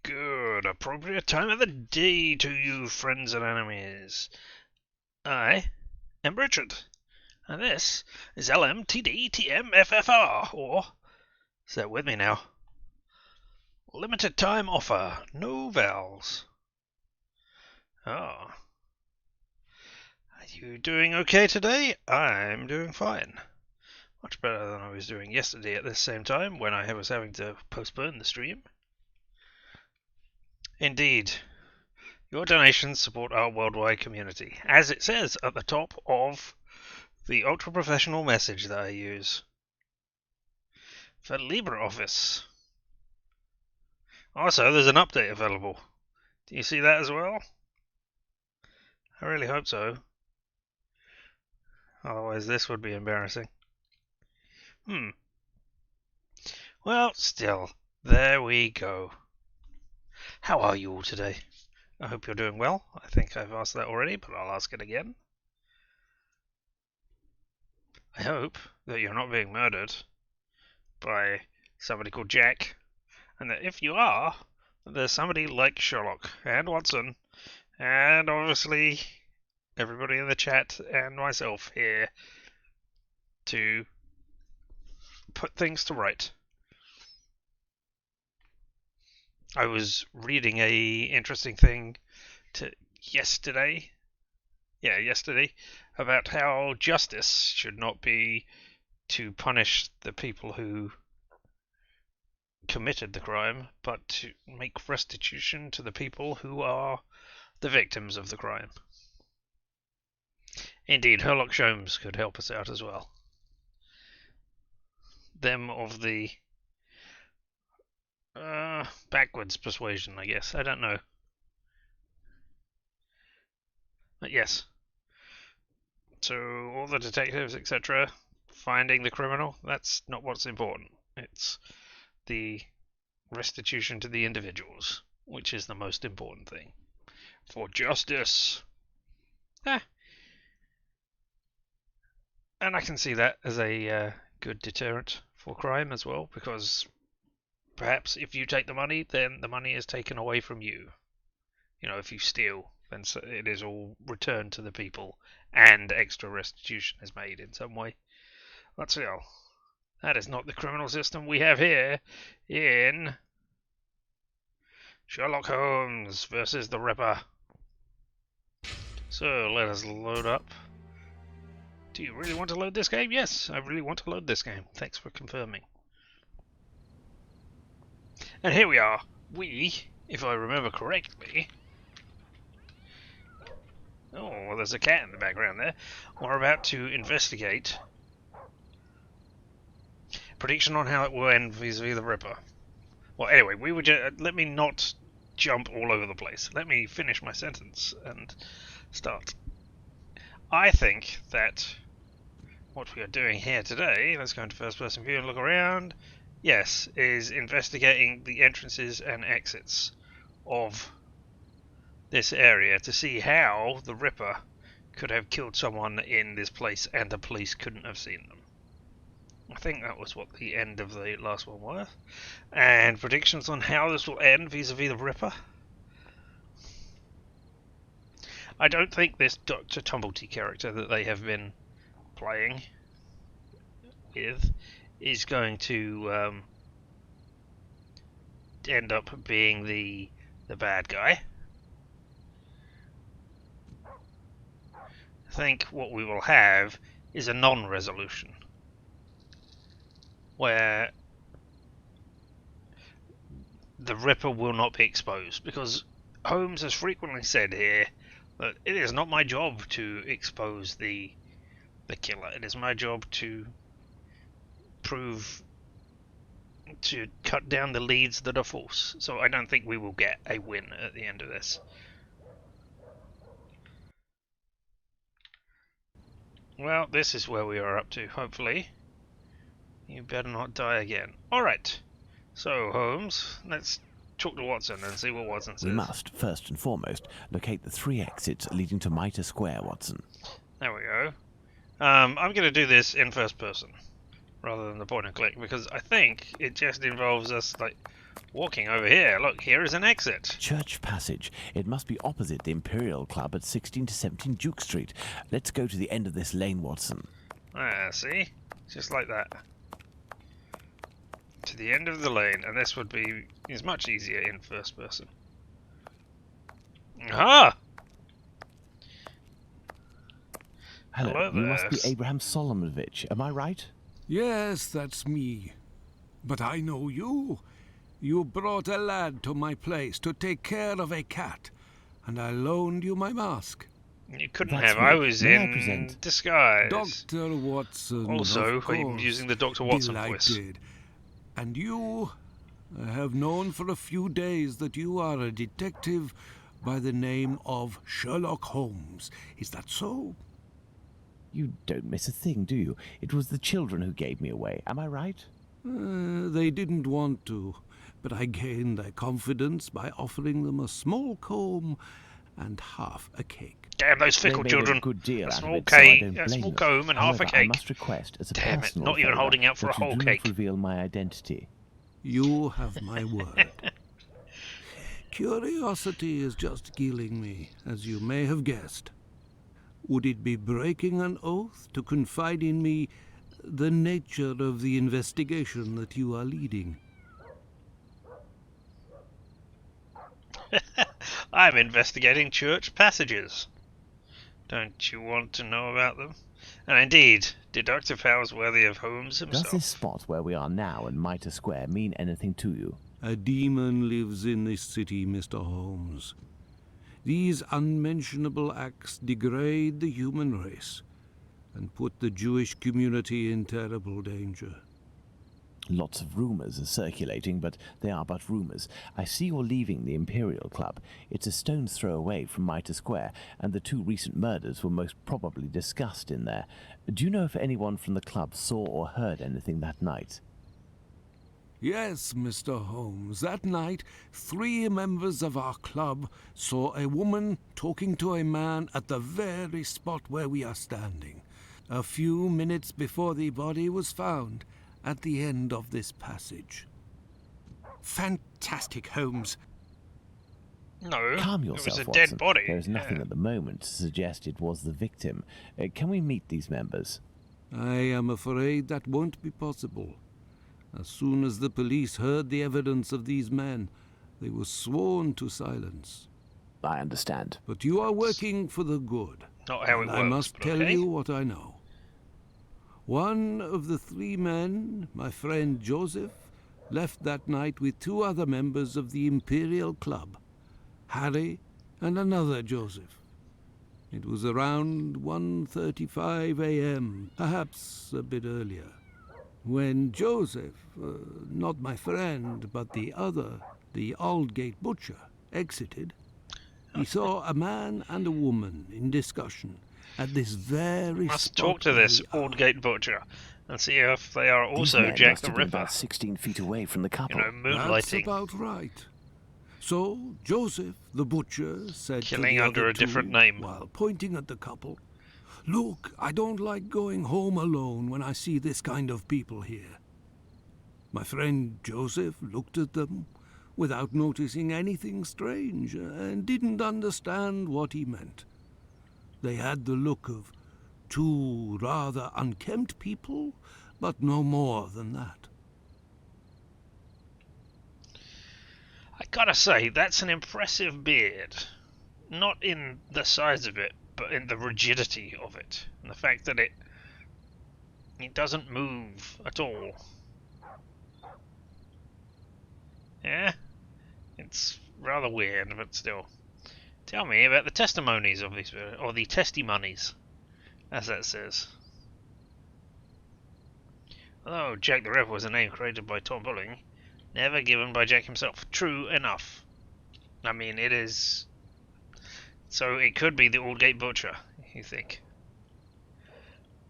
Good, appropriate time of the day to you, friends and enemies. I am Richard, and this is LMTDTMFFR, or, say it with me now, limited time offer, no vowels. Oh. Are you doing okay today? I'm doing fine. Much better than I was doing yesterday at this same time, when I was having to postpone the stream. Indeed. Your donations support our worldwide community, as it says at the top of the ultra-professional message that I use for LibreOffice. Also, there's an update available. Do you see that as well? I really hope so. Otherwise, this would be embarrassing. Well, still, there we go. How are you all today? I hope you're doing well. I think I've asked that already, but I'll ask it again. I hope that you're not being murdered by somebody called Jack, and that if you are, there's somebody like Sherlock and Watson, and obviously everybody in the chat and myself here to put things to right. I was reading a interesting thing yesterday, about how justice should not be to punish the people who committed the crime, but to make restitution to the people who are the victims of the crime. Indeed, Sherlock Holmes could help us out as well. Them of the backwards persuasion, I guess. I don't know. But yes. So all the detectives, etc., finding the criminal, that's not what's important. It's the restitution to the individuals, which is the most important thing. For justice. And I can see that as a good deterrent for crime as well, because perhaps if you take the money, then the money is taken away from you. You know, if you steal, then it is all returned to the people, and extra restitution is made in some way. But still, that is not the criminal system we have here in Sherlock Holmes versus the Ripper. So let us load up. Do you really want to load this game? Yes, I really want to load this game. Thanks for confirming. And here we are. We, if I remember correctly... Oh, well, there's a cat in the background there. We're about to investigate. Prediction on how it will end vis-a-vis the Ripper. Well, anyway, we were let me not jump all over the place. Let me finish my sentence and start. I think that what we are doing here today, let's go into first person view and look around, yes, is investigating the entrances and exits of this area to see how the Ripper could have killed someone in this place and the police couldn't have seen them. I think that was what the end of the last one was. And predictions on how this will end vis-a-vis the Ripper. I don't think this Dr. Tumblety character that they have been playing with is going to end up being the bad guy. I think what we will have is a non-resolution, where the Ripper will not be exposed, because Holmes has frequently said here that it is not my job to expose the killer. It is my job to cut down the leads that are false. So I don't think we will get a win at the end of this. Well, this is where we are up to, hopefully. You better not die again. Alright, so Holmes, let's talk to Watson and see what Watson says. We must, first and foremost, locate the 3 exits leading to Mitre Square, Watson. There we go. I'm going to do this in first person, rather than the point and click, because I think it just involves us, like, Walking over here. Look, here is an exit. Church Passage. It must be opposite the Imperial Club at 16 to 17 Duke Street. Let's go to the end of this lane, Watson. Ah, see? Just like that. To the end of the lane, and this is much easier in first person. Aha! Hello, Hello you there. must be Abraham Solomonovich, am I right? Yes, that's me. But I know you. You brought a lad to my place to take care of a cat, and I loaned you my mask. You couldn't That's have. me. I was May I in present? disguise. Dr. Watson, Also, of course. I'm using the Dr. Watson voice. Delighted. And you, I have known for a few days that you are a detective by the name of Sherlock Holmes. Is that so? You don't miss a thing, do you? It was the children who gave me away, am I right? They didn't want to, but I gained their confidence by offering them a small comb and half a cake. Damn those They fickle made children. a good deal A out of small it, so I cake, don't a blame small them. comb and half a However, I cake. must request, as a Damn it, personal not even favour, holding out for a that you whole do cake. not reveal my identity. You have my word. Curiosity is just killing me, as you may have guessed. Would it be breaking an oath to confide in me the nature of the investigation that you are leading? I'm investigating church passages. Don't you want to know about them? And indeed, deductive powers worthy of Holmes Does himself. this spot where we are now in Mitre Square mean anything to you? A demon lives in this city, Mr. Holmes. These unmentionable acts degrade the human race and put the Jewish community in terrible danger. Lots of rumours are circulating, but they are but rumours. I see you're leaving the Imperial Club. It's a stone's throw away from Mitre Square, and the two recent murders were most probably discussed in there. Do you know if anyone from the club saw or heard anything that night? Yes, Mr. Holmes. That night, 3 members of our club saw a woman talking to a man at the very spot where we are standing, a few minutes before the body was found at the end of this passage. Fantastic, Holmes. No, Calm it was yourself, a Watson. dead body. There is nothing Yeah. at the moment to suggest it was the victim. Can we meet these members? I am afraid that won't be possible. As soon as the police heard the evidence of these men, they were sworn to silence. I understand. But you are working for the good. Not how it And works, I must but tell okay. you what I know. One of the 3 men, my friend Joseph, left that night with 2 other members of the Imperial Club, Harry and another Joseph. It was around 1:35 a.m., perhaps a bit earlier, when Joseph, not my friend, but the other, the Aldgate butcher, exited. He saw a man and a woman in discussion at this very Must spot talk to where this we are. Aldgate butcher and see if they are These also men Jack must the have been Ripper. about 16 feet away from the You couple. know, That's moonlighting, about right. So Joseph, the butcher, said killing to the under other a different 2, name. while pointing at the couple, "Look, I don't like going home alone when I see this kind of people here." My friend Joseph looked at them without noticing anything strange and didn't understand what he meant. They had the look of 2 rather unkempt people, but no more than that. I gotta say, that's an impressive beard. Not in the size of it, but in the rigidity of it. And the fact that it doesn't move at all. Yeah? It's rather weird, but still. Tell me about the testimonies of these, or the testimonies, as that says. Although Jack the Ripper was a name created by Tom Bulling, never given by Jack himself. True enough. I mean, it is... So it could be the Aldgate Butcher, you think?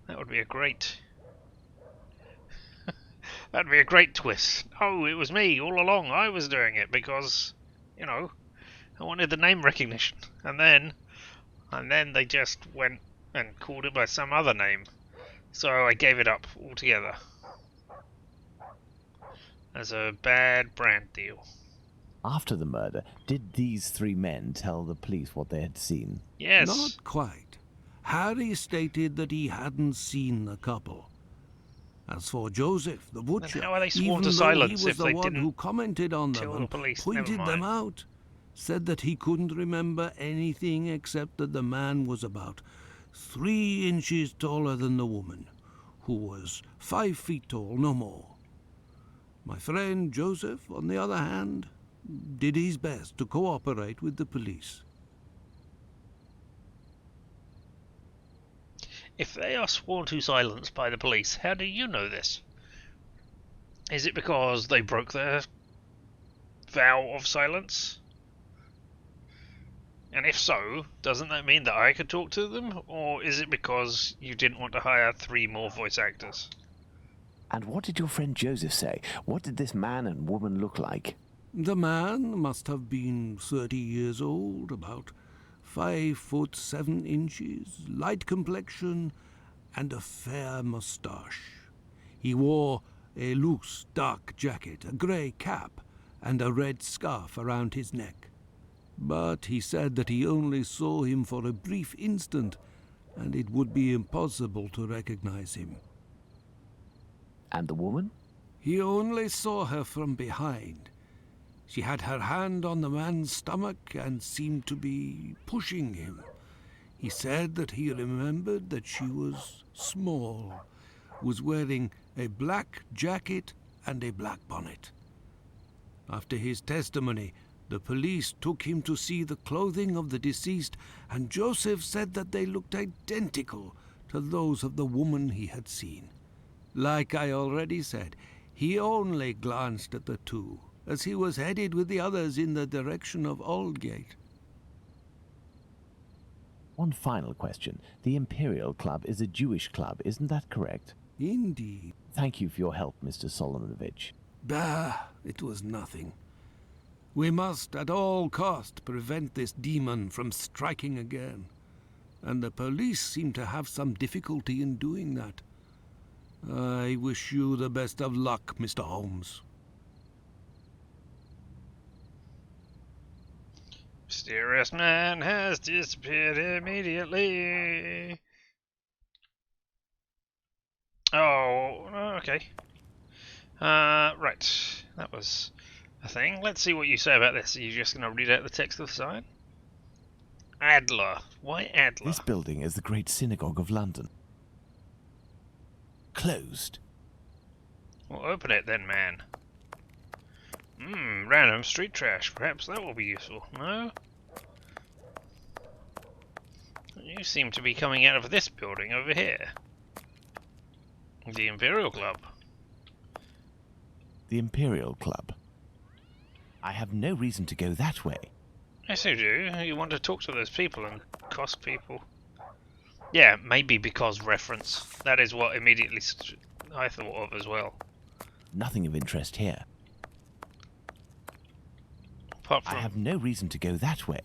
That would be a great... That'd be a great twist. Oh, it was me all along. I was doing it because, you know, I wanted the name recognition. And then they just went and called it by some other name. So I gave it up altogether. as a bad brand deal. After the murder, did these three men tell the police what they had seen? Yes. Not quite. Harry stated that he hadn't seen the couple. As for Joseph, the butcher, how are they sworn even to though silence he was if the they one didn't who commented on them tell the and police? pointed Never them mind. out, said that he couldn't remember anything except that the man was about 3 inches taller than the woman, who was 5 feet tall, no more. My friend Joseph, on the other hand, did his best to cooperate with the police. If they are sworn to silence by the police, how do you know this? Is it because they broke their vow of silence? And if so, doesn't that mean that I could talk to them? Or is it because you didn't want to hire 3 more voice actors? And what did your friend Joseph say? What did this man and woman look like? The man must have been 30 years old, about 5 foot 7 inches, light complexion, and a fair moustache. He wore a loose, dark jacket, a grey cap, and a red scarf around his neck. But he said that he only saw him for a brief instant, and it would be impossible to recognize him. And the woman? He only saw her from behind. She had her hand on the man's stomach and seemed to be pushing him. He said that he remembered that she was small, was wearing a black jacket and a black bonnet. After his testimony, the police took him to see the clothing of the deceased, and Joseph said that they looked identical to those of the woman he had seen. Like I already said, he only glanced at the two, as he was headed with the others in the direction of Aldgate. One final question. The Imperial Club is a Jewish club, isn't that correct? Indeed. Thank you for your help, Mr. Solomonovich. Bah, it was nothing. We must at all cost prevent this demon from striking again, and the police seem to have some difficulty in doing that. I wish you the best of luck, Mr. Holmes. Mysterious man has disappeared immediately. Oh, okay. Right. That was a thing. Let's see what you say about this. Are you just going to read out the text of the sign? Adler. Why Adler? This building is the Great Synagogue of London. Closed. Well, open it then, man. Random street trash. Perhaps that will be useful. No? You seem to be coming out of this building over here. The Imperial Club. The Imperial Club. I have no reason to go that way. Yes, you do. You want to talk to those people and cost people. Yeah, maybe because reference. That is what immediately I thought of as well. Nothing of interest here. Apart from... I have no reason to go that way.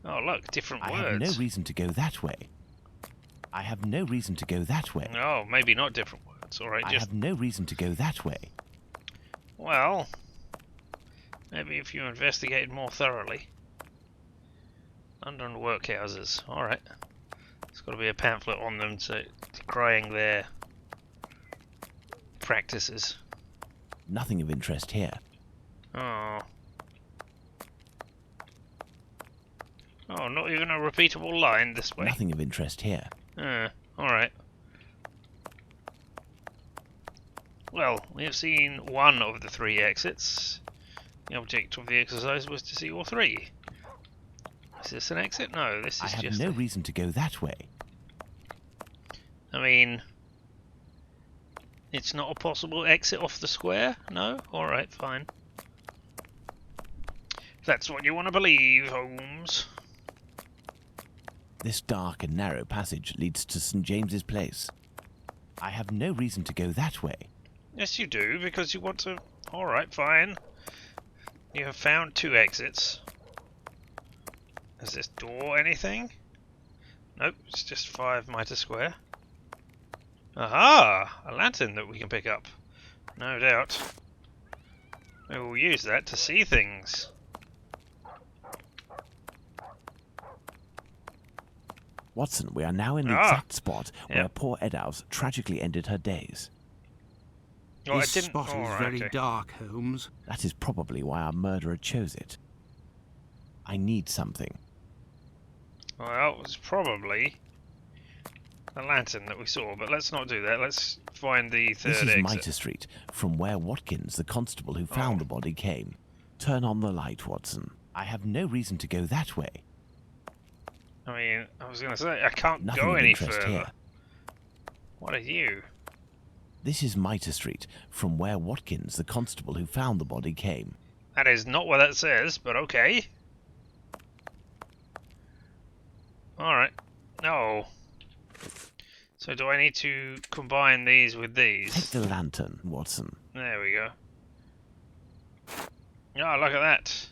Oh, look, different I words. have no reason to go that way. I have no reason to go that way. Oh, maybe not different words. Alright, I just... have no reason to go that way. Well... Maybe if you investigated more thoroughly. London workhouses. Alright. There's got to be a pamphlet on them decrying their practices. Nothing of interest here. Oh. Oh, not even a repeatable line this way. Nothing of interest here. Alright. Well, we have seen one of the 3 exits. The object of the exercise was to see all 3. Is this an exit? No, this is I have just... no reason to go that way. I mean... It's not a possible exit off the square? No? Alright, fine. If that's what you want to believe, Holmes. This dark and narrow passage leads to St. James's Place. I have no reason to go that way. Yes, you do, because you want to... Alright, fine. You have found 2 exits. Is this door anything? Nope, it's just 5 Mitre Square. Aha! A lantern that we can pick up. No doubt. We will use that to see things. Watson, we are now in the Ah, exact spot where yep. poor Eddowes tragically ended her days. Well, This I didn't. spot is right, very okay. dark, Holmes. That is probably why our murderer chose it. I need something. Well, it's probably the lantern that we saw, but let's not do that. Let's find the This third is exit. Mitre Street, from where Watkins, the constable who found the body, came. Turn on the light, Watson. I have no reason to go that way. I mean, I was going to say, I can't Nothing go of any interest further. here. What are you? This is Mitre Street, from where Watkins, the constable who found the body, came. That is not what that says, but okay. Alright. No. So do I need to combine these with Take these? the lantern, Watson. There we go. Oh, look at that.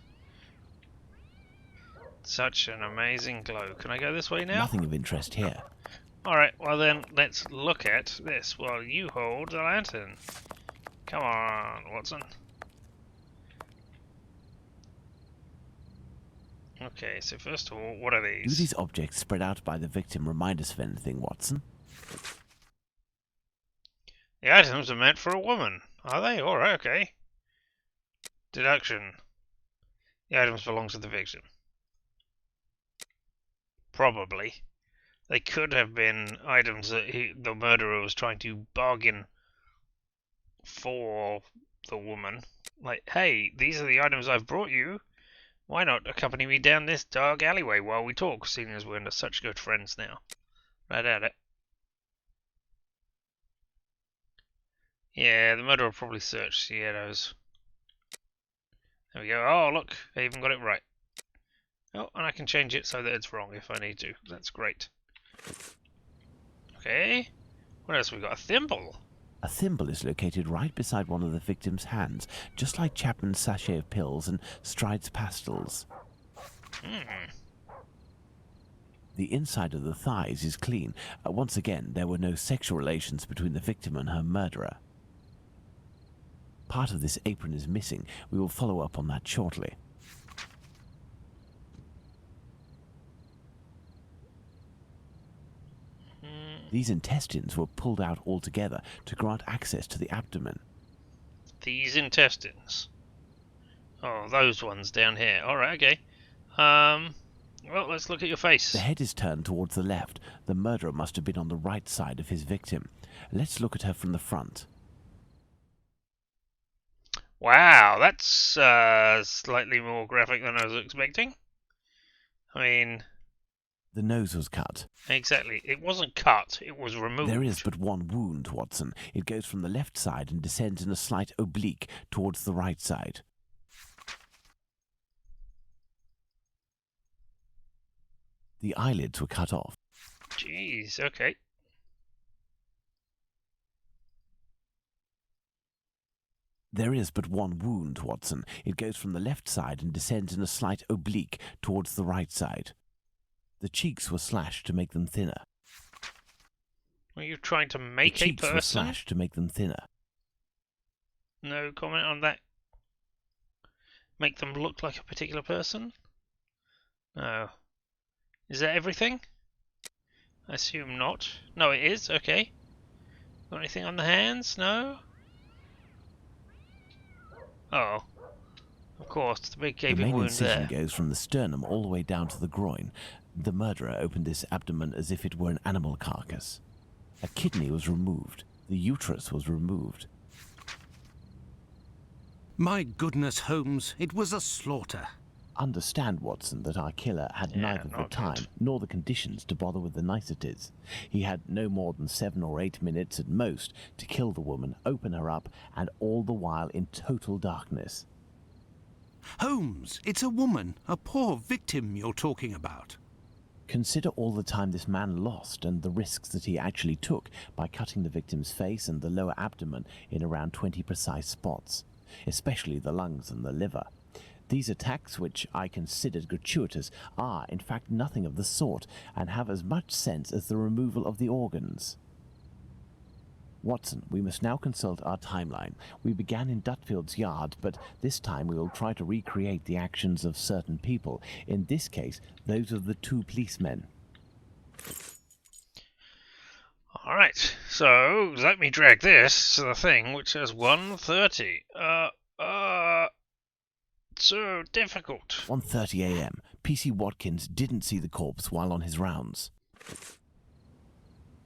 Such an amazing glow. Can I go this way now? Nothing of interest here. Alright, well then, let's look at this while you hold the lantern. Come on, Watson. Okay, so first of all, what are Do these? these objects spread out by the victim remind us of anything, Watson? The items are meant for a woman. Are they? Alright, okay. Deduction. The items belong to the victim. Probably. They could have been items that the murderer was trying to bargain for the woman. Like, hey, these are the items I've brought you. Why not accompany me down this dark alleyway while we talk, seeing as we're such good friends now? Right at it. Yeah, the murderer probably searched the Eddowes. There we go. Oh, look, I even got it right. Oh, and I can change it so that it's wrong if I need to. That's great. Okay. What else we got? A thimble. A thimble is located right beside one of the victim's hands, just like Chapman's sachet of pills and Stride's pastils. The inside of the thighs is clean. Once again, there were no sexual relations between the victim and her murderer. Part of this apron is missing. We will follow up on that shortly. These intestines were pulled out altogether to grant access to the abdomen. These intestines. Oh, those ones down here. Alright, okay. Well, let's look at your face. The head is turned towards the left. The murderer must have been on the right side of his victim. Let's look at her from the front. Wow, that's slightly more graphic than I was expecting. I mean, The nose was cut. exactly. It wasn't cut, it was removed. There is but one wound, Watson. It goes from the left side and descends in a slight oblique towards the right side. The eyelids were cut off. Jeez, okay. There is but one wound, Watson. It goes from the left side and descends in a slight oblique towards the right side. The cheeks were slashed to make them thinner. Were you trying to The make a cheeks were person? slashed to make them thinner. No comment on that. Make them look like a particular person? No. Is that everything? I assume not. No, it is. Okay. Got anything on the hands? No? Oh. Of course, the big The gaping main wound incision there. goes from the sternum all the way down to the groin. The murderer opened this abdomen as if it were an animal carcass. A kidney was removed. The uterus was removed. My goodness, Holmes, it was a slaughter. Understand, Watson, that our killer had Yeah, neither the not time good. nor the conditions to bother with the niceties. He had no more than 7 or 8 minutes at most to kill the woman, open her up, and all the while in total darkness. Holmes, it's a woman, a poor victim you're talking about. Consider all the time this man lost and the risks that he actually took by cutting the victim's face and the lower abdomen in around 20 precise spots, especially the lungs and the liver. These attacks, which I considered gratuitous, are in fact nothing of the sort and have as much sense as the removal of the organs. Watson, we must now consult our timeline. We began in Dutfield's yard, but this time we will try to recreate the actions of certain people. In this case, those of the two policemen. Alright, so let me drag this to the thing which says 1:30. So difficult. 1:30 a.m. PC Watkins didn't see the corpse while on his rounds.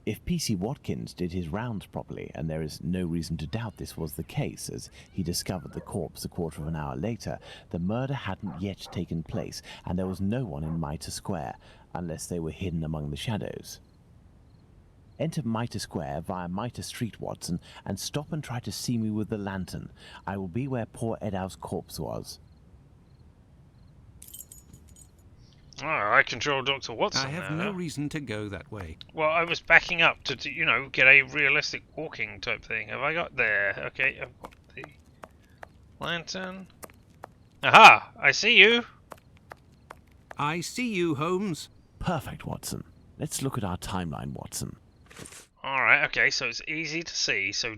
If PC Watkins did his rounds properly, and there is no reason to doubt this was the case, as he discovered the corpse a quarter of an hour later, the murder hadn't yet taken place, and there was no one in Mitre Square, unless they were hidden among the shadows. Enter Mitre Square via Mitre Street, Watson, and stop and try to see me with the lantern. I will be where poor Edow's corpse was. Oh, I control Dr. Watson. I have now. no reason to go that way. Well, I was backing up to, get a realistic walking type thing. Have I got there? Okay, I've got the lantern. Aha! I see you! I see you, Holmes. Perfect, Watson. Let's look at our timeline, Watson. Alright, okay, so it's easy to see, so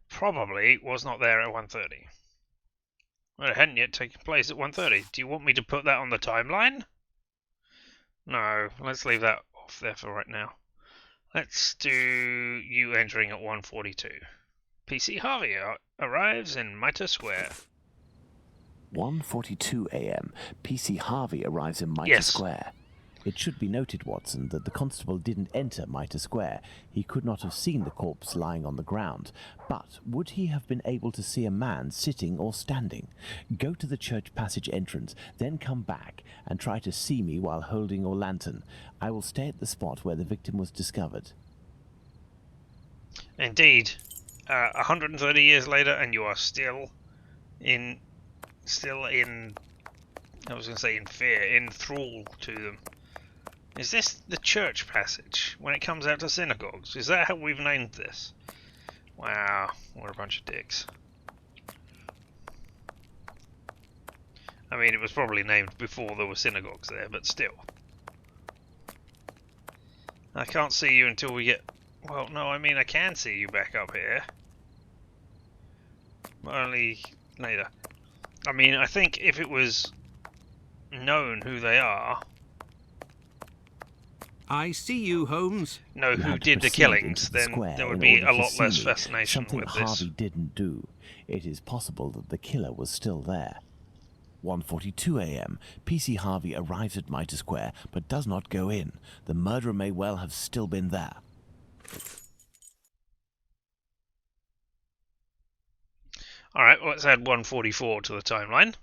probably was not there at 1:30. Well, it hadn't yet taken place at 1:30. Do you want me to put that on the timeline? No, let's leave that off there for right now. Let's do you entering at 1:42. PC Harvey arrives in Mitre Square. 1:42 a.m. PC Harvey arrives in Mitre Square. It should be noted, Watson, that the constable didn't enter Mitre Square. He could not have seen the corpse lying on the ground. But would he have been able to see a man sitting or standing? Go to the church passage entrance, then come back and try to see me while holding your lantern. I will stay at the spot where the victim was discovered. Indeed. 130 years later, and you are still in, I was going to say in fear, in thrall to them. Is this the church passage when it comes out to synagogues? Is that how we've named this? Wow, what a bunch of dicks. I mean, it was probably named before there were synagogues there, but still. I can't see you until we get... Well, no, I mean, I can see you back up here. But only later. I mean, I think if it was known who they are... I see you, Holmes. Know who did the killings, then there would be a lot less fascination something with this. Harvey didn't do. It is possible that the killer was still there. 1:42 a.m. PC Harvey arrives at Mitre Square, but does not go in. The murderer may well have still been there. Alright, well, let's add 1:44 to the timeline.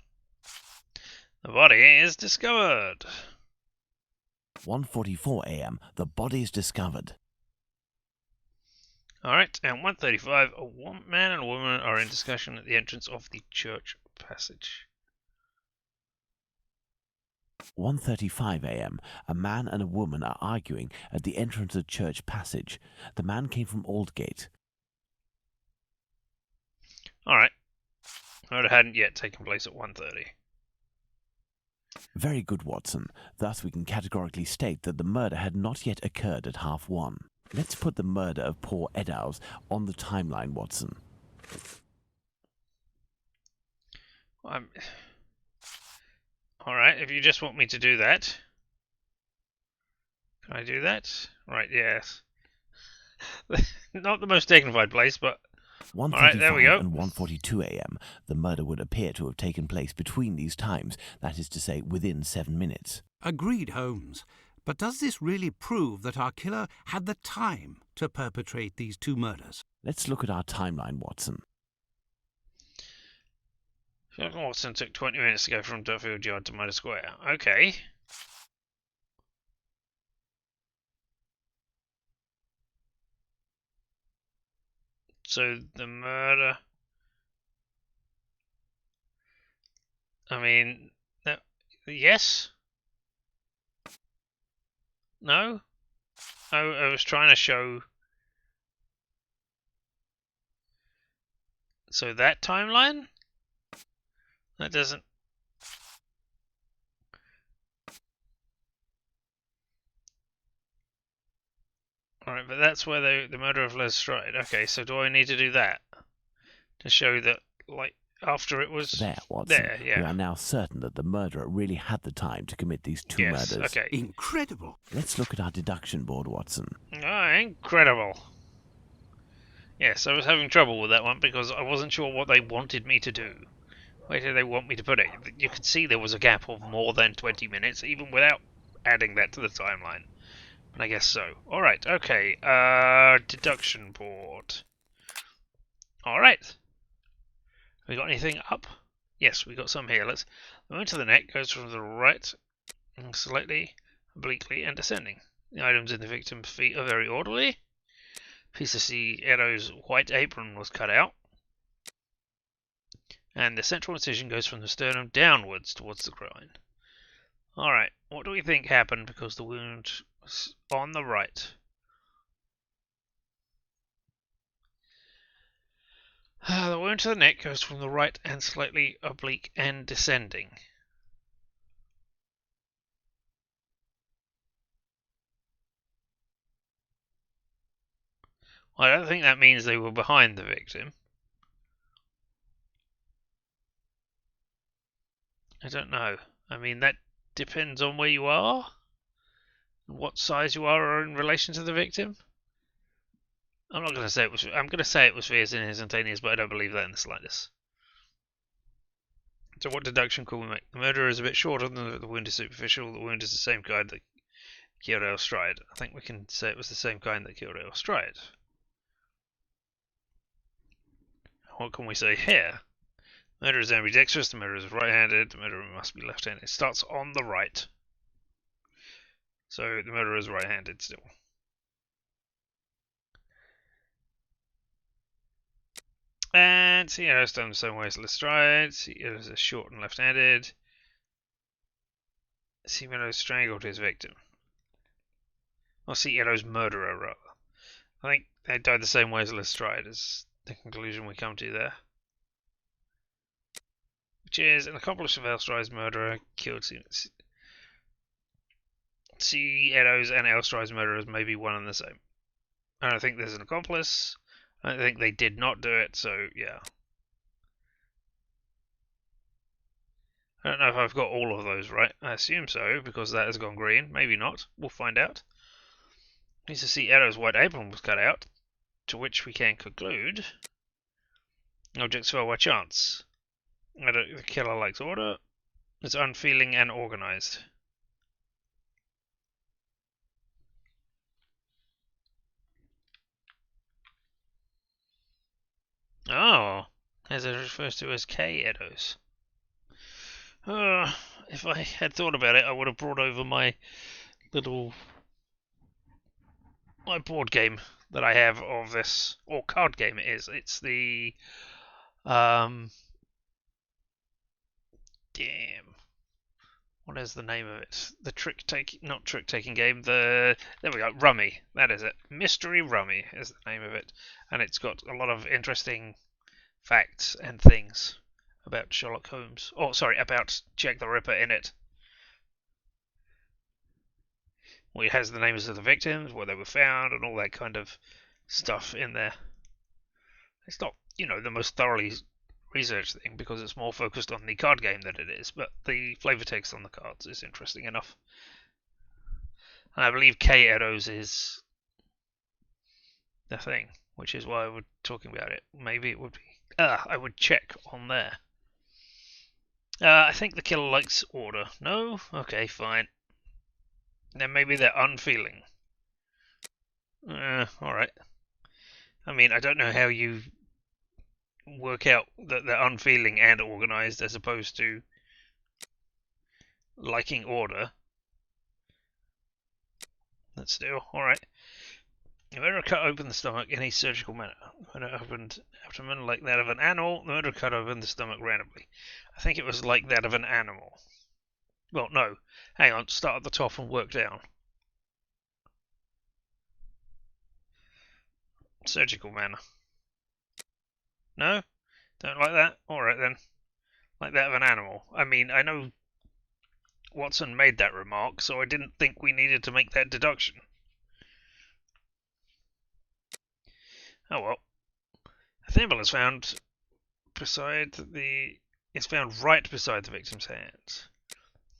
The body is discovered. 1:44 a.m. The body is discovered. Alright, and 1:35, a man and a woman are in discussion at the entrance of the church passage. 1:35 a.m. A man and a woman are arguing at the entrance of the church passage. The man came from Aldgate. Alright. Murder hadn't yet taken place at 1:30. Very good, Watson. Thus we can categorically state that the murder had not yet occurred at 1:30. Let's put the murder of poor Eddowes on the timeline, Watson. Alright, if you just want me to do that. Can I do that? Right, yes. Not the most dignified place, but... 1:35 Alright, there we go. and 1:42 a.m. The murder would appear to have taken place between these times, that is to say, within 7 minutes. Agreed, Holmes. But does this really prove that our killer had the time to perpetrate these two murders? Let's look at our timeline, Watson. Sherlock Watson took 20 minutes to go from Duffield Yard to Mitre Square. Okay. So the murder... I mean... yes? No? I was trying to show... So that timeline? That doesn't... Alright, but that's where the murder of Lestrade. Okay, so do I need to do that? To show that, like, after it was... There, Watson. There, yeah. We are now certain that the murderer really had the time to commit these two Yes, murders. okay. Incredible. Let's look at our deduction board, Watson. Ah, incredible. Yes, I was having trouble with that one because I wasn't sure what they wanted me to do. Where did they want me to put it? You could see there was a gap of more than 20 minutes, even without adding that to the timeline. But I guess so. Alright, okay. Deduction board. Alright. We got anything up? Yes, we got some here. Let's move to the neck. Goes from the right, slightly, obliquely, and descending. The items in the victim's feet are very orderly. Piece of Edo's white apron was cut out. And the central incision goes from the sternum downwards towards the groin. Alright, what do we think happened because the wound was on the right? The wound to the neck goes from the right and slightly oblique and descending. Well, I don't think that means they were behind the victim. I don't know. I mean, that depends on where you are, and what size you are in relation to the victim. I'm not going to say it was. I'm going to say it was fierce and instantaneous, but I don't believe that in the slightest. So, what deduction could we make? The murderer is a bit shorter than the wound is superficial. The wound is the same kind that killed Lestrade. I think we can say it was the same kind that killed Lestrade. What can we say here? The murderer is ambidextrous, the murderer is right-handed, the murderer must be left-handed. It starts on the right. So the murderer is right-handed still. And Sierra is done the same way as Lestrade. Sierra is short and left-handed. Sierra strangled his victim. Or Sierra's murderer, rather. I think they died the same way as Lestrade, is the conclusion we come to there. Which is an accomplice of Lestrade's murderer killed Edo's and Lestrade's murderers may be one and the same. I don't think there's an accomplice. I think they did not do it, so yeah. I don't know if I've got all of those right. I assume so, because that has gone green. Maybe not. We'll find out. Need to see Edo's white apron was cut out, to which we can conclude objects fell by chance. The killer likes order. It's unfeeling and organized. Oh, as it refers to as K Edos. If I had thought about it, I would have brought over my board game that I have of this, or card game it is. It's the damn. What is the name of it? The not trick taking game. There we go. Rummy. That is it. Mystery Rummy is the name of it, and it's got a lot of interesting facts and things about Sherlock Holmes. Oh, sorry, about Jack the Ripper in it. Well, it has the names of the victims, where they were found, and all that kind of stuff in there. It's not, the most thoroughly research thing because it's more focused on the card game than it is, but the flavor text on the cards is interesting enough. And I believe K Edos is the thing, which is why we're talking about it. Maybe it would be. I would check on there. I think the killer likes order. No? Okay, fine. Then maybe they're unfeeling. Alright. I mean, I don't know how you work out that they're unfeeling and organized as opposed to liking order. That's still alright. The murderer cut open the stomach in a surgical manner. The murderer opened abdomen like that of an animal. The murderer cut open the stomach randomly. I think it was like that of an animal. Well, no. Hang on. Start at the top and work down. Surgical manner. No? Don't like that? Alright then. Like that of an animal. I mean, I know Watson made that remark, so I didn't think we needed to make that deduction. Oh well. A thimble is found it's found right beside the victim's hands.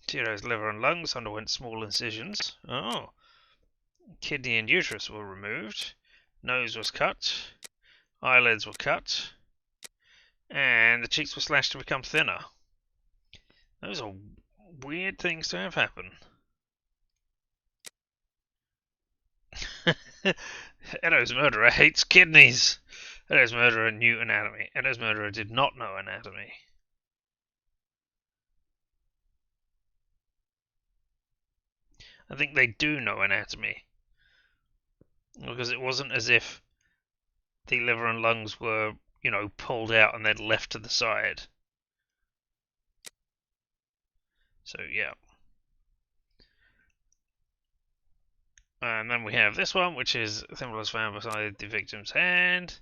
Tiro's liver and lungs underwent small incisions. Oh. Kidney and uterus were removed. Nose was cut. Eyelids were cut. And the cheeks were slashed to become thinner. Those are weird things to have happen. Edo's murderer hates kidneys. Edo's murderer knew anatomy. Edo's murderer did not know anatomy. I think they do know anatomy. Because it wasn't as if the liver and lungs were, pulled out and then left to the side. So, yeah. And then we have this one, which is thimble was found beside the victim's hand.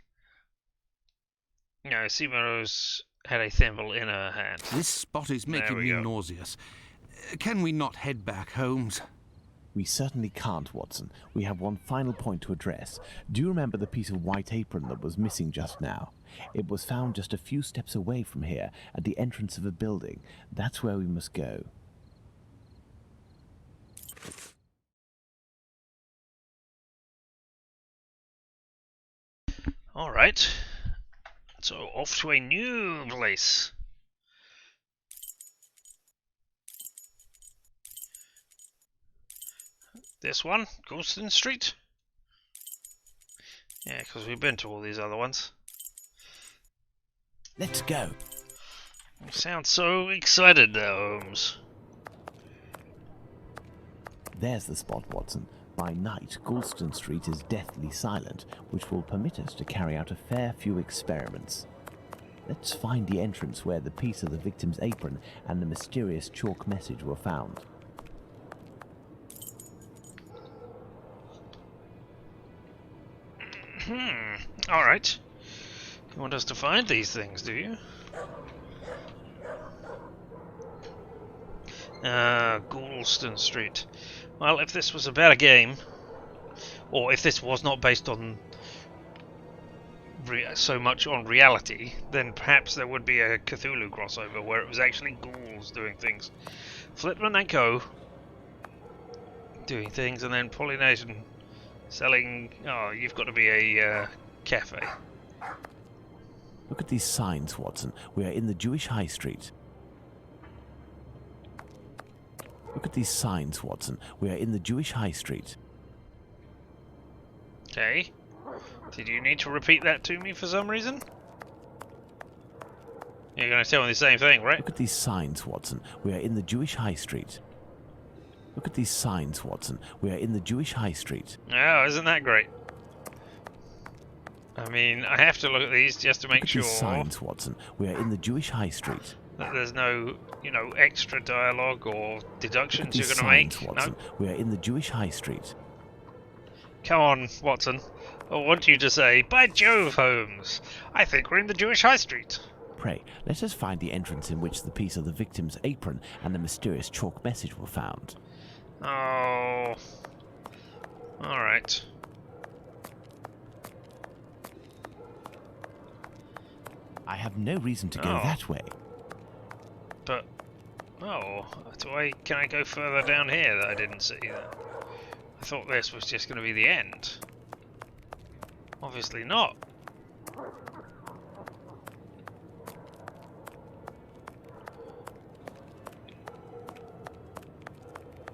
No, Seamerose had a thimble in her hand. This spot is making me nauseous. Can we not head back, Holmes? We certainly can't, Watson. We have one final point to address. Do you remember the piece of white apron that was missing just now? It was found just a few steps away from here, at the entrance of a building. That's where we must go. Alright. So, off to a new place. This one, Goulston Street. Yeah, because we've been to all these other ones. Let's go. You sound so excited there, Holmes. There's the spot, Watson. By night, Goulston Street is deathly silent, which will permit us to carry out a fair few experiments. Let's find the entrance where the piece of the victim's apron and the mysterious chalk message were found. Alright. You want us to find these things, do you? Goulston Street. Well, if this was about a game, or if this was not based on so much on reality, then perhaps there would be a Cthulhu crossover where it was actually ghouls doing things. Flitman and Co. doing things, and then Polynesian selling... Oh, you've got to be a cafe. Look at these signs, Watson. We are in the Jewish High Street. Look at these signs, Watson. We are in the Jewish High Street. Okay. Did you need to repeat that to me for some reason? You're going to tell me the same thing, right? Look at these signs, Watson. We are in the Jewish High Street. Look at these signs, Watson. We are in the Jewish High Street. Oh, isn't that great? I mean, I have to look at these just to make sure. Look at these signs, Watson. We are in the Jewish High Street. That there's no, extra dialogue or deductions you're going to make. Watson. No? We are in the Jewish High Street. Come on, Watson. I want you to say, by Jove, Holmes, I think we're in the Jewish High Street. Pray, let us find the entrance in which the piece of the victim's apron and the mysterious chalk message were found. Oh. Alright. I have no reason to go that way. But, can I go further down here that I didn't see that? I thought this was just going to be the end. Obviously not.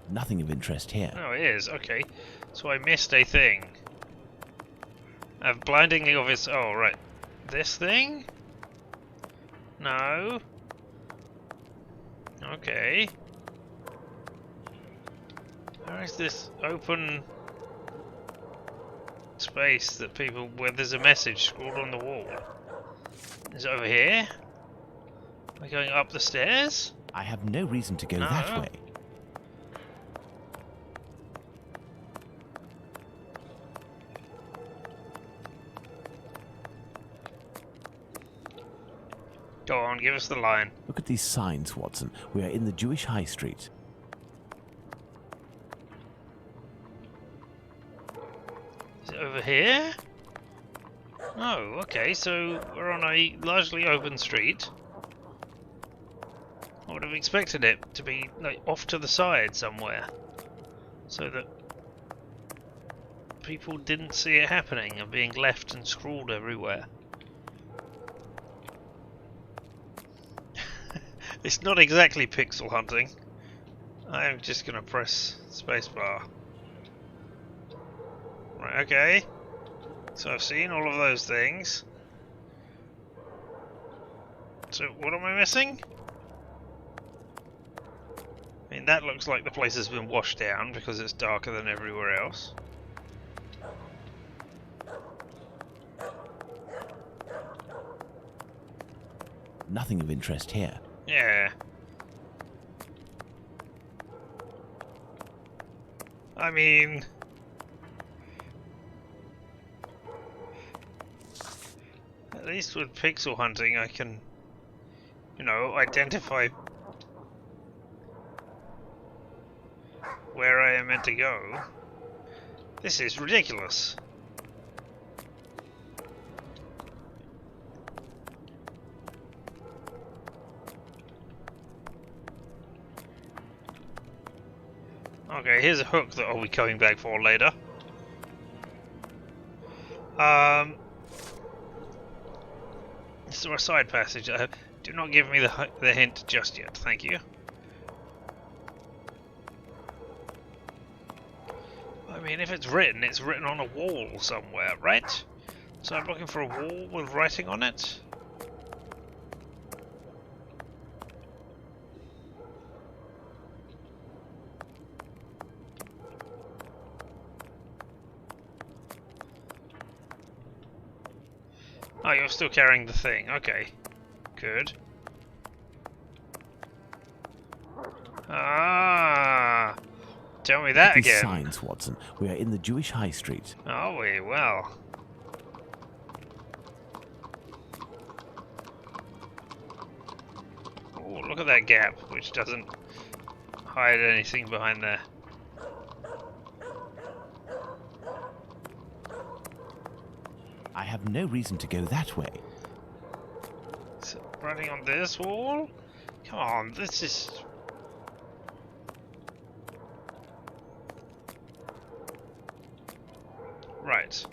Nothing of interest here. Oh, it is. Okay. So I missed a thing. I've blindingly obvious... Oh, right. This thing? No. Okay. Where is this open space that people... where there's a message scrawled on the wall? Is it over here? Am I going up the stairs? I have no reason to go that way. Go on, give us the line. Look at these signs, Watson. We are in the Jewish High Street. Is it over here? Oh, okay, so we're on a largely open street. I would have expected it to be like off to the side somewhere, so that people didn't see it happening and being left and scrawled everywhere. It's not exactly pixel hunting. I'm just gonna press spacebar. Right, okay. So I've seen all of those things. So what am I missing? I mean, that looks like the place has been washed down because it's darker than everywhere else. Nothing of interest here. Yeah. I mean... At least with pixel hunting I can, you know, identify where I am meant to go. This is ridiculous. Okay, here's a hook that I'll be coming back for later. Is there a side passage? Do not give me the hint just yet, thank you. I mean, if it's written on a wall somewhere, right? So I'm looking for a wall with writing on it. Oh, you're still carrying the thing. Okay. Good. Ah! Tell me that These again. signs, Watson. We are in the Jewish High Street. Are we? Well. Oh, look at that gap, which doesn't hide anything behind there. I have no reason to go that way. So, running on this wall? Come on, this is... Right.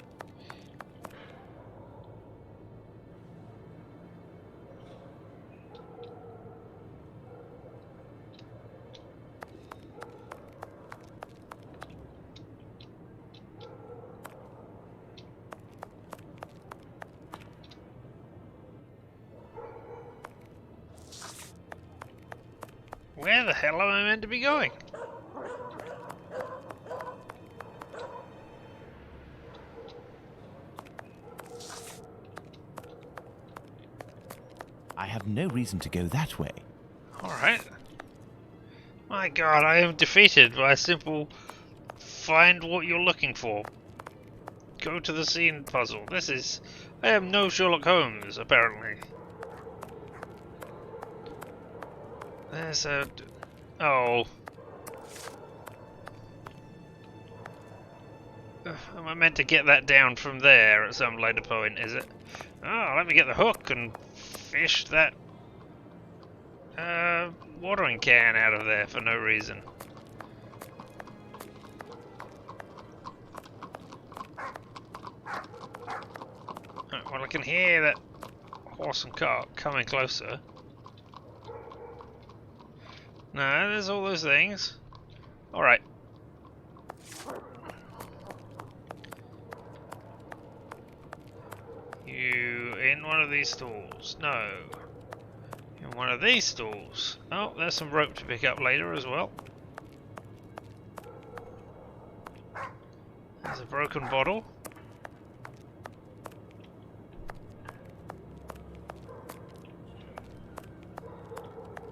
Where the hell am I meant to be going? I have no reason to go that way. Alright. My god, I am defeated by a simple find what you're looking for. Go to the scene puzzle. This is... I am no Sherlock Holmes, apparently. There's a... Oh. Am I meant to get that down from there at some later point, is it? Oh, let me get the hook and fish that watering can out of there for no reason. Right, well, I can hear that horse and cart coming closer. No, there's all those things. Alright. You in one of these stalls? No. In one of these stalls. Oh, there's some rope to pick up later as well. There's a broken bottle.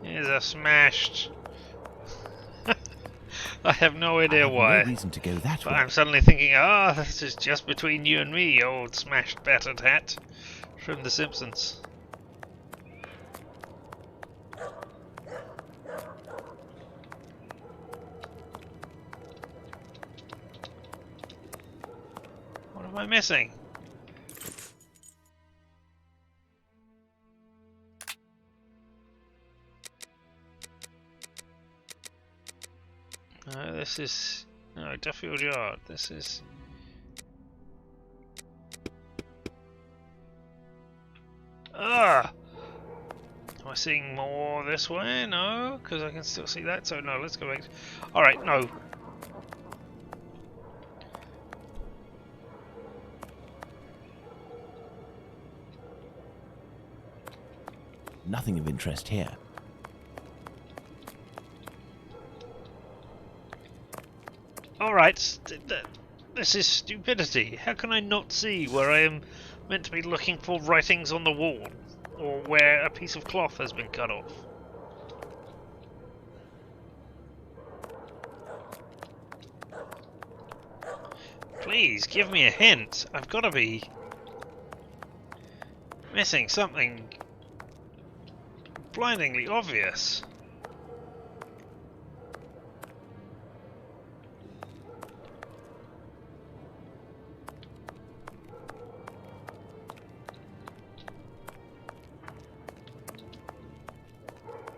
Here's a smashed... I have no idea why. No reason to go that But way. I'm suddenly thinking, ah, this is just between you and me, old smashed battered hat from The Simpsons. What am I missing? No, this is... No, Duffield Yard. This is... Ah! Am I seeing more this way? No, because I can still see that, so no, let's go back. Alright, no. Nothing of interest here. Alright, this is stupidity. How can I not see where I am meant to be looking for writings on the wall? Or where a piece of cloth has been cut off? Please, give me a hint. I've got to be missing something blindingly obvious.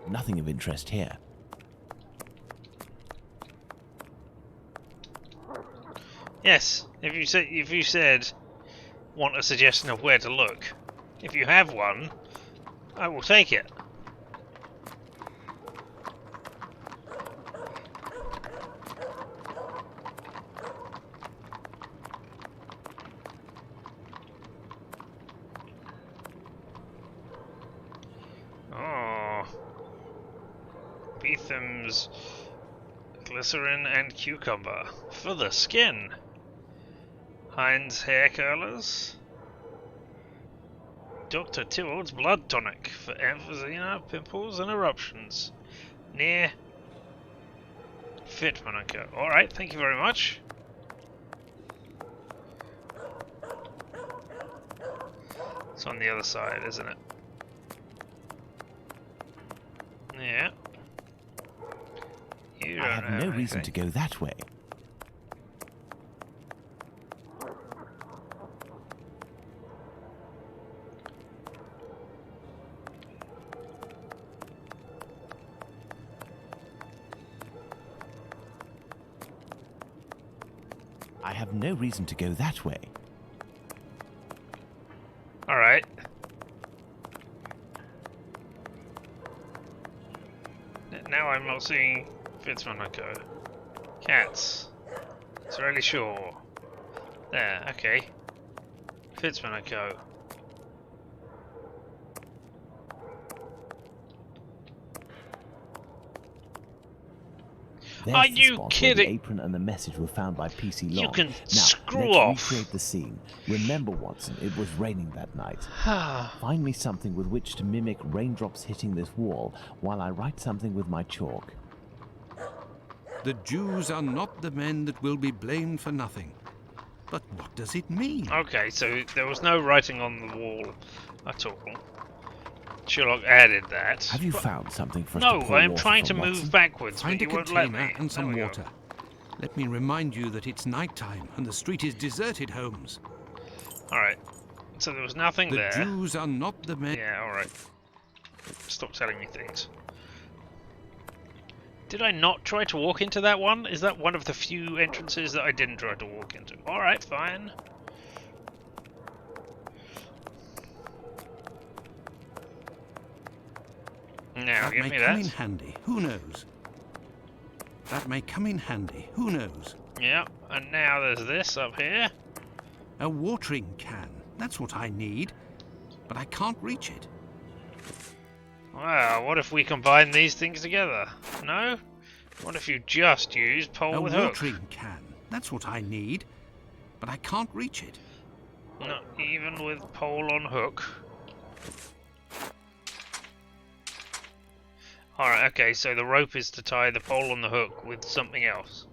Nothing of interest here. Yes, if you said want a suggestion of where to look, if you have one, I will take it. Beetham's glycerin and cucumber for the skin. Heinz hair curlers. Dr. Tyrrell's blood tonic for emphysema, pimples and eruptions. Near Fitman & Co. Alright, thank you very much. It's on the other side, isn't it? Yeah. You I have no reason to go that way. I have no reason to go that way. Alright. Now I'm not seeing Fitzman & Co. Cats. It's really sure. There, okay. Fitzman & Co. There's Are the you spot kidding? where the apron and the message were found by PC Long. You can now, screw let's off. recreate the scene. Remember, Watson, it was raining that night. Find me something with which to mimic raindrops hitting this wall while I write something with my chalk. The Jews are not the men that will be blamed for nothing. But what does it mean? Okay, so there was no writing on the wall at all. Sherlock added that. Have you found something for us No, to pour I am water trying to from, move Watson? backwards, Find but a you won't let container me. and some There we go. water. Let me remind you that it's night time and the street is deserted, Holmes. Alright, so there was nothing The there. Jews are not the men... Yeah, alright. Stop telling me things. Did I not try to walk into that one? Is that one of the few entrances that I didn't try to walk into? Alright, fine. Now, That give may me come in that. handy. Who knows? That may come in handy. Who knows? Yeah, and now there's this up here. A watering can. That's what I need. But I can't reach it. Wow, what if we combine these things together? No? What if you just use pole A with hook? watering can. That's what I need. But I can't reach it. Not even with pole on hook. Alright, okay, so the rope is to tie the pole on the hook with something else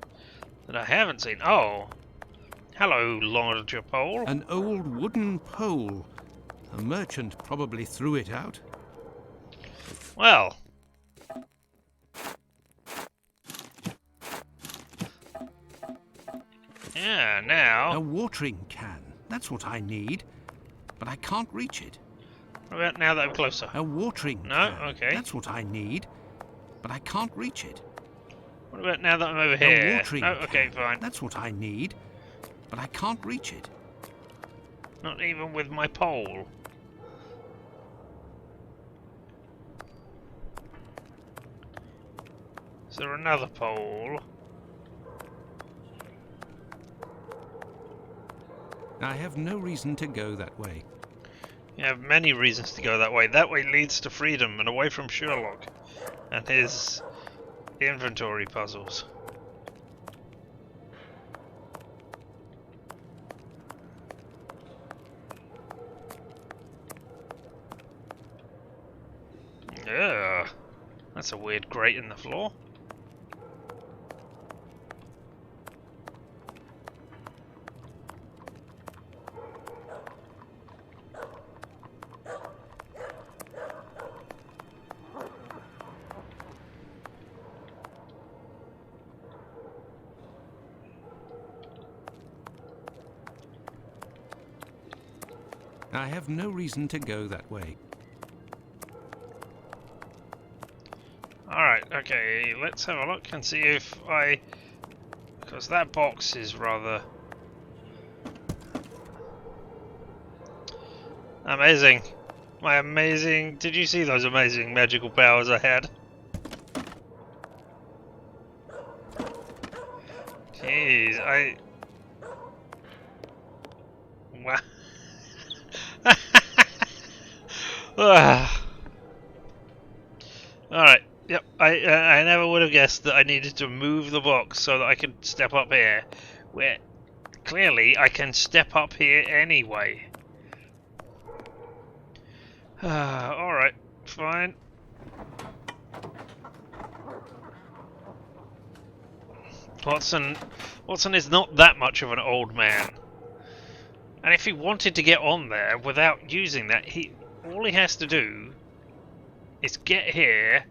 that I haven't seen. Oh! Hello, larger pole. An old wooden pole. A merchant probably threw it out. Well. Yeah, A now. watering can. That's what I need. But I can't reach it. What about now that I'm closer? A watering No? can. Okay. That's what I need. But I can't reach it. What about now that I'm over A here? watering Oh, okay, can. fine. That's what I need. But I can't reach it. Not even with my pole. Is there another pole? I have no reason to go that way. You have many reasons to go that way. That way leads to freedom and away from Sherlock and his inventory puzzles. Ugh. That's a weird grate in the floor. I have no reason to go that way. Alright, okay, let's have a look and see if because that box is rather amazing. My amazing... Did you see those amazing magical powers I had? Jeez, Wow. Alright, yep, I never would have guessed that I needed to move the box so that I could step up here, where clearly I can step up here anyway. Alright, fine. Watson is not that much of an old man. And if he wanted to get on there without using that, all he has to do is get here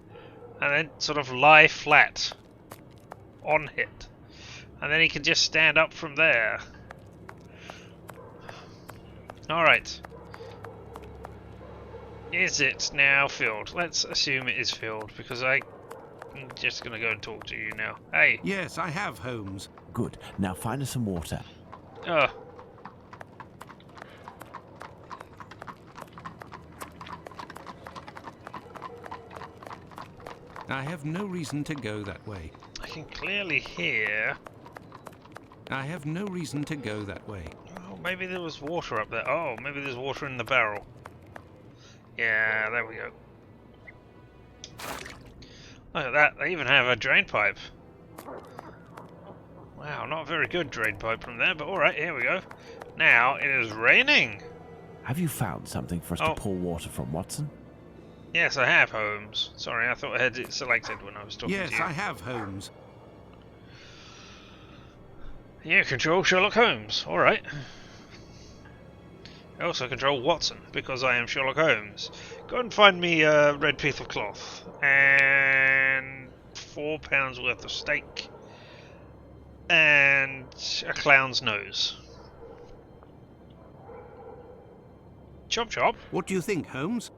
and then sort of lie flat on it. And then he can just stand up from there. Alright. Is it now filled? Let's assume it is filled, because I'm just going to go and talk to you now. Hey! Yes, I have, Holmes. Good. Now find us some water. I have no reason to go that way. I can clearly hear... I have no reason to go that way. Oh, maybe there was water up there. Oh, maybe there's water in the barrel. Yeah, there we go. Look at that, they even have a drain pipe. Wow, not a very good drain pipe from there, but alright, here we go. Now, it is raining! Have you found something for us to pour water from, Watson? Yes, I have, Holmes. Sorry, I thought I had it selected when I was talking to you. Yes, I have, Holmes. You control Sherlock Holmes, alright. I also control Watson, because I am Sherlock Holmes. Go and find me a red piece of cloth, and £4 worth of steak, and a clown's nose. Chop chop. What do you think, Holmes?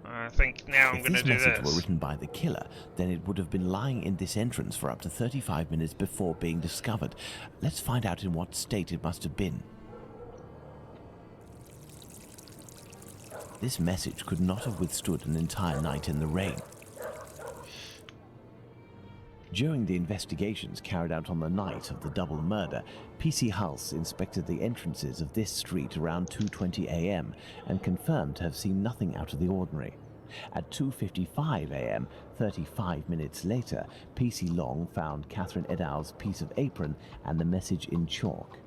I think now I'm going to do If this message this. were written by the killer, then it would have been lying in this entrance for up to 35 minutes before being discovered. Let's find out in what state it must have been. This message could not have withstood an entire night in the rain. During the investigations carried out on the night of the double murder, PC Hulse inspected the entrances of this street around 2:20 a.m. and confirmed to have seen nothing out of the ordinary. At 2:55 a.m., 35 minutes later, PC Long found Catherine Edow's piece of apron and the message in chalk.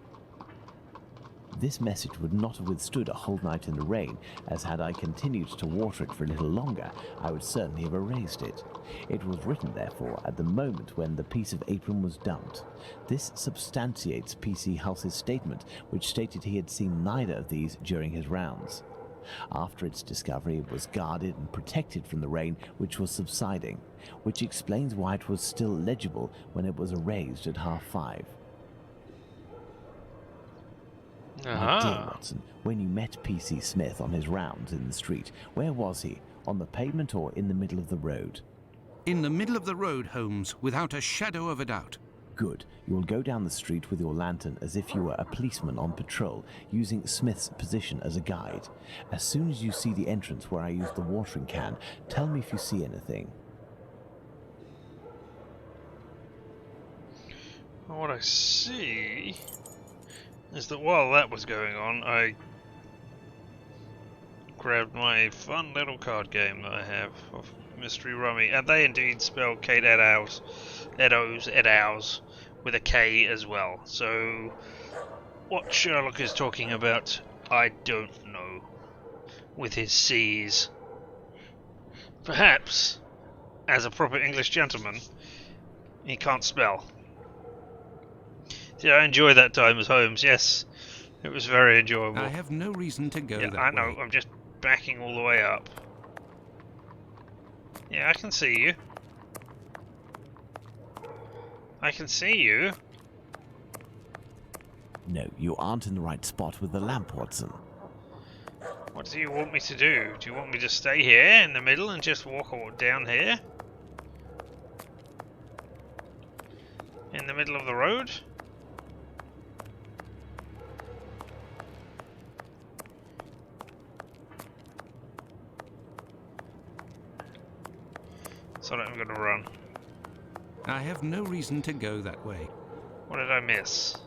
This message would not have withstood a whole night in the rain, as had I continued to water it for a little longer, I would certainly have erased it. It was written, therefore, at the moment when the piece of apron was dumped. This substantiates PC Hulse's statement, which stated he had seen neither of these during his rounds. After its discovery, it was guarded and protected from the rain, which was subsiding, which explains why it was still legible when it was erased at 5:30. My dear Watson, when you met P.C. Smith on his rounds in the street, where was he? On the pavement or in the middle of the road? In the middle of the road, Holmes, without a shadow of a doubt. Good. You will go down the street with your lantern as if you were a policeman on patrol, using Smith's position as a guide. As soon as you see the entrance where I used the watering can, tell me if you see anything. What I see is that while that was going on, I grabbed my fun little card game that I have of Mystery Rummy, and they indeed spell Kate Eddowes with a K as well. So what Sherlock is talking about, I don't know, with his C's. Perhaps, as a proper English gentleman, he can't spell. Did I enjoy that time as Holmes? Yes, it was very enjoyable. I have no reason to go that way. I know, I'm just backing all the way up. Yeah, I can see you. I can see you. No, you aren't in the right spot with the lamp, Watson. What do you want me to do? Do you want me to stay here in the middle and just walk down here? In the middle of the road? Sorry, I'm gonna run. I have no reason to go that way. What did I miss?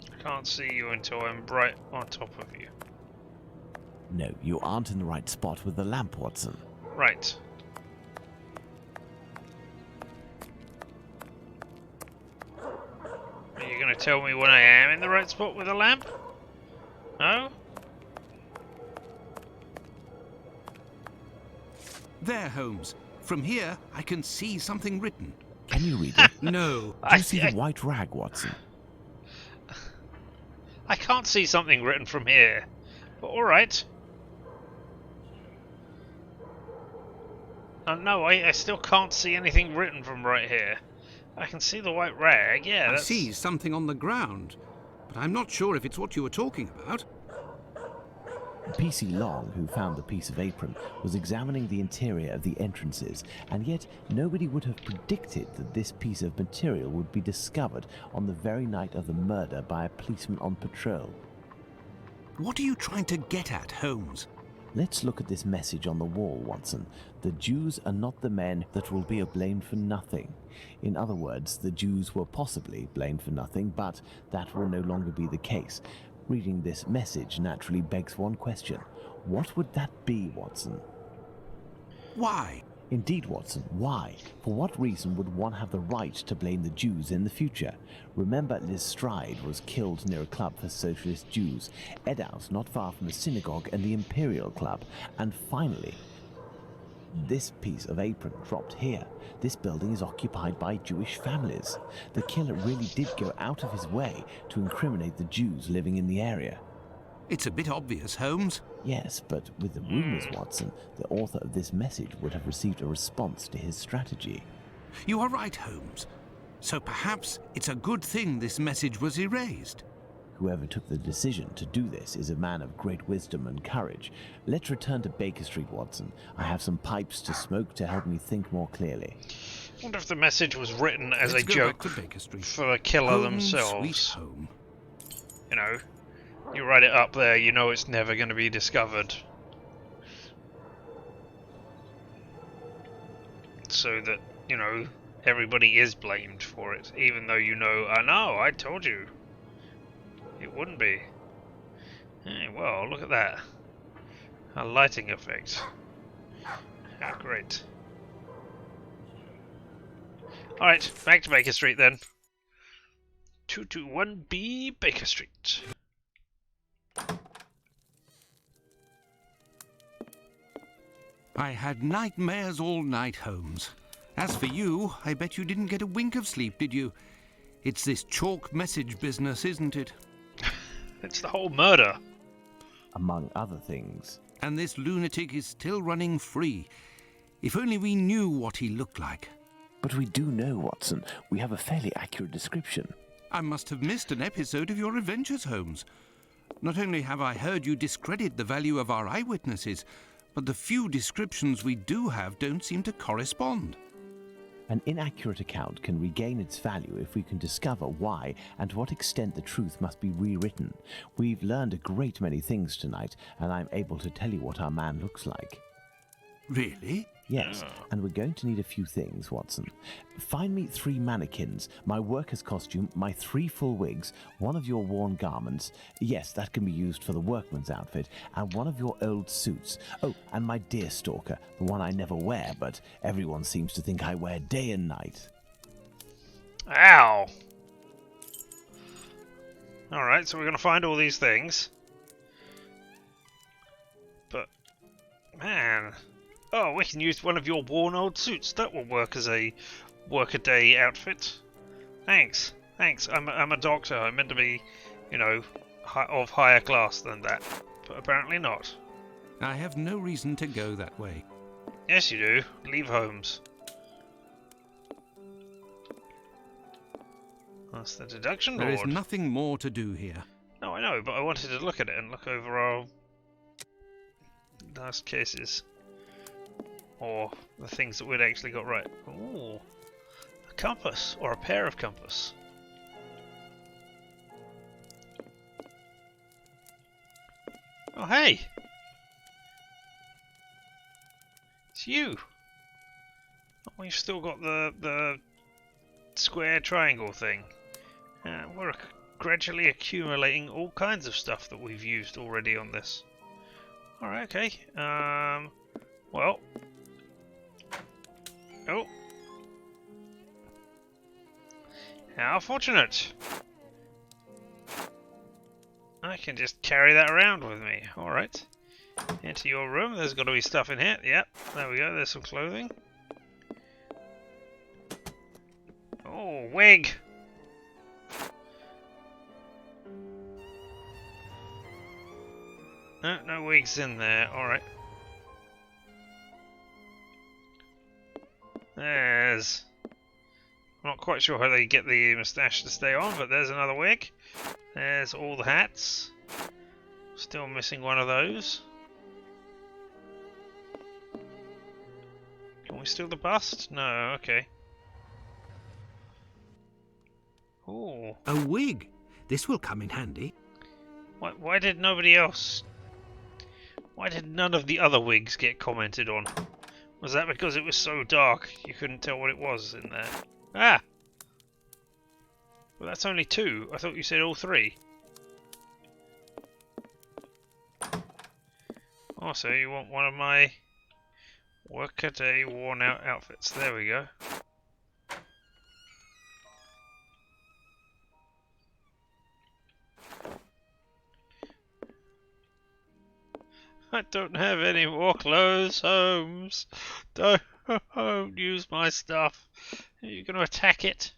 I can't see you until I'm right on top of you. No, you aren't in the right spot with the lamp, Watson. Right. Are you going to tell me when I am in the right spot with a lamp? No? There, Holmes. From here, I can see something written. Can you read it? No. Do you see the white rag, Watson? I can't see something written from here. But alright. No, I still can't see anything written from right here. I can see the white rag, yeah. I see something on the ground, but I'm not sure if it's what you were talking about. P.C. Long, who found the piece of apron, was examining the interior of the entrances, and yet nobody would have predicted that this piece of material would be discovered on the very night of the murder by a policeman on patrol. What are you trying to get at, Holmes? Let's look at this message on the wall, Watson. The Jews are not the men that will be blamed for nothing. In other words, the Jews were possibly blamed for nothing, but that will no longer be the case. Reading this message naturally begs one question. What would that be, Watson? Why? Indeed, Watson, why? For what reason would one have the right to blame the Jews in the future? Remember, Lestrade was killed near a club for socialist Jews, Eddowes not far from the synagogue and the Imperial Club, and finally, this piece of apron dropped here. This building is occupied by Jewish families. The killer really did go out of his way to incriminate the Jews living in the area. It's a bit obvious, Holmes. Yes, but with the rumors, Watson, the author of this message would have received a response to his strategy. You are right, Holmes. So perhaps it's a good thing this message was erased. Whoever took the decision to do this is a man of great wisdom and courage. Let's return to Baker Street, Watson. I have some pipes to smoke to help me think more clearly. I wonder if the message was written as Let's a go joke back to Baker Street. for the killer Home, themselves. Sweet home. You know, you write it up there, you know it's never going to be discovered. So that, you know, everybody is blamed for it, even though you know, I know, I told you. It wouldn't be. Hey, well, look at that. A lighting effect. How great. Alright, back to Baker Street then. 221B Baker Street. I had nightmares all night, Holmes. As for you, I bet you didn't get a wink of sleep, did you? It's this chalk message business, isn't it? It's the whole murder. among other things. And this lunatic is still running free. If only we knew what he looked like. But we do know, Watson. We have a fairly accurate description. I must have missed an episode of your adventures, Holmes. Not only have I heard you discredit the value of our eyewitnesses, but the few descriptions we do have don't seem to correspond. An inaccurate account can regain its value if we can discover why and to what extent the truth must be rewritten. We've learned a great many things tonight, and I'm able to tell you what our man looks like. Really? Yes, and we're going to need a few things, Watson. Find me 3 mannequins, my worker's costume, my 3 full wigs, one of your worn garments, yes, that can be used for the workman's outfit, and one of your old suits. Oh, and my deer stalker, the one I never wear, but everyone seems to think I wear day and night. Ow! Alright, so we're going to find all these things. But, man... Oh, we can use one of your worn old suits. That will work as a workaday outfit. Thanks. Thanks. I'm a doctor. I'm meant to be, you know, of higher class than that. But apparently not. I have no reason to go that way. Yes, you do. Leave Holmes. That's the deduction board. There is nothing more to do here. No, I know, but I wanted to look at it and look over our last cases. Or the things that we'd actually got right. Ooh, a compass, or a pair of compass. Oh, hey! It's you! Oh, we've still got the square triangle thing. We're gradually accumulating all kinds of stuff that we've used already on this. Alright, okay. Well... Oh. How fortunate. I can just carry that around with me. Alright. Into your room. There's got to be stuff in here. Yep. There we go. There's some clothing. Oh, wig. No wigs in there. Alright. There's... I'm not quite sure how they get the moustache to stay on, but there's another wig. There's all the hats. Still missing one of those. Can we steal the bust? No, okay. Ooh. A wig! This will come in handy. Why did nobody else... Why did none of the other wigs get commented on? Was that because it was so dark you couldn't tell what it was in there? Ah! Well, that's only 2. I thought you said all 3. Also, you want one of my workaday worn out outfits. There we go. I don't have any more clothes, Holmes. Don't use my stuff. Are you going to attack it?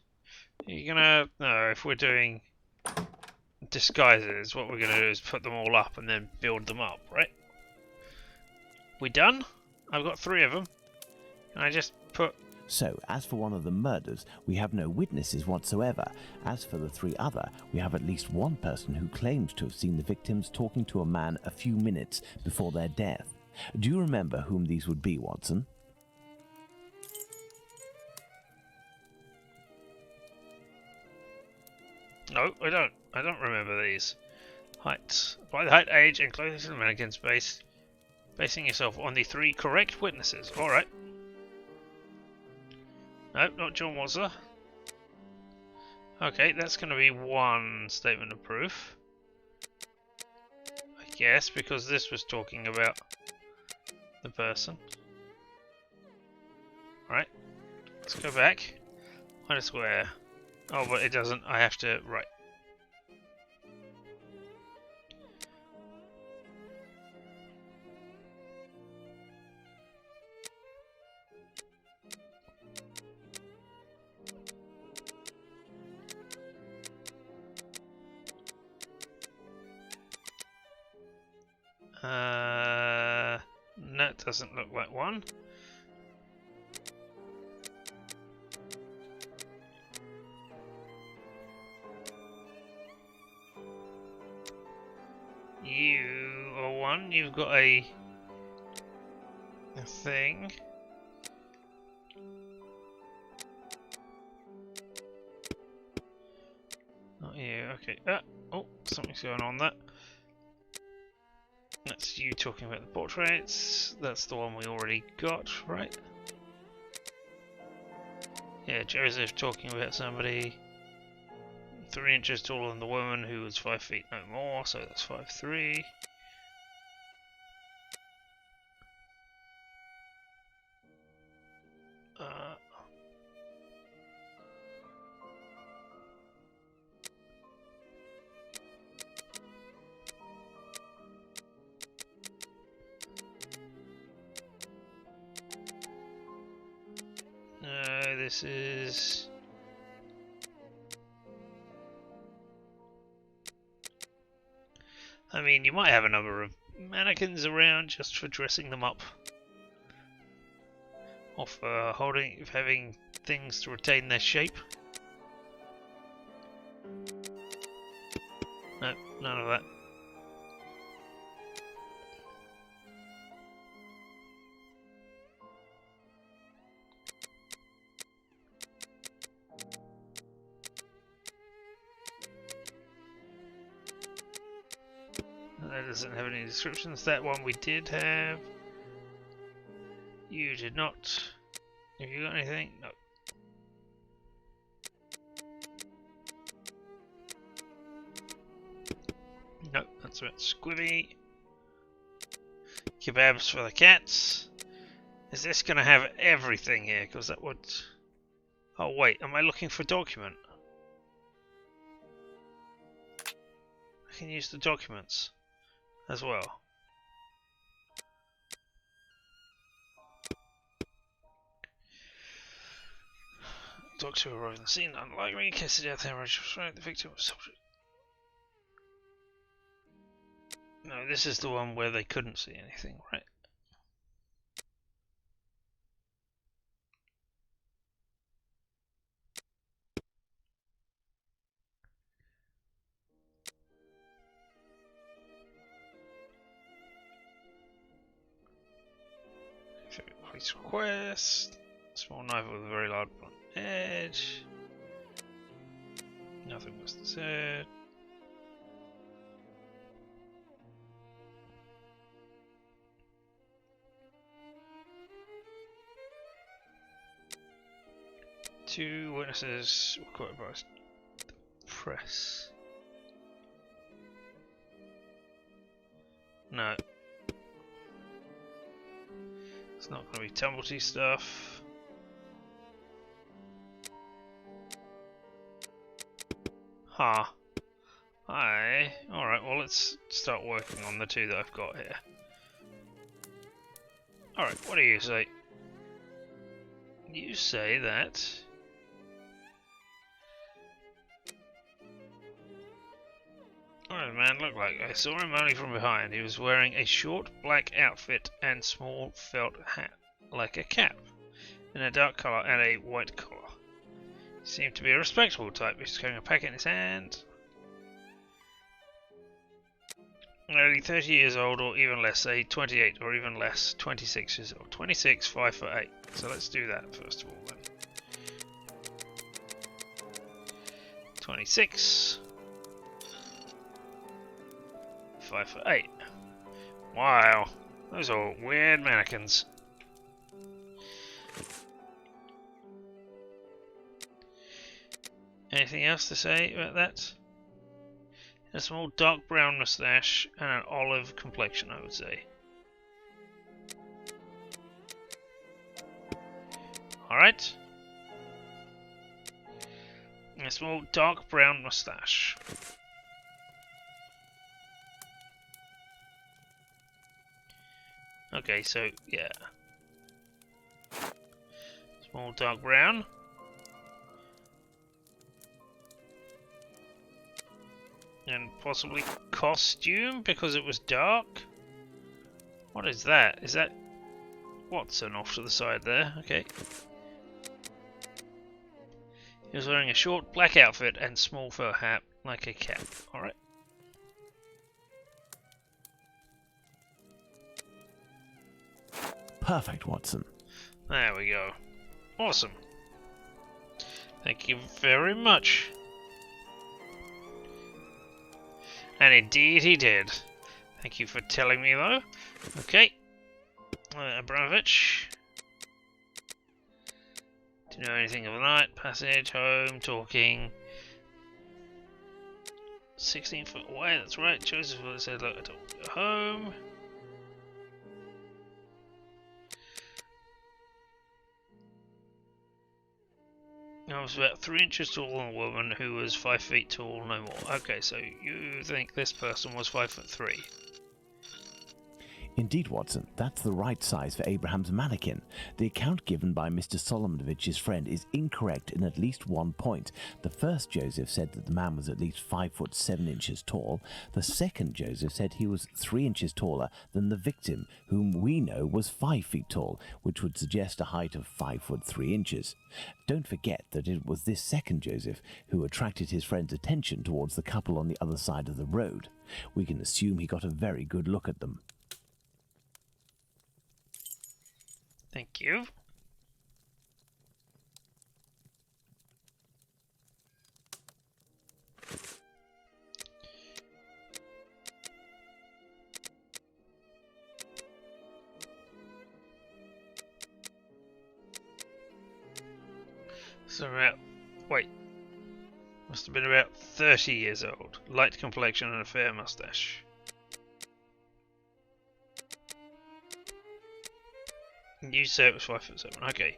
Are you going to... No, if we're doing disguises, what we're going to do is put them all up and then build them up, right? We done? I've got 3 of them. Can I just put... So, as for one of the murders, we have no witnesses whatsoever. As for the 3 other, we have at least one person who claims to have seen the victims talking to a man a few minutes before their death. Do you remember whom these would be, Watson? No, I don't. I don't remember these. Height. By the height, age, and clothing to the mannequins, basing yourself on the 3 correct witnesses. Alright. No, not John Watson. Okay, that's going to be one statement of proof. I guess, because this was talking about the person. Alright, let's go back. Find a square. Oh, but it doesn't. I have to... Right. That doesn't look like one. You are one. You've got a thing. Not you. Okay. Oh, something's going on there. That's you talking about the portraits. That's the one we already got, right? Yeah, Joseph talking about somebody 3 inches taller than the woman who was 5 feet no more, so that's 5'3". No, this is... I mean, you might have a number of mannequins around just for dressing them up. Or for having things to retain their shape. No, none of that. That doesn't have any descriptions. That one we did have. You did not. Have you got anything? No. Nope, that's about Squibby. Kebabs for the cats. Is this going to have everything here? Because that would... Oh wait, am I looking for document? I can use the documents as well. Doctor who arrived on the scene, unlike me, in case of death, hemorrhage, the victim was subject. No, this is the one where they couldn't see anything, right? Police request. Small knife with a very large blunt edge. Nothing was said. Two witnesses were quoted by the press. No. It's not going to be Tumblety stuff. Huh. Alright, well let's start working on the two that I've got here. Alright, what do you say? You say that... What does the man look like? I saw him only from behind. He was wearing a short black outfit and small felt hat, like a cap, in a dark colour and a white collar. He seemed to be a respectable type. He was carrying a packet in his hand. Nearly 30 years old, or even less, say 28, or even less, 26 years old. 26, 5'8". So let's do that first of all then. 26. 5'8". Wow, those are weird mannequins. Anything else to say about that? A small dark brown moustache and an olive complexion, I would say. Alright. A small dark brown moustache. Okay, so, yeah. Small dark brown. And possibly costume, because it was dark. What is that? Is that Watson off to the side there? Okay. He was wearing a short black outfit and small fur hat, like a cap. Alright. Perfect, Watson. There we go. Awesome. Thank you very much. And indeed he did. Thank you for telling me though. Okay. Abramovich. Do you know anything of the night? Passage, home, talking. 16 foot away, that's right. Joseph said, look, I don't go home. I was about 3 inches taller than a woman who was 5 feet tall, no more. Okay, so you think this person was 5'3"? Indeed, Watson, that's the right size for Abraham's mannequin. The account given by Mr. Solomonich's friend is incorrect in at least one point. The first Joseph said that the man was at least 5 foot 7 inches tall. The second Joseph said he was 3 inches taller than the victim, whom we know was 5 feet tall, which would suggest a height of 5 foot 3 inches. Don't forget that it was this second Joseph who attracted his friend's attention towards the couple on the other side of the road. We can assume he got a very good look at them. Thank you. So wait, must have been about 30 years old. Light complexion and a fair mustache. You say it was 5'7". Okay.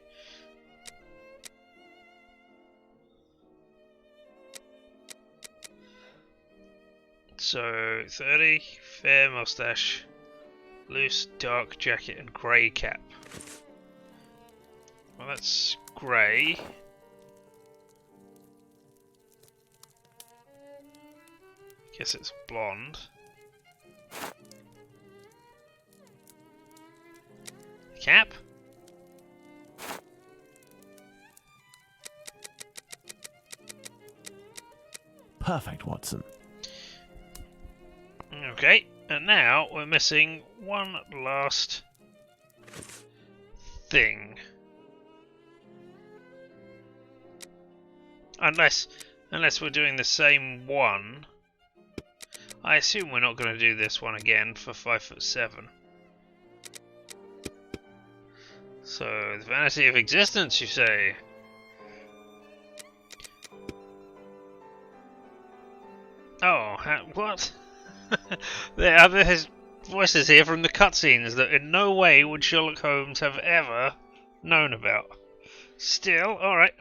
So 30, fair mustache, loose dark jacket and grey cap. Well, that's grey. Guess it's blonde. Cap? Perfect, Watson. Okay, and now we're missing one last thing. Unless we're doing the same one. I assume we're not going to do this one again for 5'7". So, the vanity of existence, you say? Oh, what? There are his voices here from the cutscenes that in no way would Sherlock Holmes have ever known about. Still, alright.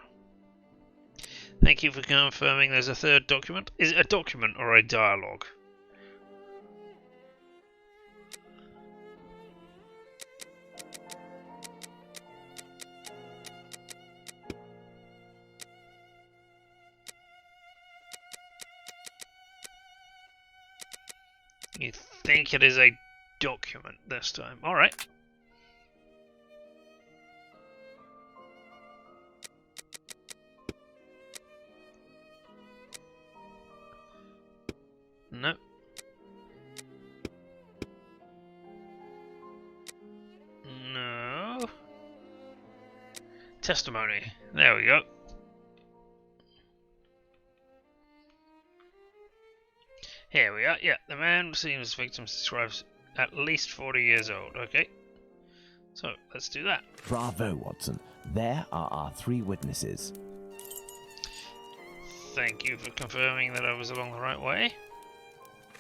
Thank you for confirming there's a third document. Is it a document or a dialogue? You think it is a document this time. Alright. No. No. Testimony. There we go. Here we are. Yeah, the man seems victim describes at least 40 years old. Okay. So, let's do that. Bravo, Watson. There are our 3 witnesses. Thank you for confirming that I was along the right way.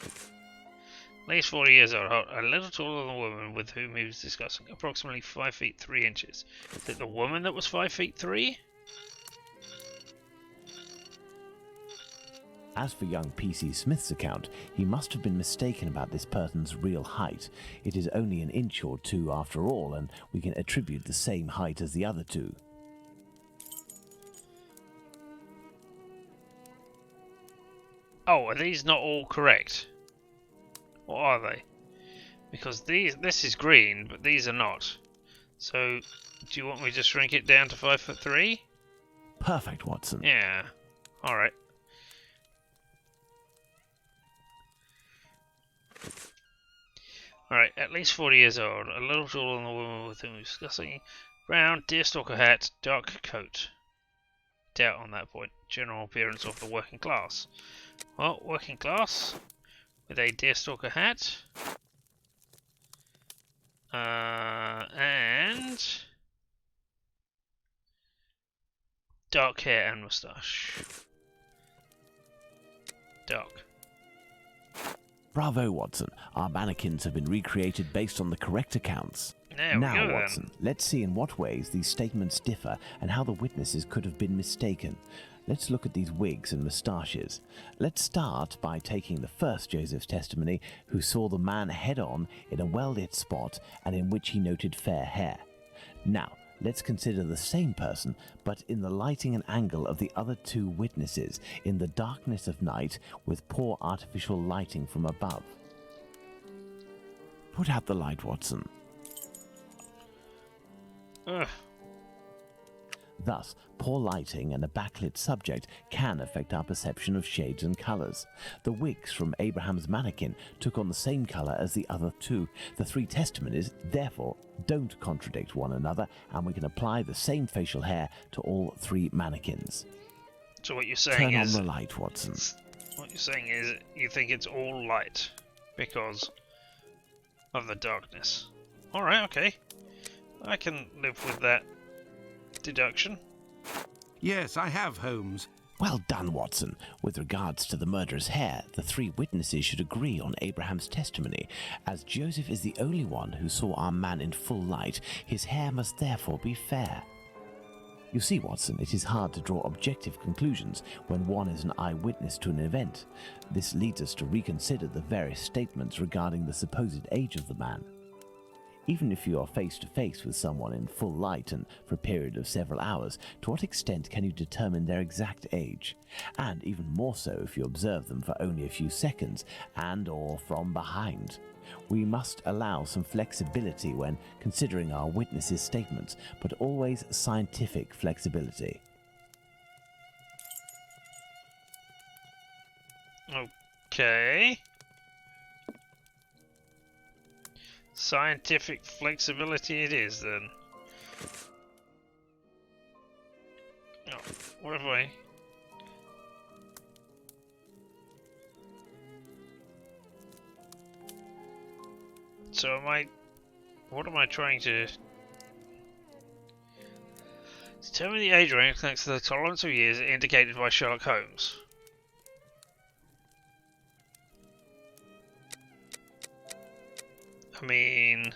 At least 40 years old, a little taller than the woman with whom he was discussing, approximately 5 feet 3 inches. Is it the woman that was 5 feet 3? As for young P.C. Smith's account, he must have been mistaken about this person's real height. It is only an inch or 2 after all, and we can attribute the same height as the other 2. Oh, are these not all correct? Or are they? Because this is green, but these are not. So, do you want me to shrink it down to 5'3"? Perfect, Watson. Yeah. Alright. Alright, at least 40 years old. A little taller than the woman with whom we're discussing. Brown, deerstalker hat, dark coat. Doubt on that point. General appearance of the working class. Well, working class with a deerstalker hat. And dark hair and moustache. Dark. Bravo, Watson. Our mannequins have been recreated based on the correct accounts. There Now, we go, Watson, then. let's see in what ways these statements differ and how the witnesses could have been mistaken. Let's look at these wigs and moustaches. Let's start by taking the first Joseph's testimony, who saw the man head-on in a well-lit spot and in which he noted fair hair. Now, let's consider the same person, but in the lighting and angle of the other two witnesses, in the darkness of night, with poor artificial lighting from above. Put out the light, Watson. Ugh. Thus, poor lighting and a backlit subject can affect our perception of shades and colours. The wigs from Abraham's mannequin took on the same colour as the other two. The three testimonies, therefore, don't contradict one another, and we can apply the same facial hair to all three mannequins. So what you're saying Turn is... on the light, Watson. What you're saying is you think it's all light because of the darkness. Alright, okay. I can live with that deduction. Yes, I have, Holmes. Well done, Watson. With regards to the murderer's hair, the three witnesses should agree on Abraham's testimony. As Joseph is the only one who saw our man in full light, his hair must therefore be fair. You see, Watson, it is hard to draw objective conclusions when one is an eyewitness to an event. This leads us to reconsider the various statements regarding the supposed age of the man. Even if you are face to face with someone in full light and for a period of several hours, to what extent can you determine their exact age? And even more so if you observe them for only a few seconds and or from behind. We must allow some flexibility when considering our witnesses' statements, but always scientific flexibility. Okay. Scientific flexibility it is, then. Oh, what have I... So am I... What am I trying to... Determine the age range thanks to the tolerance of years indicated by Sherlock Holmes. I mean...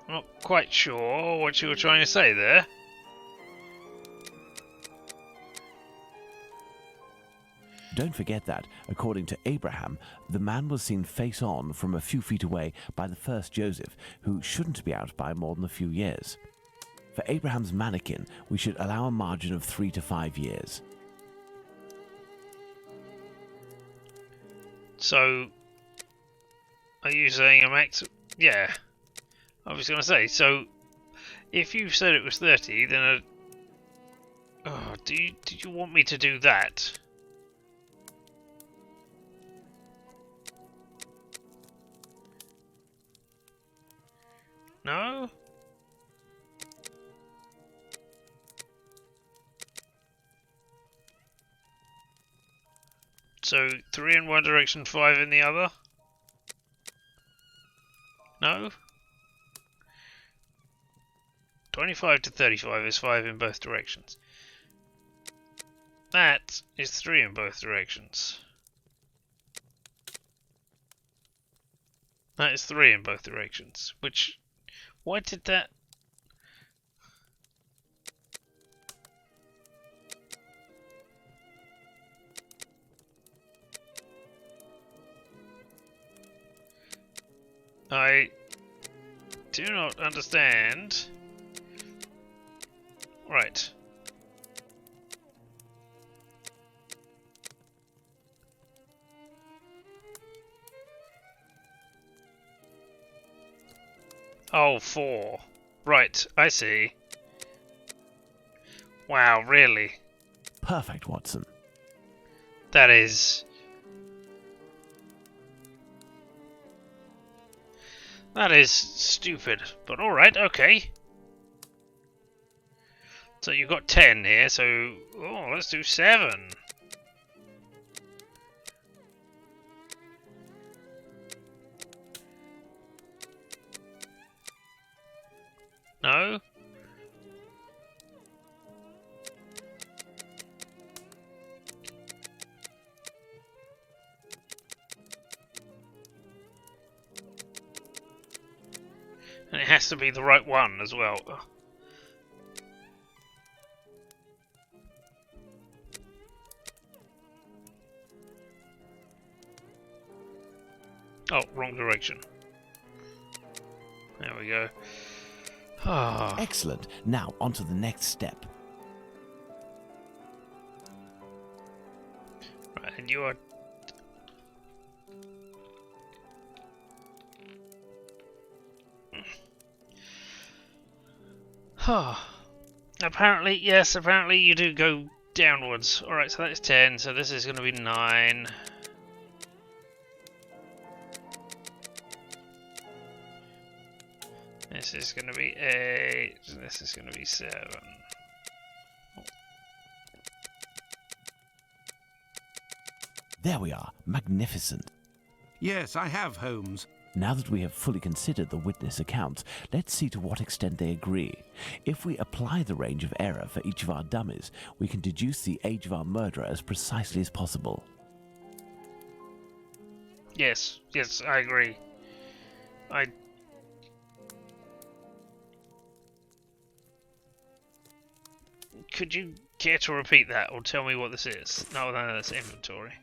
I'm not quite sure what you were trying to say there. Don't forget that, according to Abraham, the man was seen face on from a few feet away by the first Joseph, who shouldn't be out by more than a few years. For Abraham's mannequin, we should allow a margin of 3 to 5 years. So, are you saying a max? Yeah, I was going to say. So, if you said it was 30, then did you want me to do that? No? So 3 in one direction, 5 in the other? No? 25 to 35 is 5 in both directions. That is 3 in both directions. That is 3 in both directions. Which... Why did that... I do not understand. Right. Oh, 4. Right, I see. Wow, really? Perfect, Watson. That is... That is stupid, but alright, okay. So you've got 10 here, so... Oh, let's do 7. No? And it has to be the right one as well. Oh, wrong direction. There we go. Ah. Excellent. Now, on to the next step. Right, and you are... Apparently, yes, apparently you do go downwards. Alright, so that's 10, so this is going to be 9. This is going to be 8. This is going to be 7. There we are. Magnificent. Yes, I have, Holmes. Now that we have fully considered the witness accounts, let's see to what extent they agree. If we apply the range of error for each of our dummies, we can deduce the age of our murderer as precisely as possible. Yes, I agree. Could you care to repeat that, or tell me what this is? No, that's inventory.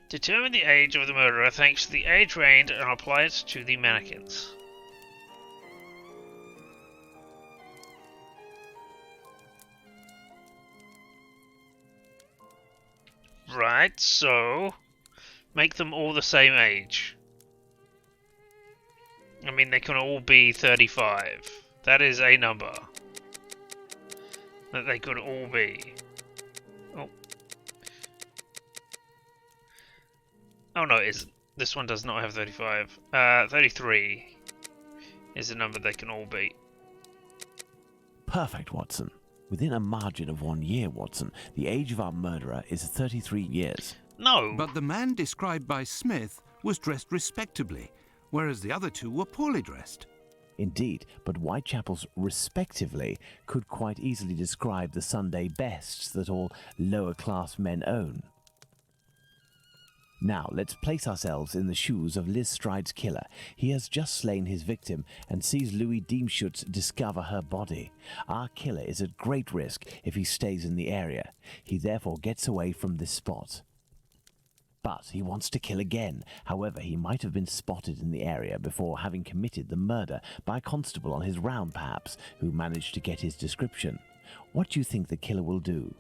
Determine the age of the murderer thanks to the age range and apply it to the mannequins. Right, so make them all the same age. I mean, they can all be 35. That is a number that they could all be. Oh no, it isn't. This one does not have 35. 33 is the number they can all be. Perfect, Watson. Within a margin of 1 year, Watson, the age of our murderer is 33 years. No! But the man described by Smith was dressed respectably, whereas the other two were poorly dressed. Indeed, but Whitechapel's respectively could quite easily describe the Sunday bests that all lower-class men own. Now, let's place ourselves in the shoes of Liz Stride's killer. He has just slain his victim and sees Louis Diemschutz discover her body. Our killer is at great risk if he stays in the area. He therefore gets away from this spot. But he wants to kill again. However, he might have been spotted in the area before having committed the murder by a constable on his round, perhaps, who managed to get his description. What do you think the killer will do?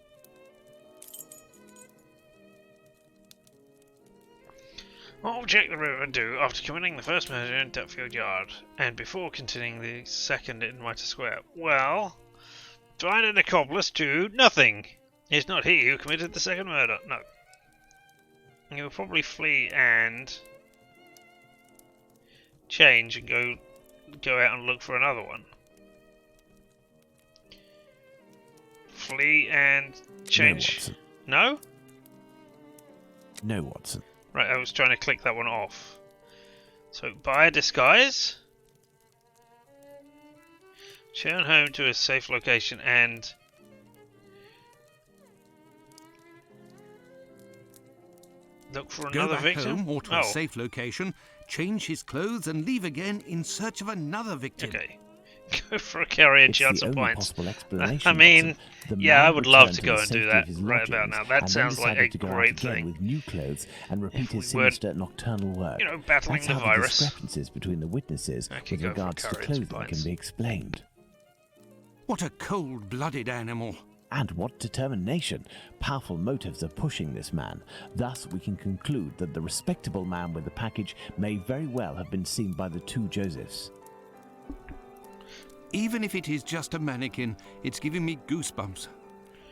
What will Jack the Ripper do after committing the first murder in Dutfield Yard, and before continuing the second in Mitre Square? Well, find an accomplice to nothing. It's not he who committed the second murder, no. He will probably flee and change and go out and look for another one. Flee and change. No, Watson. No? No, Watson. Right, I was trying to click that one off. So, buy a disguise. Turn home to a safe location and... look for Go another back victim? home or to a safe location, change his clothes and leave again in search of another victim. Okay. Go for a carrier It's chance the of only points. possible explanation, I mean, Watson. The yeah, man I would love returned to the go and do safety that of his right about lodgings now. That and sounds then like a decided to go out great again thing. With new clothes and repeat his we were, sinister nocturnal work. You know, battling That's the how virus. The discrepancies between the witnesses I could with go for regards to courage clothing points. can be explained. What a cold-blooded animal. And what determination! Powerful motives are pushing this man. Thus, we can conclude that the respectable man with the package may very well have been seen by the two Josephs. Even if it is just a mannequin, it's giving me goosebumps.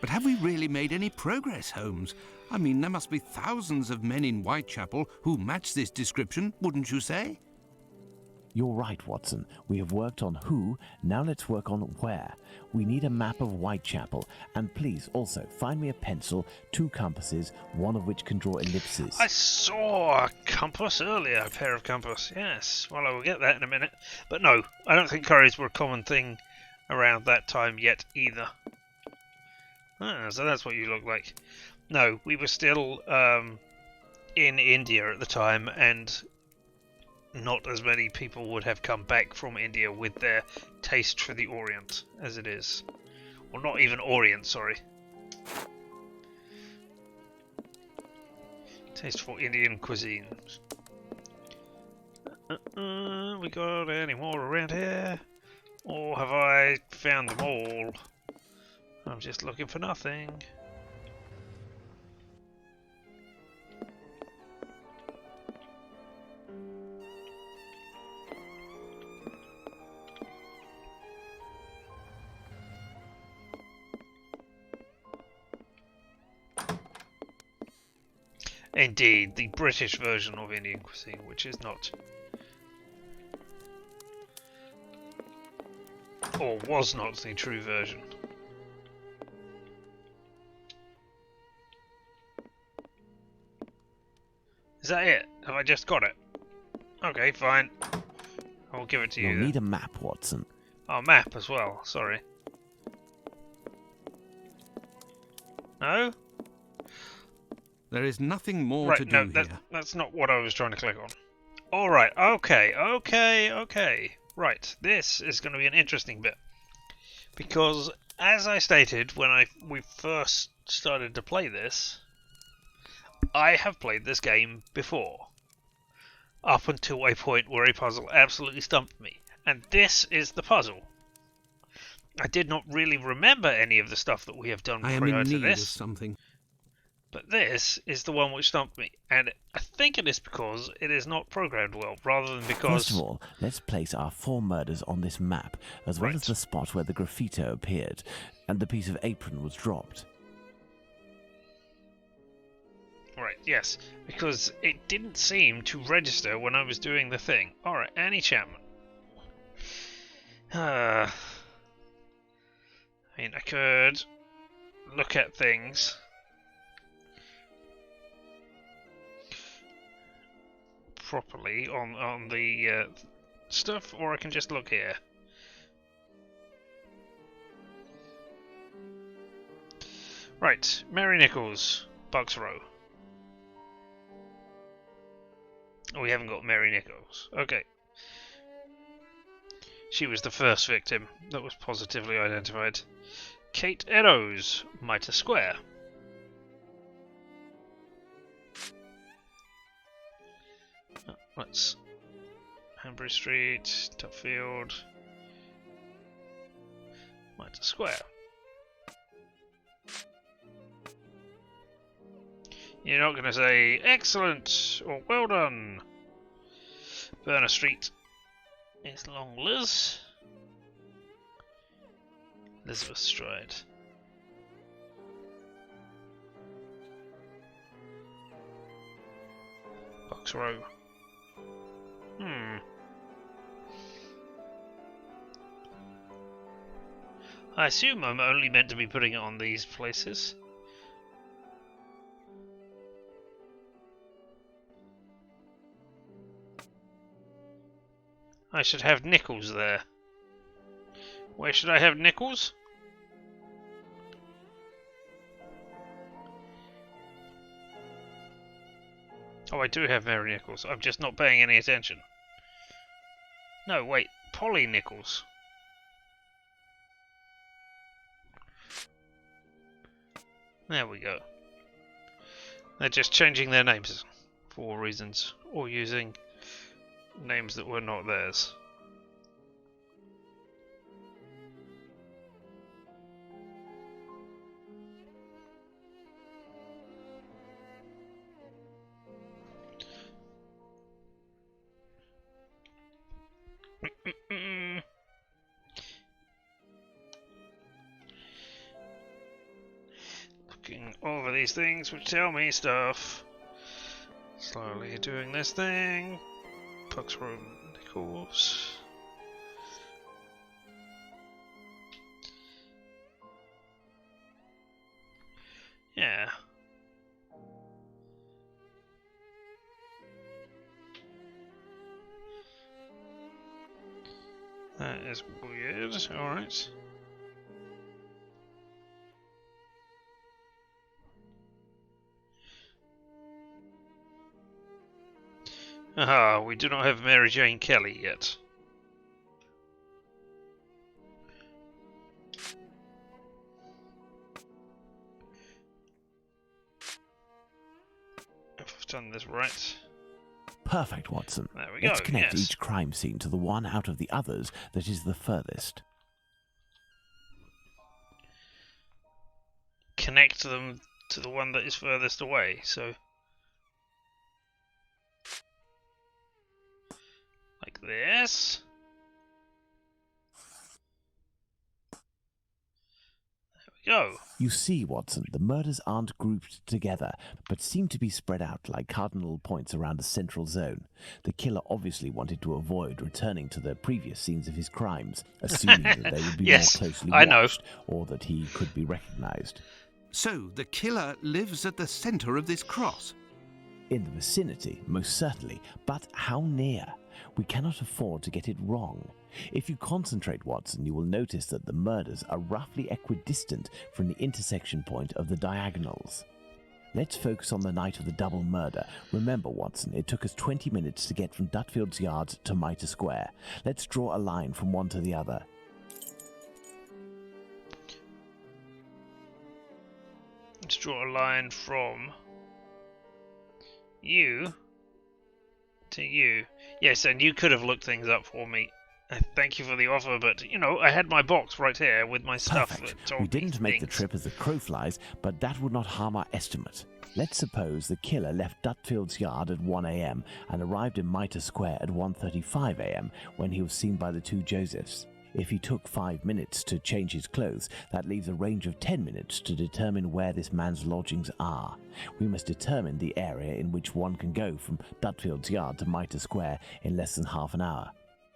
But have we really made any progress, Holmes? I mean, there must be thousands of men in Whitechapel who match this description, wouldn't you say? You're right, Watson. We have worked on who, now let's work on where. We need a map of Whitechapel, and please also find me a pencil, 2 compasses, one of which can draw ellipses. I saw a compass earlier, a pair of compass, yes. Well, I will get that in a minute. But no, I don't think curries were a common thing around that time yet either. Ah, so that's what you look like. No, we were still in India at the time, and not as many people would have come back from India with their taste for the Orient as it is. Well, not even Orient, sorry. Taste for Indian cuisine. We got any more around here? Or have I found them all? I'm just looking for nothing. Indeed, the British version of Indian cuisine, which is not, or was not, the true version. Is that it? Have I just got it? Okay, fine. I'll give it to you. You'll need a map, Watson. Oh, map as well, sorry. No? There is nothing more Right, to do no, here. that's not what I was trying to click on. Alright, okay. Right, this is going to be an interesting bit. Because, as I stated when we first started to play this, I have played this game before. Up until a point where a puzzle absolutely stumped me. And this is the puzzle. I did not really remember any of the stuff that we have done I am prior in to need of this. something. But this is the one which stumped me, and I think it is because it is not programmed well, rather than because... First of all, let's place our 4 murders on this map, as well Right. as the spot where the graffito appeared, and the piece of apron was dropped. Right, yes, because it didn't seem to register when I was doing the thing. Alright, Annie Chapman. I mean, I could look at things... properly on the stuff, or I can just look here. Right, Mary Nichols, Bucks Row. Oh, we haven't got Mary Nichols. Okay. She was the first victim that was positively identified. Kate Eddowes, Mitre Square. Let's Hanbury Street, Tupfield, Mitre Square. You're not going to say excellent or well done. Burner Street is Long Liz. Elizabeth Stride. Bucks Row. I assume I'm only meant to be putting it on these places. I should have Nichols there. Where should I have Nichols? Oh, I do have Mary Nichols. I'm just not paying any attention. No, wait. Polly Nichols. There we go. They're just changing their names for reasons, or using names that were not theirs. looking over these things which tell me stuff. Slowly doing this thing. Puck's room, Nichols. Yeah. That is weird. Alright. Aha, we do not have Mary Jane Kelly yet. If I've done this right. Perfect, Watson. There we go, Let's connect yes. each crime scene to the one out of the others that is the furthest. Connect them to the one that is furthest away, so... like this. There we go. You see, Watson, the murders aren't grouped together, but seem to be spread out like cardinal points around a central zone. The killer obviously wanted to avoid returning to the previous scenes of his crimes, assuming that they would be Yes, more closely I know. watched, or that he could be recognized. So the killer lives at the center of this cross. In the vicinity, most certainly, but how near? We cannot afford to get it wrong. If you concentrate, Watson, you will notice that the murders are roughly equidistant from the intersection point of the diagonals. Let's focus on the night of the double murder. Remember, Watson, it took us 20 minutes to get from Dutfield's Yard to Mitre Square. Let's draw a line from one to the other. Let's draw a line from you to you. Yes, and you could have looked things up for me. Thank you for the offer, but, you know, I had my box right here with my stuff. Perfect. That told We me didn't make the things. trip as the crow flies, but that would not harm our estimate. Let's suppose the killer left Dutfield's Yard at 1 a.m. and arrived in Mitre Square at 1:35 a.m. when he was seen by the two Josephs. If he took 5 minutes to change his clothes, that leaves a range of 10 minutes to determine where this man's lodgings are. We must determine the area in which one can go from Dutfield's Yard to Mitre Square in less than half an hour.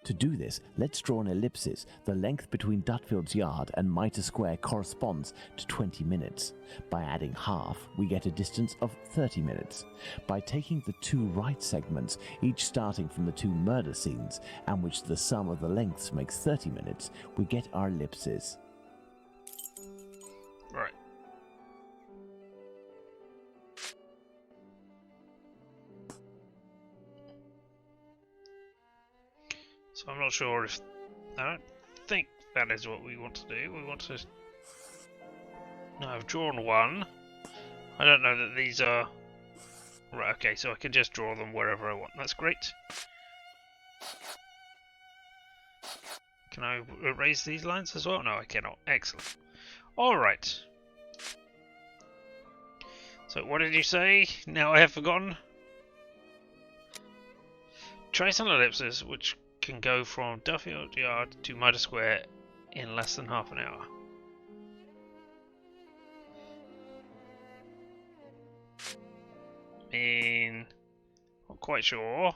To do this, let's draw an ellipsis. The length between Dutfield's Yard and Mitre Square corresponds to 20 minutes. By adding half, we get a distance of 30 minutes. By taking the two right segments, each starting from the two murder scenes, and which the sum of the lengths makes 30 minutes, we get our ellipses. Right. So I'm not sure if... I don't think that is what we want to do. We want to... No, I've drawn one. I don't know that these are... Right, okay, so I can just draw them wherever I want. That's great. Can I erase these lines as well? No, I cannot. Excellent. Alright. So what did you say? Now I have forgotten. Trace an ellipsis which can go from Duffield Yard to Mitre Square in less than half an hour. Not quite sure.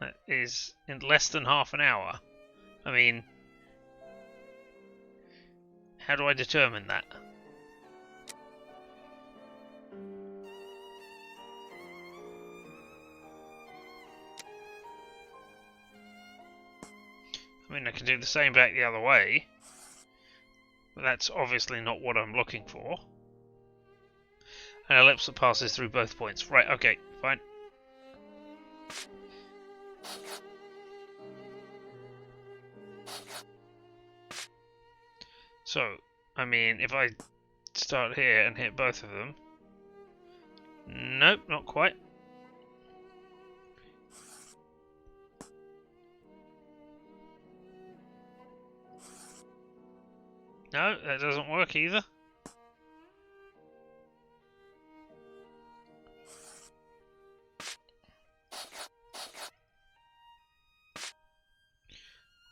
That is in less than half an hour. I mean, how do I determine that? I mean, I can do the same back the other way, but that's obviously not what I'm looking for. An ellipse that passes through both points. Right, okay, fine. So, I mean, if I start here and hit both of them... Nope, not quite. No, that doesn't work either.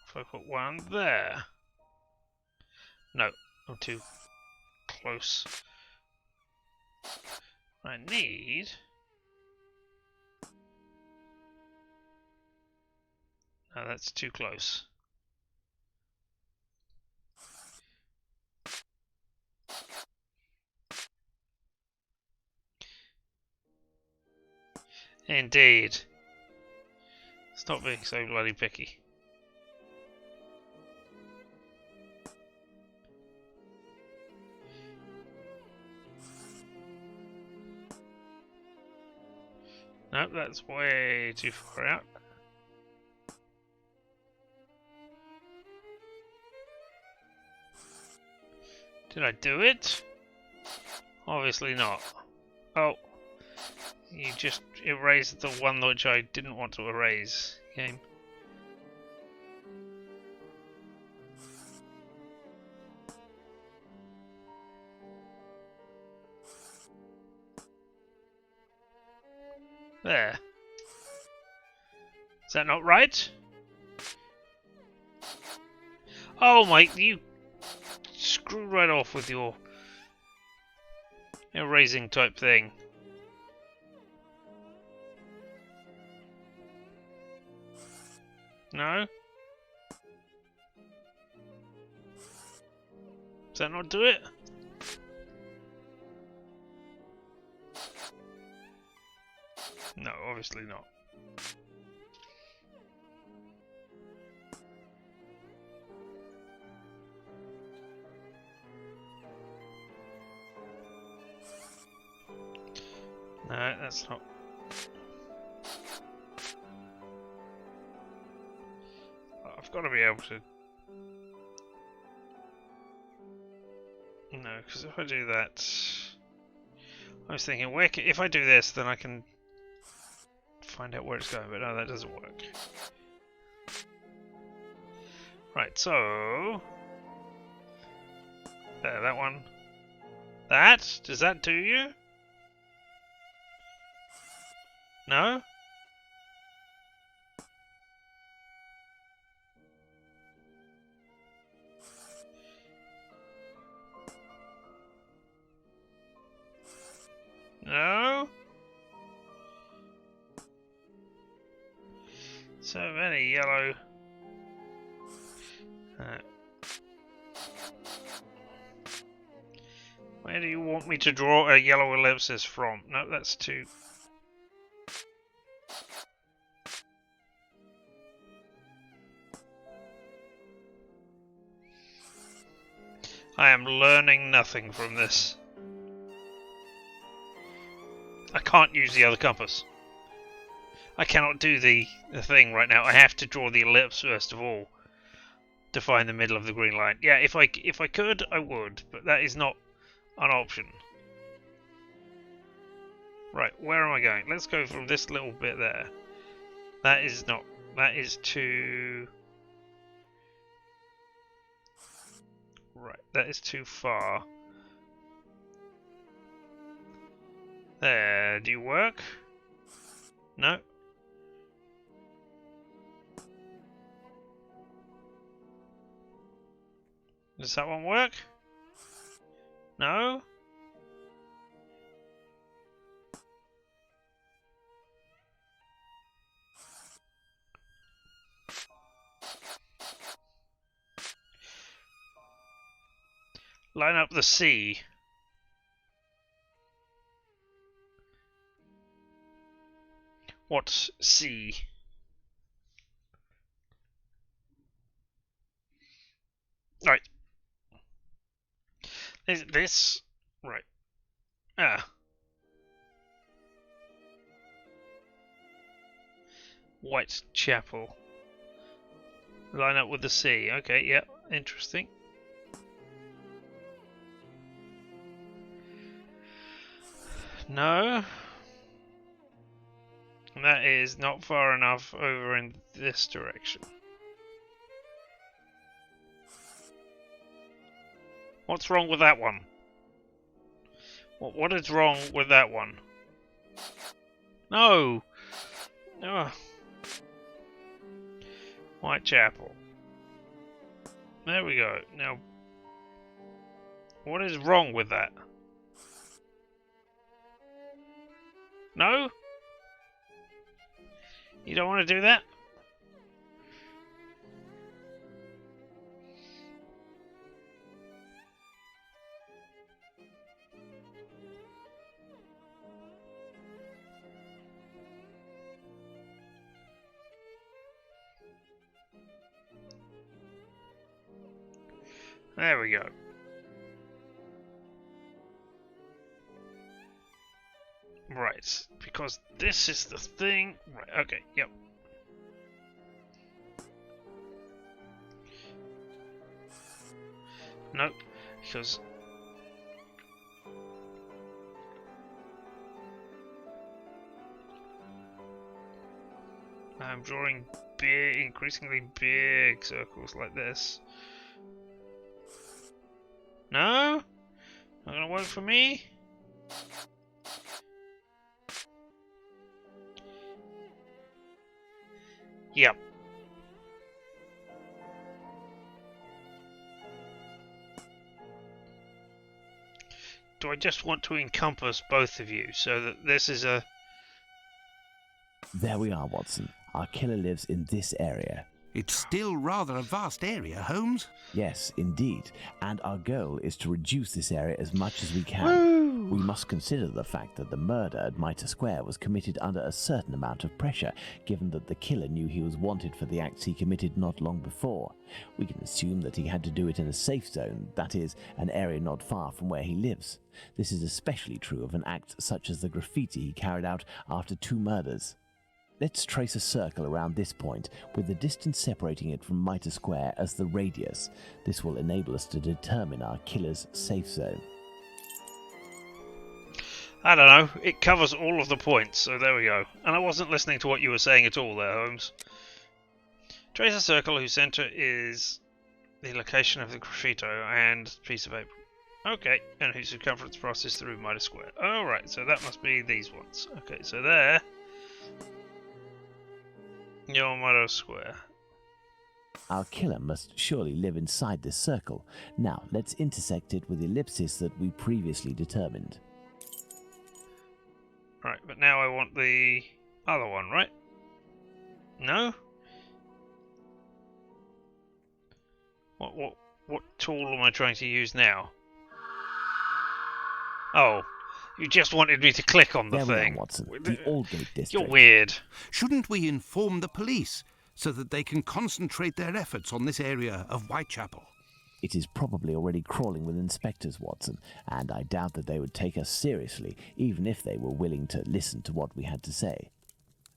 If I put one there. No, I'm too close. I need... No, that's too close. Indeed. Stop being so bloody picky. Nope, that's way too far out. Did I do it? Obviously not. Oh. You just erased the one which I didn't want to erase, game. There. Is that not right? Oh my, you screwed right off with your erasing type thing. No? Does that not do it? No, obviously not. No, that's not. I've got to be able to. No, because if I do that, I was thinking, where if I do this, then I can find out where it's going. But no, that doesn't work. Right, so there, that one. That does that do you? No? No? So many yellow. Where do you want me to draw a yellow ellipsis from? No, that's too... I am learning nothing from this. I can't use the other compass. I cannot do the thing right now. I have to draw the ellipse first of all to find the middle of the green line. Yeah, if I could, I would, but that is not an option. Right, where am I going? Let's go from this little bit there. That is not... That is too... Right, that is too far. There, do you work? No? Does that one work? No? Line up the C. What's C? Right. Is this... Right. Ah. Whitechapel. Line up with the C. Okay, yeah, interesting. No. That is not far enough over in this direction. What's wrong with that one? What is wrong with that one? No! Ugh. Whitechapel. There we go. Now, What is wrong with that? No? You don't want to do that? There we go. Right, because this is the thing. Right, okay, yep. Nope, because I'm drawing big, increasingly big circles like this. No? Not gonna work for me? Yep. Do I just want to encompass both of you so that this is a... There we are, Watson. Our killer lives in this area. It's still rather a vast area, Holmes. Yes, indeed. And our goal is to reduce this area as much as we can. Woo! We must consider the fact that the murder at Mitre Square was committed under a certain amount of pressure, given that the killer knew he was wanted for the acts he committed not long before. We can assume that he had to do it in a safe zone, that is, an area not far from where he lives. This is especially true of an act such as the graffiti he carried out after 2 murders. Let's trace a circle around this point, with the distance separating it from Mitre Square as the radius. This will enable us to determine our killer's safe zone. I don't know, it covers all of the points, so there we go. And I wasn't listening to what you were saying at all there, Holmes. Trace a circle whose centre is the location of the graffito and piece of paper. Okay, and whose circumference passes through Mitre Square. Alright, so that must be these ones. Okay, so there... Your Mitre Square. Our killer must surely live inside this circle. Now, let's intersect it with the ellipsis that we previously determined. Right, but now I want the other one, right? No? What tool am I trying to use now? Oh, you just wanted me to click on the there thing. We are, Watson. The Aldgate district. You're weird. Shouldn't we inform the police so that they can concentrate their efforts on this area of Whitechapel? It is probably already crawling with inspectors, Watson, and I doubt that they would take us seriously, even if they were willing to listen to what we had to say.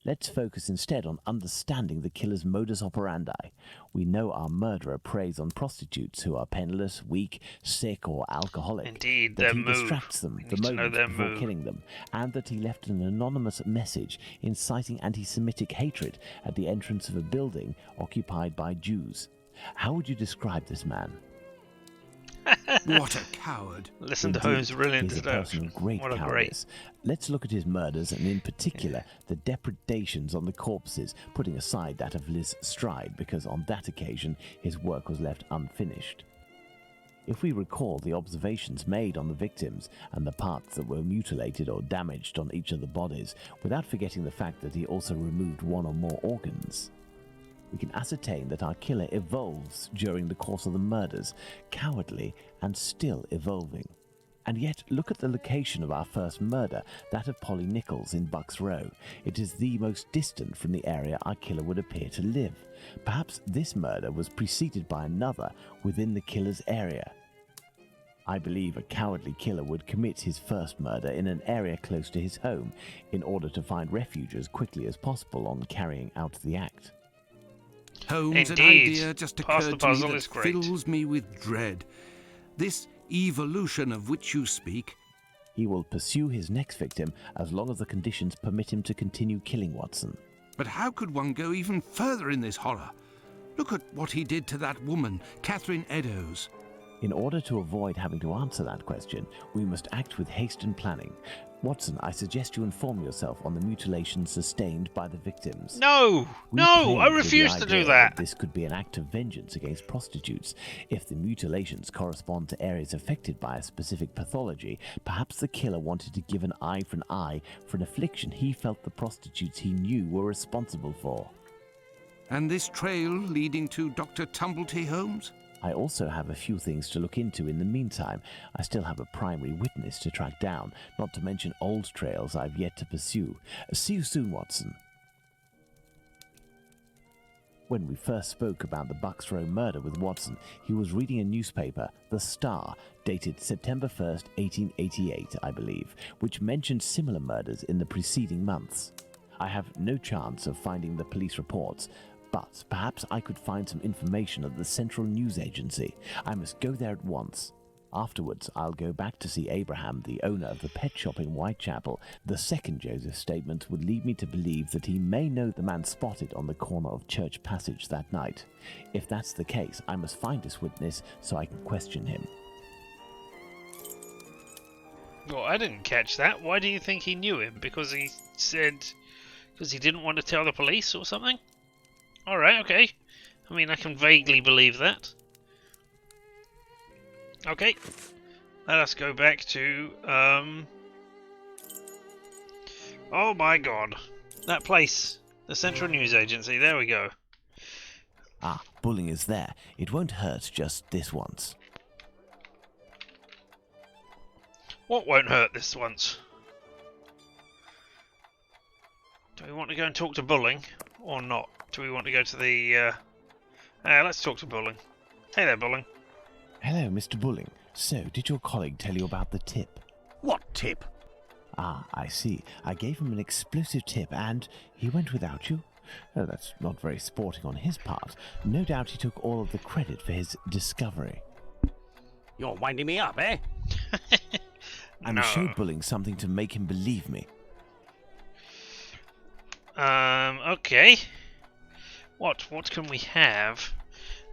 Let's focus instead on understanding the killer's modus operandi. We know our murderer preys on prostitutes who are penniless, weak, sick, or alcoholic. Indeed, that their he move. distracts them We the need to know moment their before move. killing them, and that he left an anonymous message inciting anti-Semitic hatred at the entrance of a building occupied by Jews. How would you describe this man? What a coward. Listen to Indeed, Holmes' brilliant he's a person introduction. of great What a great... cowardice. Let's look at his murders, and in particular, the depredations on the corpses, putting aside that of Liz Stride, because on that occasion his work was left unfinished. If we recall the observations made on the victims and the parts that were mutilated or damaged on each of the bodies, without forgetting the fact that he also removed 1 or more organs, we can ascertain that our killer evolves during the course of the murders, cowardly and still evolving. And yet, look at the location of our first murder, that of Polly Nichols in Bucks Row. It is the most distant from the area our killer would appear to live. Perhaps this murder was preceded by another within the killer's area. I believe a cowardly killer would commit his first murder in an area close to his home in order to find refuge as quickly as possible on carrying out the act. Holmes, an Indeed. idea just Pass the occurred to me puzzle that is great. fills me with dread. This evolution of which you speak. He will pursue his next victim as long as the conditions permit him to continue killing Watson. But how could one go even further in this horror? Look at what he did to that woman, Catherine Eddowes. In order to avoid having to answer that question, we must act with haste and planning. Watson, I suggest you inform yourself on the mutilations sustained by the victims. No! We No! played I with the refuse to do idea that! This could be an act of vengeance against prostitutes. If the mutilations correspond to areas affected by a specific pathology, perhaps the killer wanted to give an eye for an affliction he felt the prostitutes he knew were responsible for. And this trail leading to Dr. Tumblety Holmes? I also have a few things to look into in the meantime. I still have a primary witness to track down, not to mention old trails I've yet to pursue. See you soon, Watson. When we first spoke about the Bucks Row murder with Watson, he was reading a newspaper, The Star, dated September 1st, 1888, I believe, which mentioned similar murders in the preceding months. I have no chance of finding the police reports, but perhaps I could find some information at the Central News Agency. I must go there at once. Afterwards, I'll go back to see Abraham, the owner of the pet shop in Whitechapel. The second Joseph's statement would lead me to believe that he may know the man spotted on the corner of Church Passage that night. If that's the case, I must find this witness so I can question him. Well, I didn't catch that. Why do you think he knew him? Because he didn't want to tell the police or something? Alright, okay. I mean, I can vaguely believe that. Okay. Let us go back to, oh my god. That place. The Central News Agency. There we go. Ah, bullying is there. It won't hurt just this once. What won't hurt this once? Do we want to go and talk to Bulling, or not? Do we want to go to the, let's talk to Bulling. Hey there, Bulling. Hello, Mr. Bulling. So, did your colleague tell you about the tip? What tip? Ah, I see. I gave him an explosive tip and he went without you? Oh, that's not very sporting on his part. No doubt he took all of the credit for his discovery. You're winding me up, eh? I must show Bulling something to make him believe me. Okay. What can we have?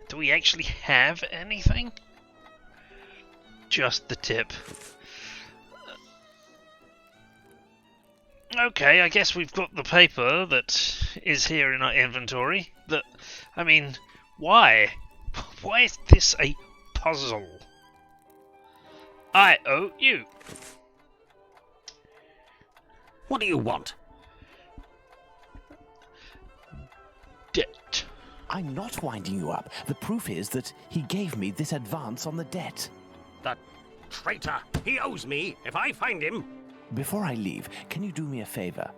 Do we actually have anything? Just the tip. Okay, I guess we've got the paper that is here in our inventory. I mean, why? Why is this a puzzle? I owe you. What do you want? Debt. I'm not winding you up. The proof is that he gave me this advance on the debt. That traitor! He owes me if I find him! Before I leave, can you do me a favor?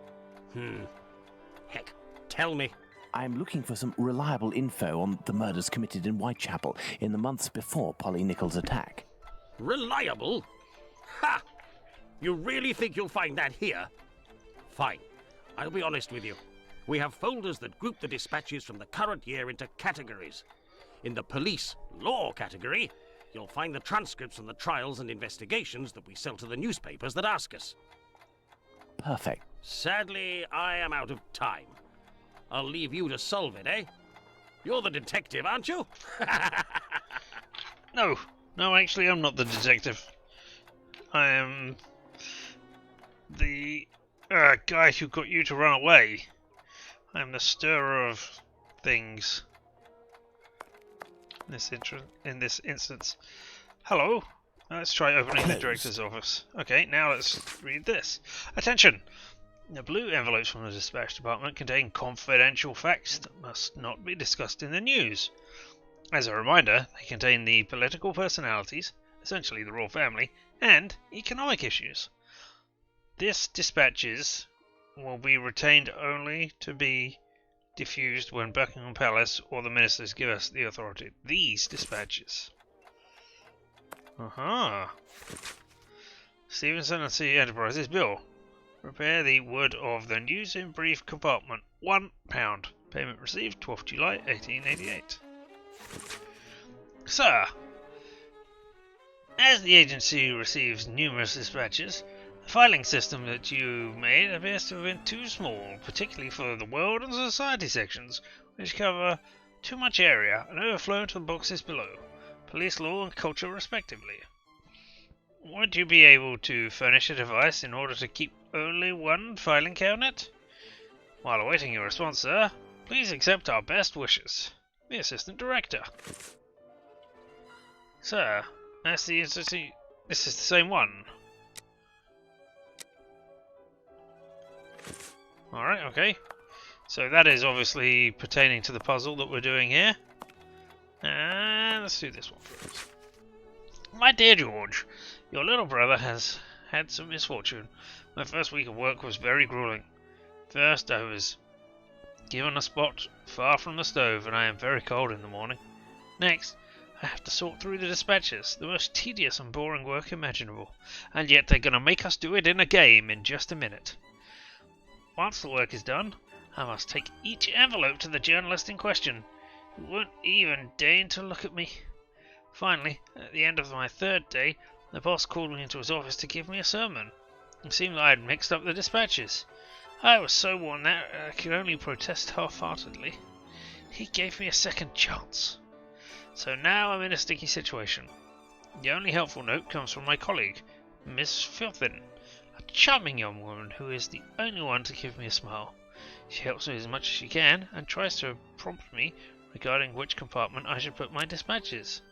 Heck, tell me. I'm looking for some reliable info on the murders committed in Whitechapel in the months before Polly Nichols' attack. Reliable? Ha! You really think you'll find that here? Fine. I'll be honest with you. We have folders that group the dispatches from the current year into categories. In the police law category, you'll find the transcripts from the trials and investigations that we sell to the newspapers that ask us. Perfect. Sadly, I am out of time. I'll leave you to solve it, eh? You're the detective, aren't you? No, actually I'm not the detective. I am the guy who got you to run away. I'm the stirrer of things. In this instance. Hello. Let's try opening the director's office. Okay, now let's read this. Attention! The blue envelopes from the dispatch department contain confidential facts that must not be discussed in the news. As a reminder, they contain the political personalities, essentially the royal family, and economic issues. This dispatches will be retained only to be diffused when Buckingham Palace or the ministers give us the authority. These dispatches. Stevenson and C. Enterprises Bill. Prepare the word of the news in brief compartment. £1. Payment received 12th July 1888. Sir, as the agency receives numerous dispatches, the filing system that you made appears to have been too small, particularly for the world and society sections, which cover too much area and overflow into the boxes below. police law and culture respectively. Would you be able to furnish a device in order to keep only one filing cabinet? While awaiting your response, sir, please accept our best wishes. The Assistant Director. Sir, that's the institute. This is the same one. Alright, okay. So that is obviously pertaining to the puzzle that we're doing here. And let's do this one first. My dear George, your little brother has had some misfortune. My first week of work was very grueling. First, I was given a spot far from the stove, and I am very cold in the morning. Next, I have to sort through the dispatches, the most tedious and boring work imaginable. And yet they're going to make us do it in a game in just a minute. Once the work is done, I must take each envelope to the journalist in question, who won't even deign to look at me. Finally, at the end of my third day, the boss called me into his office to give me a sermon. It seemed I had mixed up the dispatches. I was so worn out I could only protest half-heartedly. He gave me a second chance. So now I'm in a sticky situation. The only helpful note comes from my colleague, Miss Filthin, a charming young woman who is the only one to give me a smile. She helps me as much as she can and tries to prompt me regarding which compartment I should put my dispatches.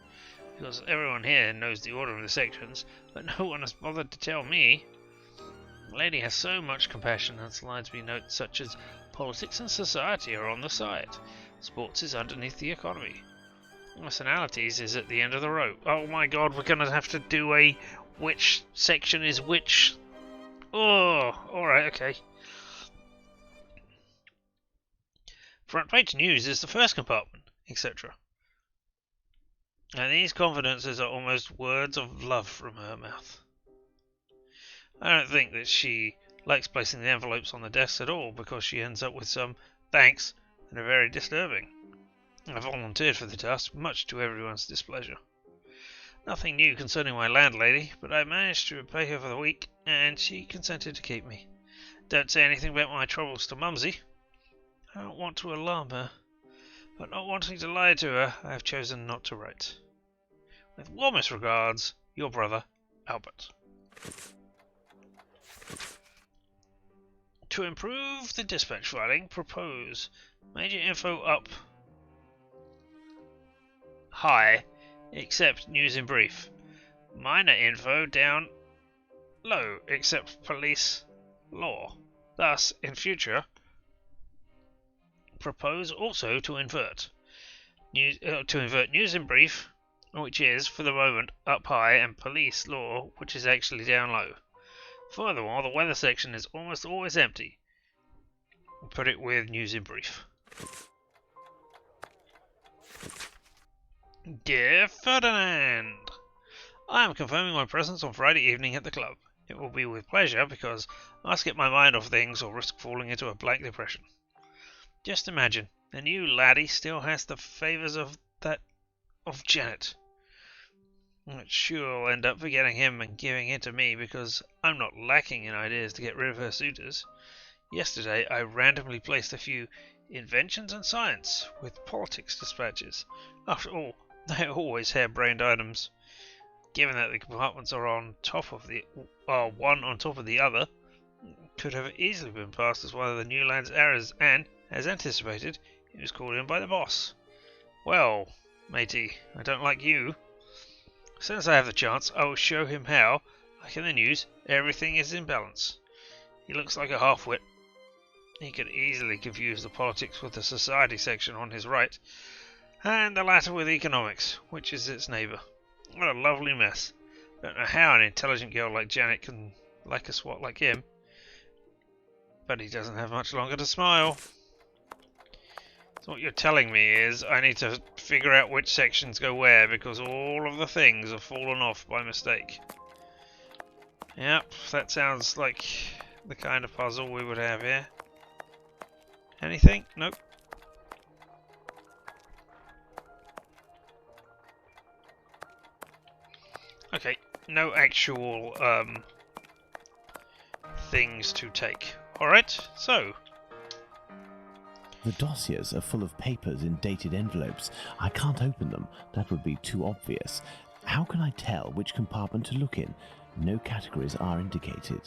Because everyone here knows the order of the sections, but no one has bothered to tell me. The lady has so much compassion and slides me notes such as politics and society are on the side, sports is underneath the economy, nationalities is at the end of the row. Oh my god, we're gonna have to do a which section is which. Oh, alright, okay. Front page news is the first compartment, etc. And these confidences are almost words of love from her mouth. I don't think that she likes placing the envelopes on the desk at all, because she ends up with some thanks that are very disturbing. I volunteered for the task, much to everyone's displeasure. Nothing new concerning my landlady, but I managed to repay her for the week, and she consented to keep me. Don't say anything about my troubles to Mumsy. I don't want to alarm her, but not wanting to lie to her, I have chosen not to write. With warmest regards, your brother, Albert. To improve the dispatch filing, propose major info up high, except news in brief. Minor info down low, except police law. Thus, in future, propose also to invert news in brief, which is, for the moment, up high, and police law, which is actually down low. Furthermore, the weather section is almost always empty. Put it with news in brief. Dear Ferdinand, I am confirming my presence on Friday evening at the club. It will be with pleasure, because I must get my mind off things or risk falling into a blank depression. Just imagine, the new laddie still has the favours of Janet. I'm sure I'll end up forgetting him and giving it to me, because I'm not lacking in ideas to get rid of her suitors. Yesterday I randomly placed a few inventions and science with politics dispatches. After all, they are always harebrained items. Given that the compartments are one on top of the other, could have easily been passed as one of the new lad's errors, and, as anticipated, he was called in by the boss. Well, matey, I don't like you. As soon as I have the chance, I will show him how, like in the news, everything is in balance. He looks like a half-wit. He could easily confuse the politics with the society section on his right, and the latter with economics, which is its neighbour. What a lovely mess. Don't know how an intelligent girl like Janet can like a swot like him. But he doesn't have much longer to smile. So what you're telling me is I need to figure out which sections go where, because all of the things have fallen off by mistake. Yep, that sounds like the kind of puzzle we would have here. Anything? Nope. Okay, no actual things to take. Alright, so The dossiers are full of papers in dated envelopes. I can't open them. That would be too obvious. How can I tell which compartment to look in? No categories are indicated.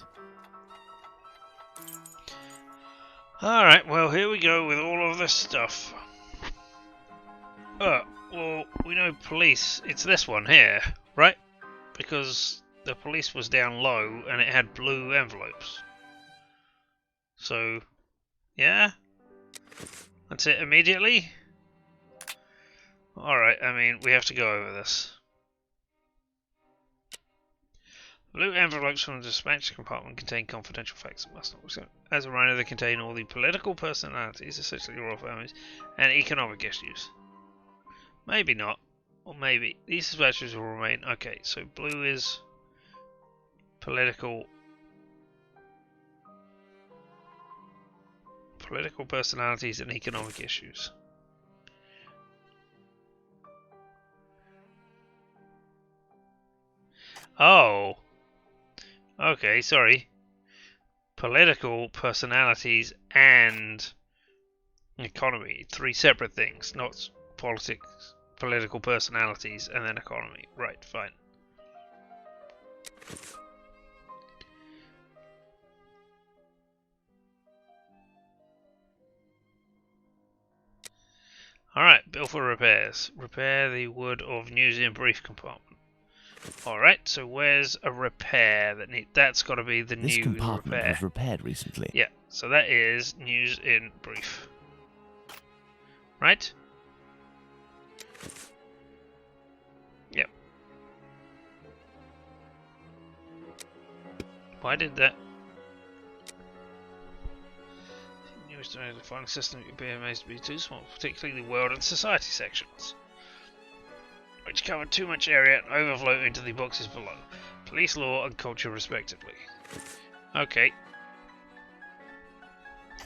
Alright, well, here we go with all of this stuff. Well, we know police. It's this one here, right? Because the police was down low and it had blue envelopes. So, yeah? That's it immediately? Alright, I mean, we have to go over this. Blue envelopes from the dispatch compartment contain confidential facts that must not be sent. As a reminder, they contain all the political personalities, essentially royal families, and economic issues. Maybe not, or maybe. These dispatches will remain. Okay, so blue is political personalities and economic issues. Oh. Okay, sorry. Political personalities and economy. 3 separate things, not politics, political personalities, and then economy. Right, fine. Alright, bill for repairs. Repair the wood of news in brief compartment. Alright, so where's a repair that that's got to be the This new compartment repair. was repaired recently. Yeah, so that is news in brief. Right? Yep. Why did that? News to the defining system would be amazed to be too small, particularly the world and society sections, which cover too much area and overflow into the boxes below. Police, law, and culture, respectively. Okay.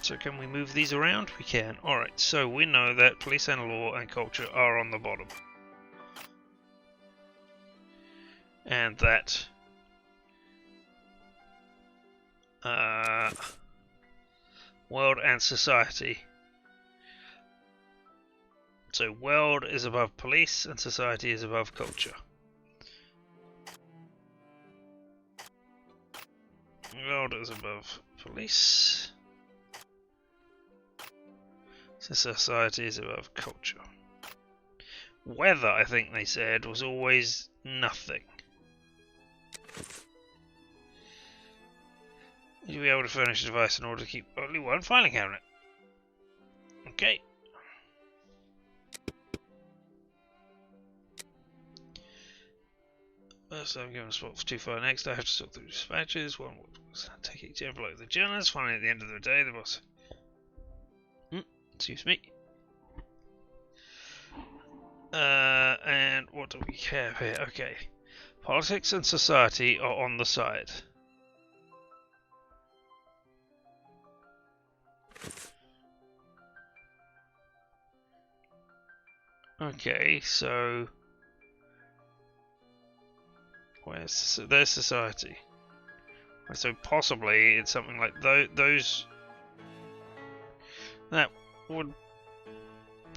So can we move these around? We can. Alright, so we know that police and law and culture are on the bottom. And that... world and society. So world is above police and society is above culture. World is above police. So society is above culture. Weather, I think they said, was always nothing. You'll be able to furnish a device in order to keep only one filing cabinet. Okay. First, I'm given a spot for 2 file. Next, I have to sort through dispatches. One will take each envelope of the journalist. Finally, at the end of the day, the boss. Excuse me. And what do we have here? Okay. Politics and society are on the side. Okay, so there's society. So possibly it's something like those. That would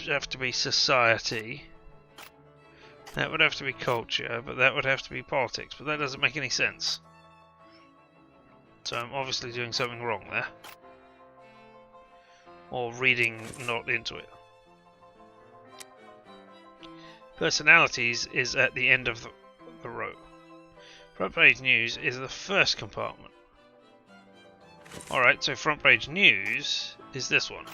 have to be society. That would have to be culture, but that would have to be politics. But that doesn't make any sense. So I'm obviously doing something wrong there, or reading not into it. Personalities is at the end of the row. Front page news is the first compartment. Alright, so front page news is this one.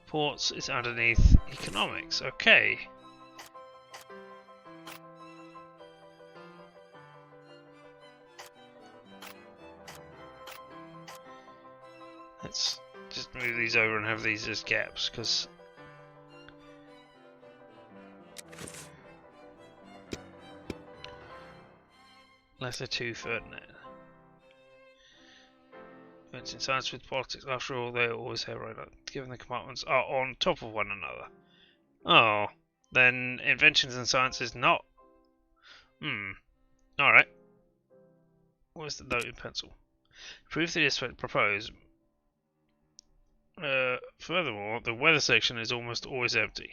Ports is underneath economics. Okay. Let's just move these over and have these as gaps, because letter 2 Ferdinand. Events in science with politics, after all, they always have right up, given the compartments are on top of one another. Oh, Then inventions and science is not. Alright. Where's the note in pencil? Proof that is proposed. Furthermore, the weather section is almost always empty.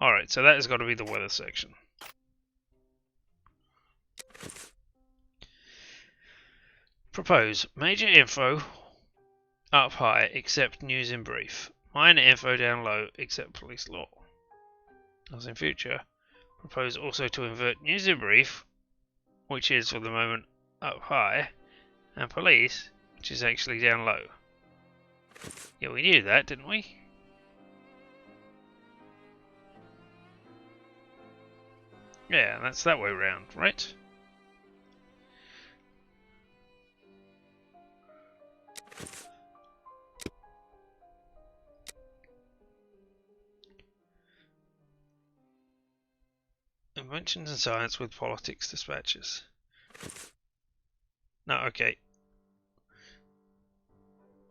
Alright, so that has got to be the weather section. Propose. Major info up high, except news in brief. Minor info down low, except police law. As in future, propose also to invert news in brief, which is for the moment up high, and police, which is actually down low. Yeah, we knew that, didn't we? Yeah, that's that way round, right? Inventions and science with politics dispatches. No, okay.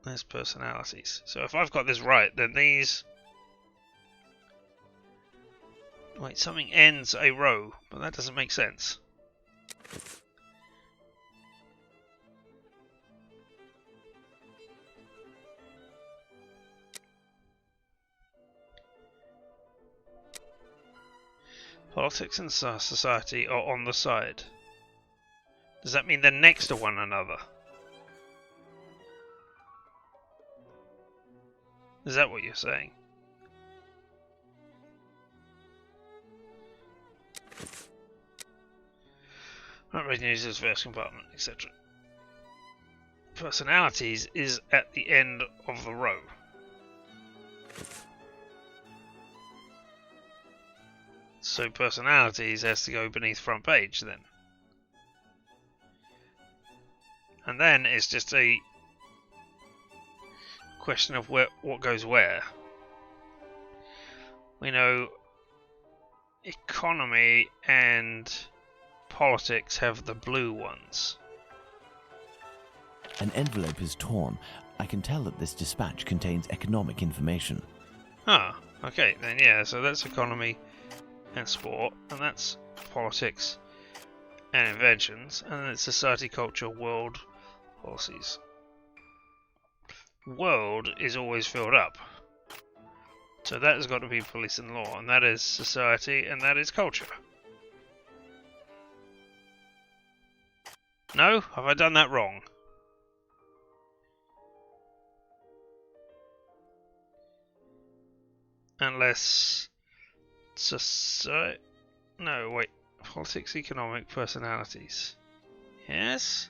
There's personalities. So if I've got this right, then these... Wait, something ends a row, but that doesn't make sense. Politics and society are on the side. Does that mean they're next to one another? Is that what you're saying? Not reading news is first compartment, etc. Personalities is at the end of the row. So personalities has to go beneath front page then. And then it's just a question of what goes where. We know economy and politics have the blue ones. An envelope is torn. I can tell that this dispatch contains economic information. Ah, okay, then yeah, so that's economy and sport, and that's politics and inventions, and then it's society, culture, world, policies. World is always filled up. So that has got to be police and law, and that is society, and that is culture. No? Have I done that wrong? Unless... Society... No, wait. Politics, economic, personalities. Yes?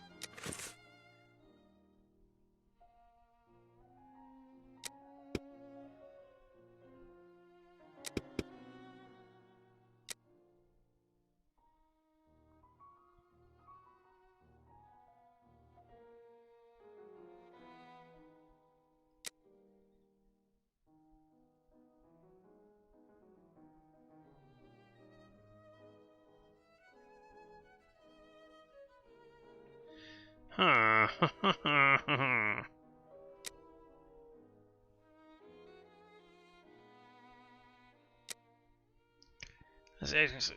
Huh. As agency.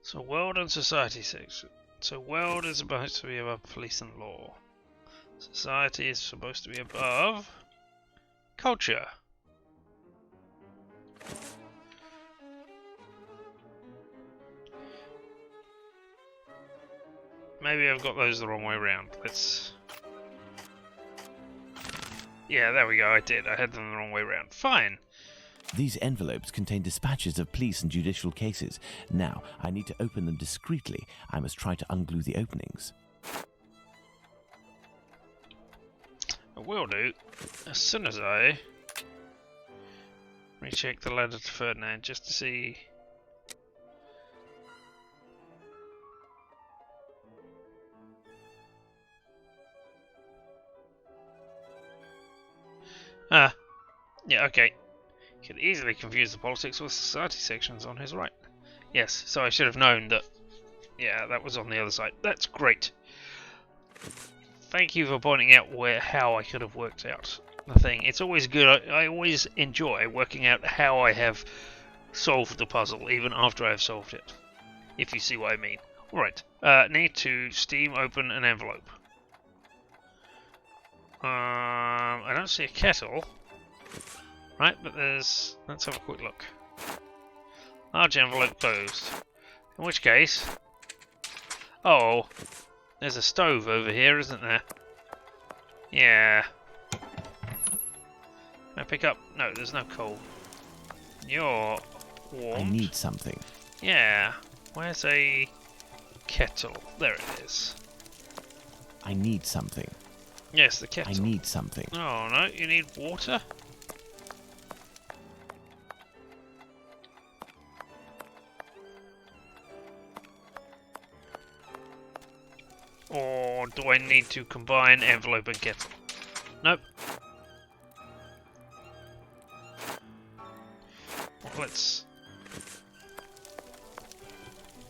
So world and society section. So world is supposed to be above police and law. Society is supposed to be above culture. Maybe I've got those the wrong way around. Let's... Yeah, there we go, I did. I had them the wrong way around. Fine. These envelopes contain dispatches of police and judicial cases. Now, I need to open them discreetly. I must try to unglue the openings. I will do. As soon as I... recheck the letter to Ferdinand just to see... Ah, yeah, okay. You could easily confuse the politics with society sections on his right. Yes, so I should have known that. Yeah, that was on the other side. That's great. thank you for pointing out how I could have worked out the thing. It's always good. I always enjoy working out how I have solved the puzzle, even after I have solved it. If you see what I mean. Alright, need to steam open an envelope. I don't see a kettle. Right, but there's... Let's have a quick look. Large envelope closed. In which case... Oh, there's a stove over here, isn't there? Yeah. Can I pick up... No, there's no coal. You're warmed. I need something. Yeah. Where's a kettle? There it is. I need something. Yes, the kettle. I need something. Oh, no, you need water? Or do I need to combine envelope and kettle? Nope. Let's...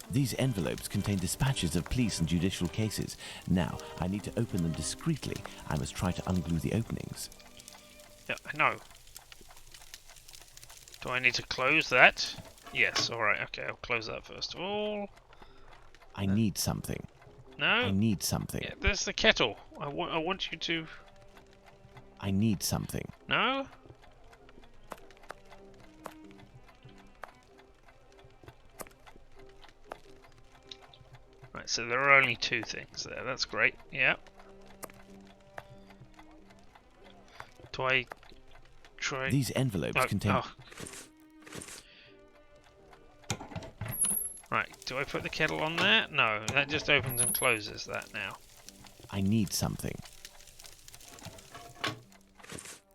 These envelopes contain dispatches of police and judicial cases. Now, I need to open them discreetly. I must try to unglue the openings. Yeah, I know. Do I need to close that? Yes, alright, okay, I'll close that first of all. I need something. No? I need something. Yeah, there's the kettle. I want you to... I need something. No? Right, so there are only two things there. That's great. Yeah. Do I try... These envelopes contain... Oh. Right, do I put the kettle on there? No, that just opens and closes that now. I need something.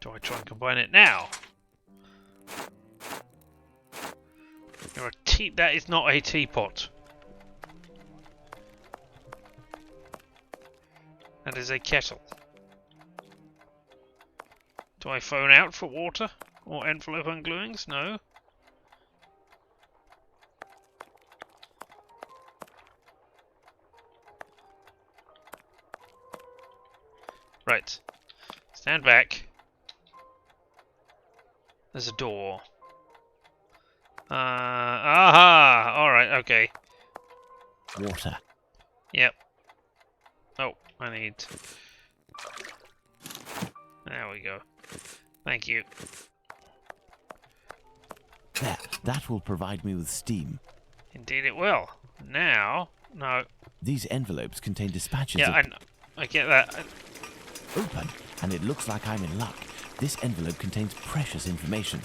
Do I try and combine it now? You're a tea... That is not a teapot. That is a kettle. Do I phone out for water? Or envelope ungluings? No. Right. Stand back. There's a door. Aha! Alright, okay. Water. Yep. Oh, I need... There we go. Thank you. There, that will provide me with steam. Indeed it will. Now... No. These envelopes contain dispatches Yeah, of... I get that. Open, and it looks like I'm in luck. This envelope contains precious information.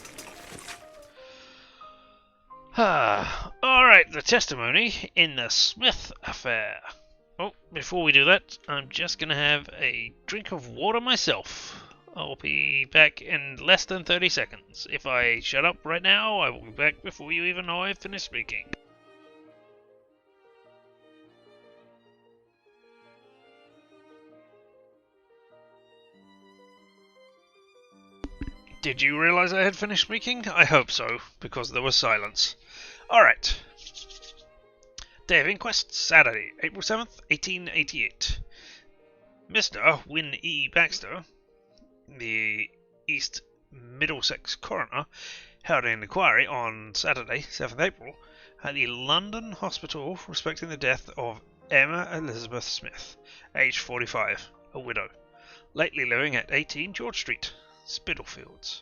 Alright, the testimony in the Smith affair. Oh, before we do that, I'm just going to have a drink of water myself. I'll be back in less than 30 seconds. If I shut up right now, I will be back before you even know I've finished speaking. Did you realise I had finished speaking? I hope so, because there was silence. Alright. Day of Inquest, Saturday, April 7th, 1888. Mr. Wynne E. Baxter, the East Middlesex coroner, held an inquiry on Saturday, 7th April, at the London Hospital respecting the death of Emma Elizabeth Smith, aged 45, a widow, lately living at 18 George Street, Spitalfields,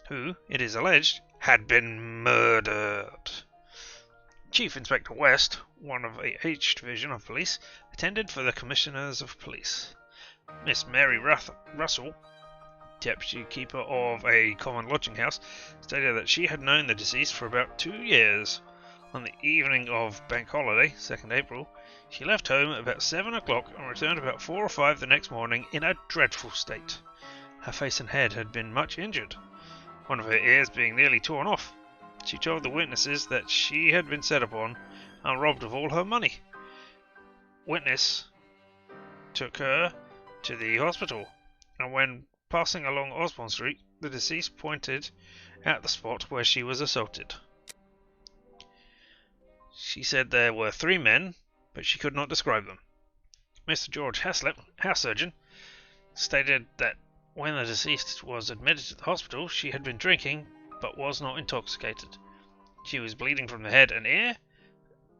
who, it is alleged, had been murdered. Chief Inspector West, one of a H Division of Police, attended for the Commissioners of Police. Miss Mary Russell, deputy keeper of a common lodging house, stated that she had known the deceased for about 2 years. On the evening of Bank Holiday, 2nd April, she left home about 7 o'clock and returned about 4 or 5 the next morning in a dreadful state. Her face and head had been much injured, one of her ears being nearly torn off. She told the witnesses that she had been set upon and robbed of all her money. Witness took her to the hospital, and when passing along Osborne Street, the deceased pointed at the spot where she was assaulted. She said there were 3 men, but she could not describe them. Mr. George Haslip, house surgeon, stated that when the deceased was admitted to the hospital, she had been drinking but was not intoxicated. She was bleeding from the head and ear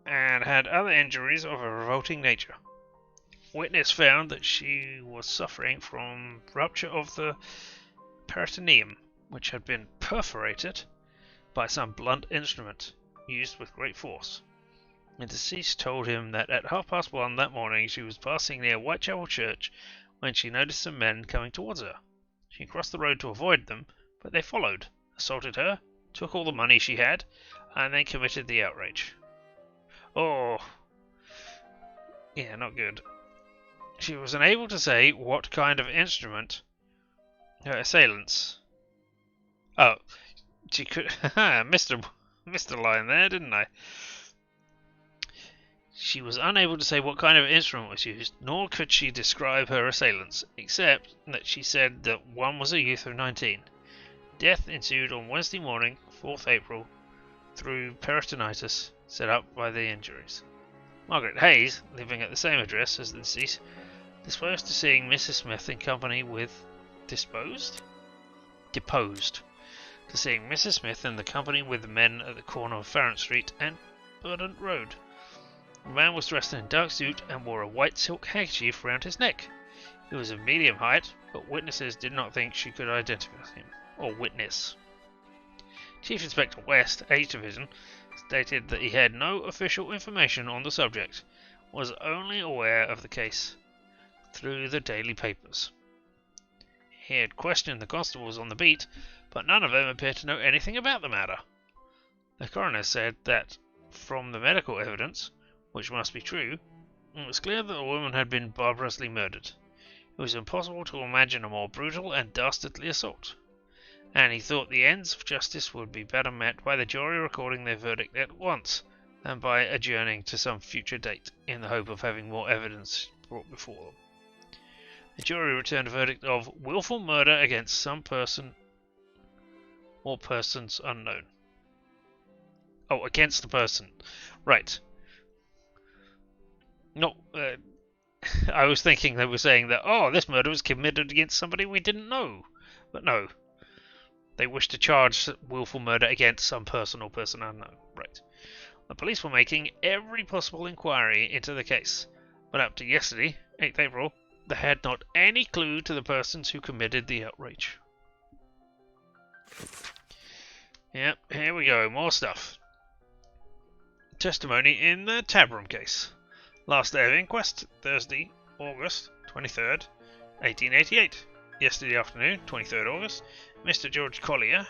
and had other injuries of a revolting nature. Witness found that she was suffering from rupture of the peritoneum, which had been perforated by some blunt instrument used with great force. The deceased told him that at 1:30 that morning she was passing near Whitechapel Church when she noticed some men coming towards her. She crossed the road to avoid them, but they followed, assaulted her, took all the money she had, and then committed the outrage. Oh, yeah, not good. She was unable to say what kind of instrument her assailants. Oh, she could. Mr. Lion there, didn't I? She was unable to say what kind of instrument was used, nor could she describe her assailants, except that she said that one was a youth of 19. Death ensued on Wednesday morning, 4th April, through peritonitis set up by the injuries. Margaret Hayes, living at the same address as the deceased, disposed to seeing Mrs. Smith in company with deposed to seeing Mrs. Smith in the company with the men at the corner of Farrant Street and Burdant Road. The man was dressed in a dark suit and wore a white silk handkerchief round his neck. He was of medium height, but witnesses did not think she could identify him, or witness. Chief Inspector West, H Division, stated that he had no official information on the subject, was only aware of the case through the daily papers. He had questioned the constables on the beat, but none of them appeared to know anything about the matter. The coroner said that, from the medical evidence, which must be true, it was clear that the woman had been barbarously murdered. It was impossible to imagine a more brutal and dastardly assault, and he thought the ends of justice would be better met by the jury recording their verdict at once than by adjourning to some future date in the hope of having more evidence brought before them. The jury returned a verdict of willful murder against some person or persons unknown. Oh, against the person. Right. No, I was thinking they were saying that, oh, this murder was committed against somebody we didn't know. But no. They wished to charge willful murder against some person or person unknown. Right. The police were making every possible inquiry into the case, but up to yesterday, 8th April, they had not any clue to the persons who committed the outrage. Yep, here we go, more stuff. Testimony in the Tabram case. Last day of inquest, Thursday, August 23rd, 1888. Yesterday afternoon, 23rd August, Mr. George Collier,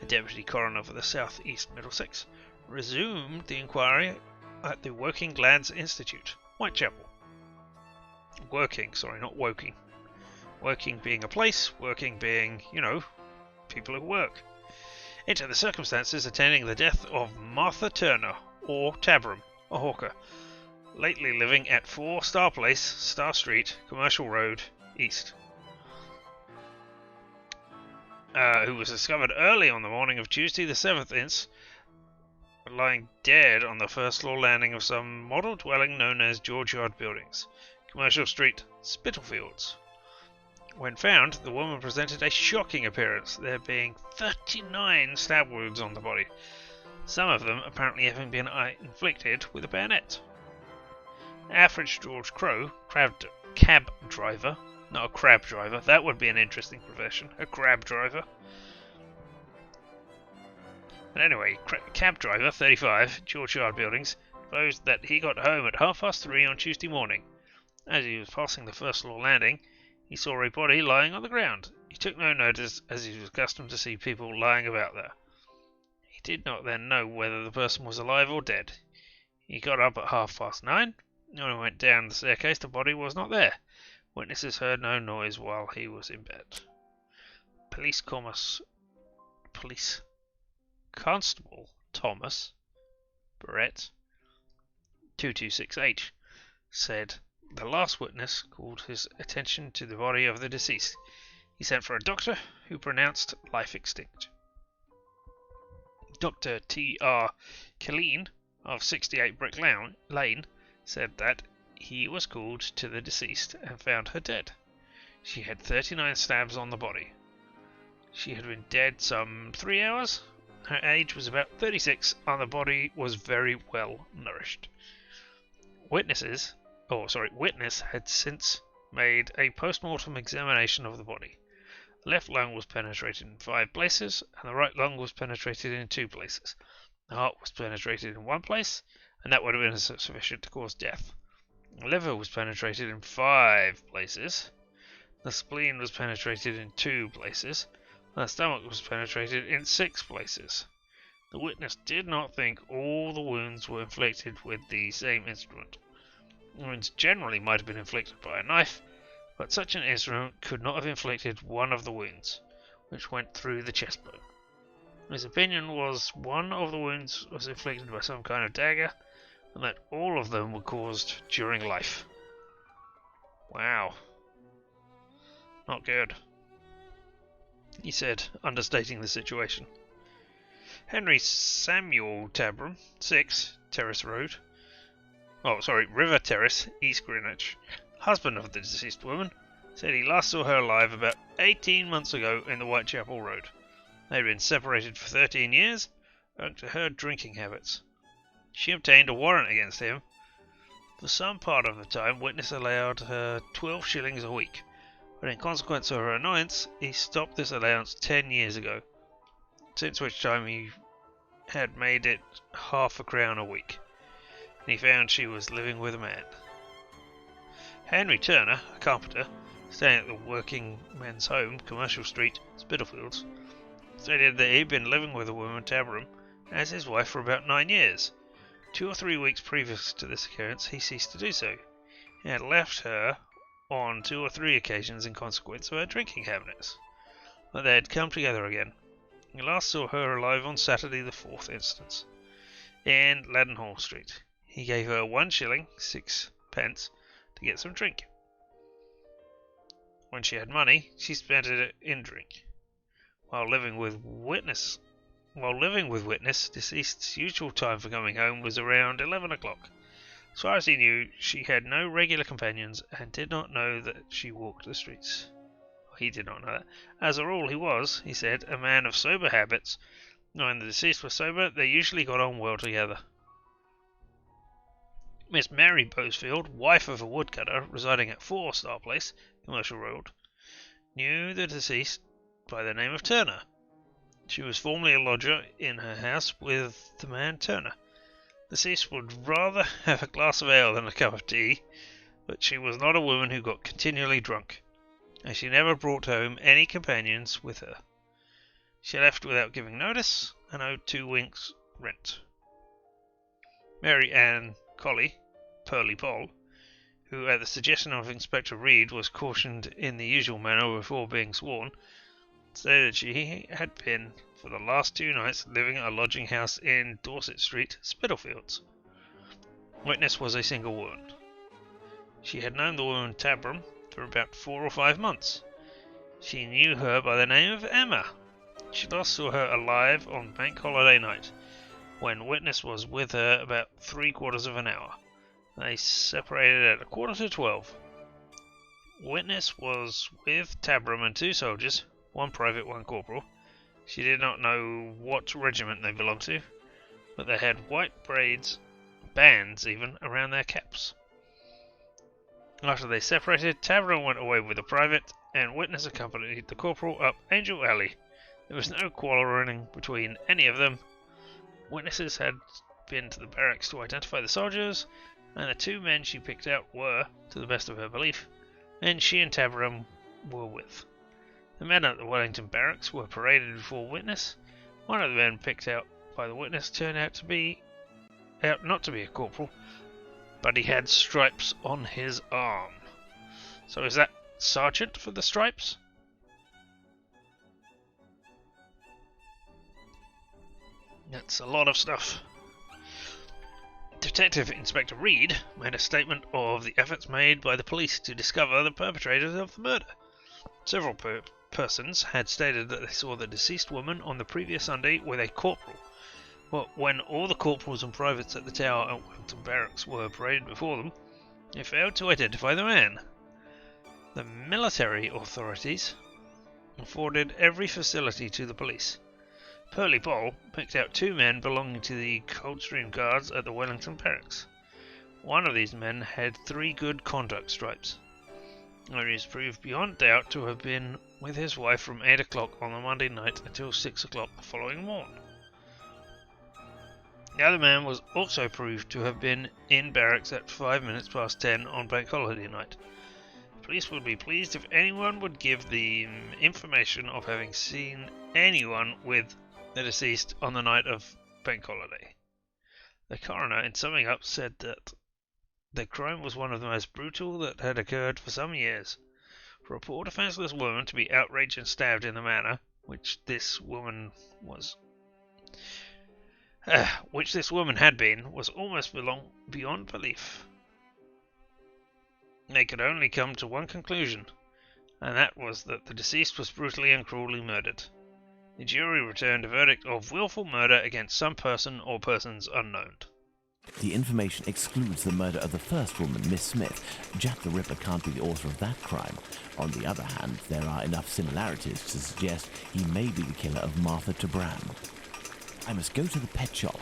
the Deputy Coroner for the South East Middlesex, resumed the inquiry at the Working Lads Institute, Whitechapel. Working, sorry, not woking. Working being a place, working being, people who work. Into the circumstances attending the death of Martha Turner, or Tabram, a hawker, lately living at 4 Star Place, Star Street, Commercial Road, East. Who was discovered early on the morning of Tuesday the 7th inst, lying dead on the first floor landing of some model dwelling known as George Yard Buildings, Commercial Street, Spitalfields. When found, the woman presented a shocking appearance, there being 39 stab wounds on the body, some of them apparently having been inflicted with a bayonet. Average George Crow, cab driver, not a crab driver, that would be an interesting profession, a crab driver. But anyway, cab driver, 35, George Yard Buildings, disclosed that he got home at 3:30 on Tuesday morning. As he was passing the first floor landing, he saw a body lying on the ground. He took no notice, as he was accustomed to see people lying about there. He did not then know whether the person was alive or dead. He got up at 9:30. When he went down the staircase, the body was not there. Witnesses heard no noise while he was in bed. Police Constable Thomas Barrett, 226H, said the last witness called his attention to the body of the deceased. He sent for a doctor, who pronounced life extinct. Dr. T.R. Killeen of 68 Brick Lane said that he was called to the deceased and found her dead. She had 39 stabs on the body. She had been dead some 3 hours. Her age was about 36 and the body was very well nourished. Witness had since made a post-mortem examination of the body. The left lung was penetrated in 5 places and the right lung was penetrated in 2 places. The heart was penetrated in 1 place, and that would have been sufficient to cause death. The liver was penetrated in 5 places. The spleen was penetrated in 2 places. And the stomach was penetrated in 6 places. The witness did not think all the wounds were inflicted with the same instrument. The wounds generally might have been inflicted by a knife, but such an instrument could not have inflicted one of the wounds, which went through the chest bone. His opinion was one of the wounds was inflicted by some kind of dagger, and that all of them were caused during life. Wow. Not good, he said, understating the situation. Henry Samuel Tabram, 6, River Terrace, East Greenwich, husband of the deceased woman, said he last saw her alive about 18 months ago in the Whitechapel Road. They had been separated for 13 years, owing to her drinking habits. She obtained a warrant against him. For some part of the time, witness allowed her 12 shillings a week, but in consequence of her annoyance, he stopped this allowance 10 years ago, since which time he had made it half a crown a week, and he found she was living with a man. Henry Turner, a carpenter, staying at the Working Men's Home, Commercial Street, Spitalfields, stated that he'd been living with a woman, Tabram, as his wife for about 9 years. 2 or 3 weeks previous to this occurrence, he ceased to do so. He had left her on 2 or 3 occasions in consequence of her drinking habits, but they had come together again. He last saw her alive on Saturday the 4th instance, in Leadenhall Street. He gave her 1 shilling 6 pence to get some drink. When she had money, she spent it in drink. While living with witness, deceased's usual time for coming home was around 11 o'clock. As far as he knew, she had no regular companions and did not know that she walked the streets. He did not know that. As a rule, he was, he said, a man of sober habits. When the deceased was sober, they usually got on well together. Miss Mary Bosefield, wife of a woodcutter residing at 4 Star Place, Commercial Road, knew the deceased by the name of Turner. She was formerly a lodger in her house with the man Turner. The deceased would rather have a glass of ale than a cup of tea, but she was not a woman who got continually drunk, and she never brought home any companions with her. She left without giving notice, and owed 2 weeks' rent. Mary Ann Colley, Pearly Poll, who at the suggestion of Inspector Reed was cautioned in the usual manner before being sworn, stated she had been for the last 2 nights living at a lodging house in Dorset Street, Spitalfields. Witness was a single woman. She had known the woman Tabram for about 4 or 5 months. She knew her by the name of Emma. She last saw her alive on Bank Holiday night, when witness was with her about 3/4 of an hour. They separated at 11:45. Witness was with Tabram and 2 soldiers, 1 private, 1 corporal. She did not know what regiment they belonged to, but they had white bands even, around their caps. After they separated, Tabram went away with a private, and witness accompanied the corporal up Angel Alley. There was no quarrelling between any of them. Witnesses had been to the barracks to identify the soldiers, and the 2 men she picked out were, to the best of her belief, men she and Tabram were with. The men at the Wellington barracks were paraded before witness. One of the men picked out by the witness turned out not to be a corporal, but he had stripes on his arm. So is that sergeant for the stripes? That's a lot of stuff. Detective Inspector Reed made a statement of the efforts made by the police to discover the perpetrators of the murder. Several persons had stated that they saw the deceased woman on the previous Sunday with a corporal. But when all the corporals and privates at the Tower and Wellington barracks were paraded before them, They failed to identify the man. The military authorities afforded every facility to the police. Pearly Poll picked out 2 men belonging to the Coldstream Guards at the Wellington Barracks. One of these men had 3 good conduct stripes. He is proved beyond doubt to have been with his wife from 8 o'clock on the Monday night until 6 o'clock the following morning. The other man was also proved to have been in barracks at 5 minutes past 10 on Bank Holiday night. Police would be pleased if anyone would give the information of having seen anyone with the deceased on the night of Bank Holiday. The coroner, in summing up, said that the crime was one of the most brutal that had occurred for some years. For a poor defenseless woman to be outraged and stabbed in the manner which this woman had been, was almost beyond belief. They could only come to one conclusion, and that was that the deceased was brutally and cruelly murdered. The jury returned a verdict of willful murder against some person or persons unknown. The information excludes the murder of the first woman, Miss Smith. Jack the Ripper can't be the author of that crime. On the other hand, there are enough similarities to suggest he may be the killer of Martha Tabram. I must go to the pet shop.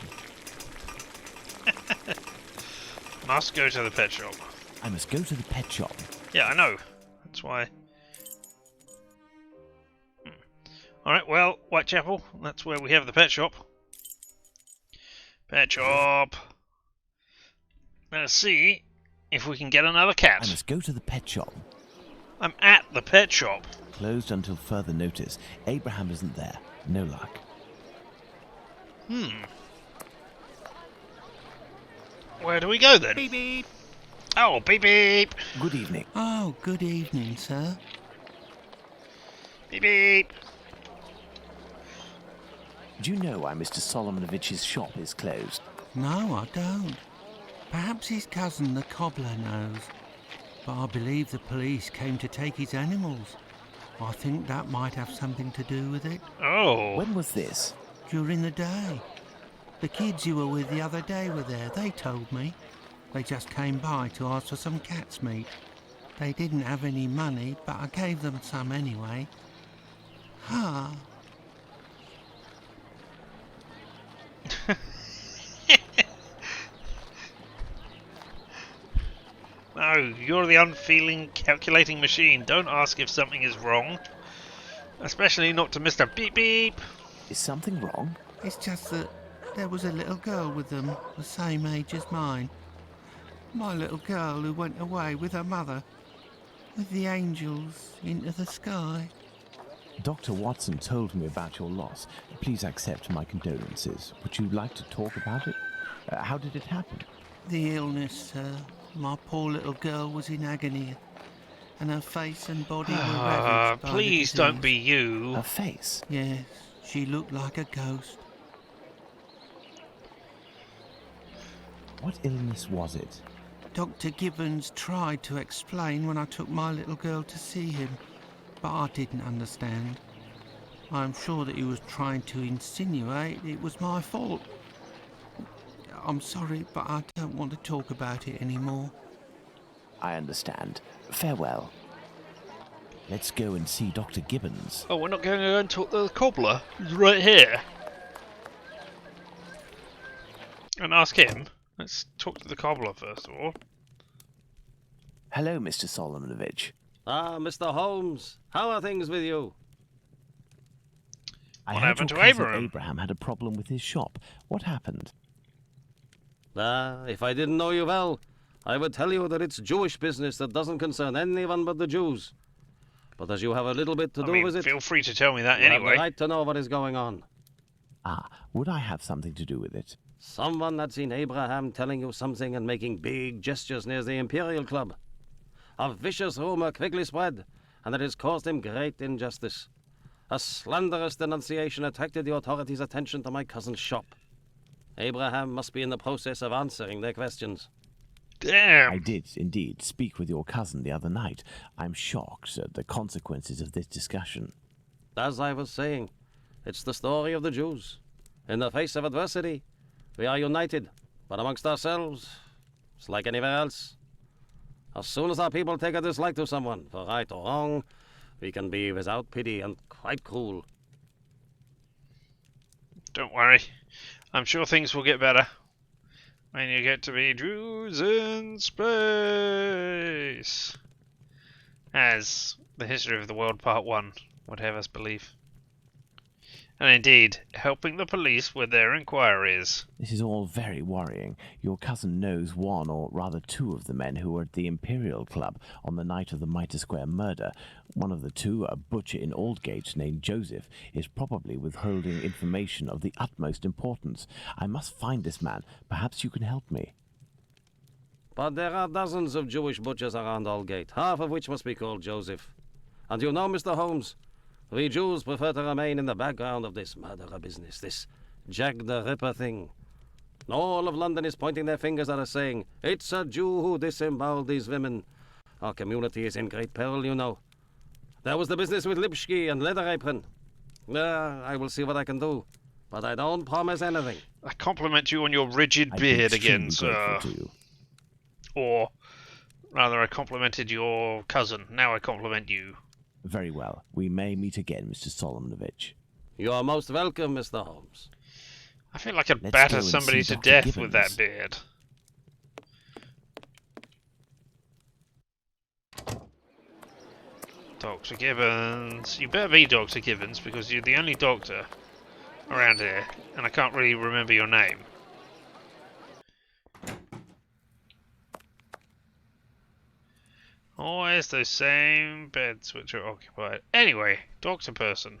Must go to the pet shop. I must go to the pet shop. Yeah, I know. That's why. Alright, well, Whitechapel, that's where we have the pet shop. Pet shop. Let's see if we can get another cat. I must go to the pet shop. I'm at the pet shop. Closed until further notice. Abraham isn't there. No luck. Where do we go then? Beep beep. Oh, beep beep. Good evening. Oh, good evening, sir. Beep beep. Do you know why Mr. Solomonich's shop is closed? No, I don't. Perhaps his cousin, the cobbler, knows. But I believe the police came to take his animals. I think that might have something to do with it. Oh. When was this? During the day. The kids you were with the other day were there, they told me. They just came by to ask for some cat's meat. They didn't have any money, but I gave them some anyway. Ah. No, you're the unfeeling, calculating machine. Don't ask if something is wrong. Especially not to Mr. Beep Beep. Is something wrong? It's just that there was a little girl with them, the same age as mine. My little girl who went away with her mother, with the angels into the sky. Dr. Watson told me about your loss. Please accept my condolences. Would you like to talk about it? How did it happen? The illness, sir. My poor little girl was in agony, and her face and body were ravaged by please the don't disease. be you. Her face. Yes, she looked like a ghost. What illness was it? Dr. Gibbons tried to explain when I took my little girl to see him, but I didn't understand. I'm sure that he was trying to insinuate it was my fault. I'm sorry, but I don't want to talk about it anymore. I understand. Farewell. Let's go and see Dr. Gibbons. Oh, we're not going to go and talk to the cobbler? He's right here. And ask him. Let's talk to the cobbler first of all. Hello, Mr. Solomonovich. Ah, Mr. Holmes, how are things with you? I What heard happened your to cousin Abraham? Abraham had a problem with his shop. What happened? Ah, if I didn't know you well, I would tell you that it's Jewish business that doesn't concern anyone but the Jews. But as you have a little bit to I do mean, with it, feel free to tell me that you have anyway. the right to know what is going on. Ah, would I have something to do with it? Someone had seen Abraham telling you something and making big gestures near the Imperial Club. A vicious rumor quickly spread, and it has caused him great injustice. A slanderous denunciation attracted the authorities' attention to my cousin's shop. Abraham must be in the process of answering their questions. I Damn. did, indeed, speak with your cousin the other night. I'm shocked at the consequences of this discussion. As I was saying, it's the story of the Jews. In the face of adversity, we are united, but amongst ourselves, it's like anywhere else. As soon as our people take a dislike to someone, for right or wrong, we can be without pity and quite cruel. Don't worry. I'm sure things will get better when you get to be Jews in space. As the history of the world part 1 would have us believe. And indeed, helping the police with their inquiries. This is all very worrying. Your cousin knows one, or rather two, of the men who were at the Imperial Club on the night of the Mitre Square murder. One of the two, a butcher in Aldgate named Joseph, is probably withholding information of the utmost importance. I must find this man. Perhaps you can help me. But there are dozens of Jewish butchers around Aldgate, half of which must be called Joseph. And you know, Mr. Holmes, we Jews prefer to remain in the background of this murderer business, this Jack the Ripper thing. All of London is pointing their fingers at us saying, it's a Jew who disemboweled these women. Our community is in great peril, you know. There was the business with Lipsky and Leather Apron. I will see what I can do, but I don't promise anything. I compliment you on your rigid beard again, sir. Or, rather, I complimented your cousin. Now I compliment you. Very well. We may meet again, Mr. Solomonovich. You are most welcome, Mr. Holmes. I feel like I'd Let's batter go and somebody see to Dr. death with Gibbons. that beard. Dr. Gibbons. You better be Dr. Gibbons, because you're the only doctor around here, and I can't really remember your name. Always those same beds which are occupied. Anyway, doctor person.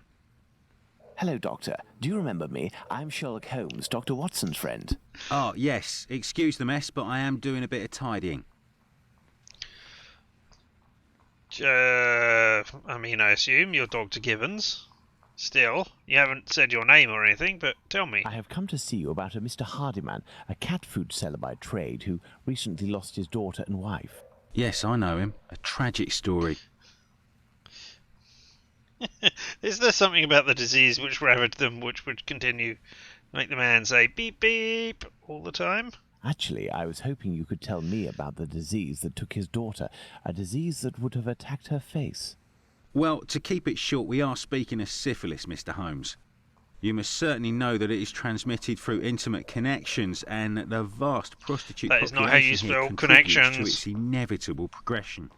Hello, Doctor. Do you remember me? I'm Sherlock Holmes, Dr. Watson's friend. Oh, yes. Excuse the mess, but I am doing a bit of tidying. I mean, I assume you're Dr. Gibbons. Still, you haven't said your name or anything, but tell me. I have come to see you about a Mr. Hardyman, a cat food seller by trade who recently lost his daughter and wife. Yes, I know him. A tragic story. Is there something about the disease which ravaged them which would continue to make the man say beep beep all the time? Actually, I was hoping you could tell me about the disease that took his daughter, a disease that would have attacked her face. Well, to keep it short, we are speaking of syphilis, Mr. Holmes. You must certainly know that it is transmitted through intimate connections, and that the vast prostitute That is population not how you here spell contributes connections. to its inevitable progression.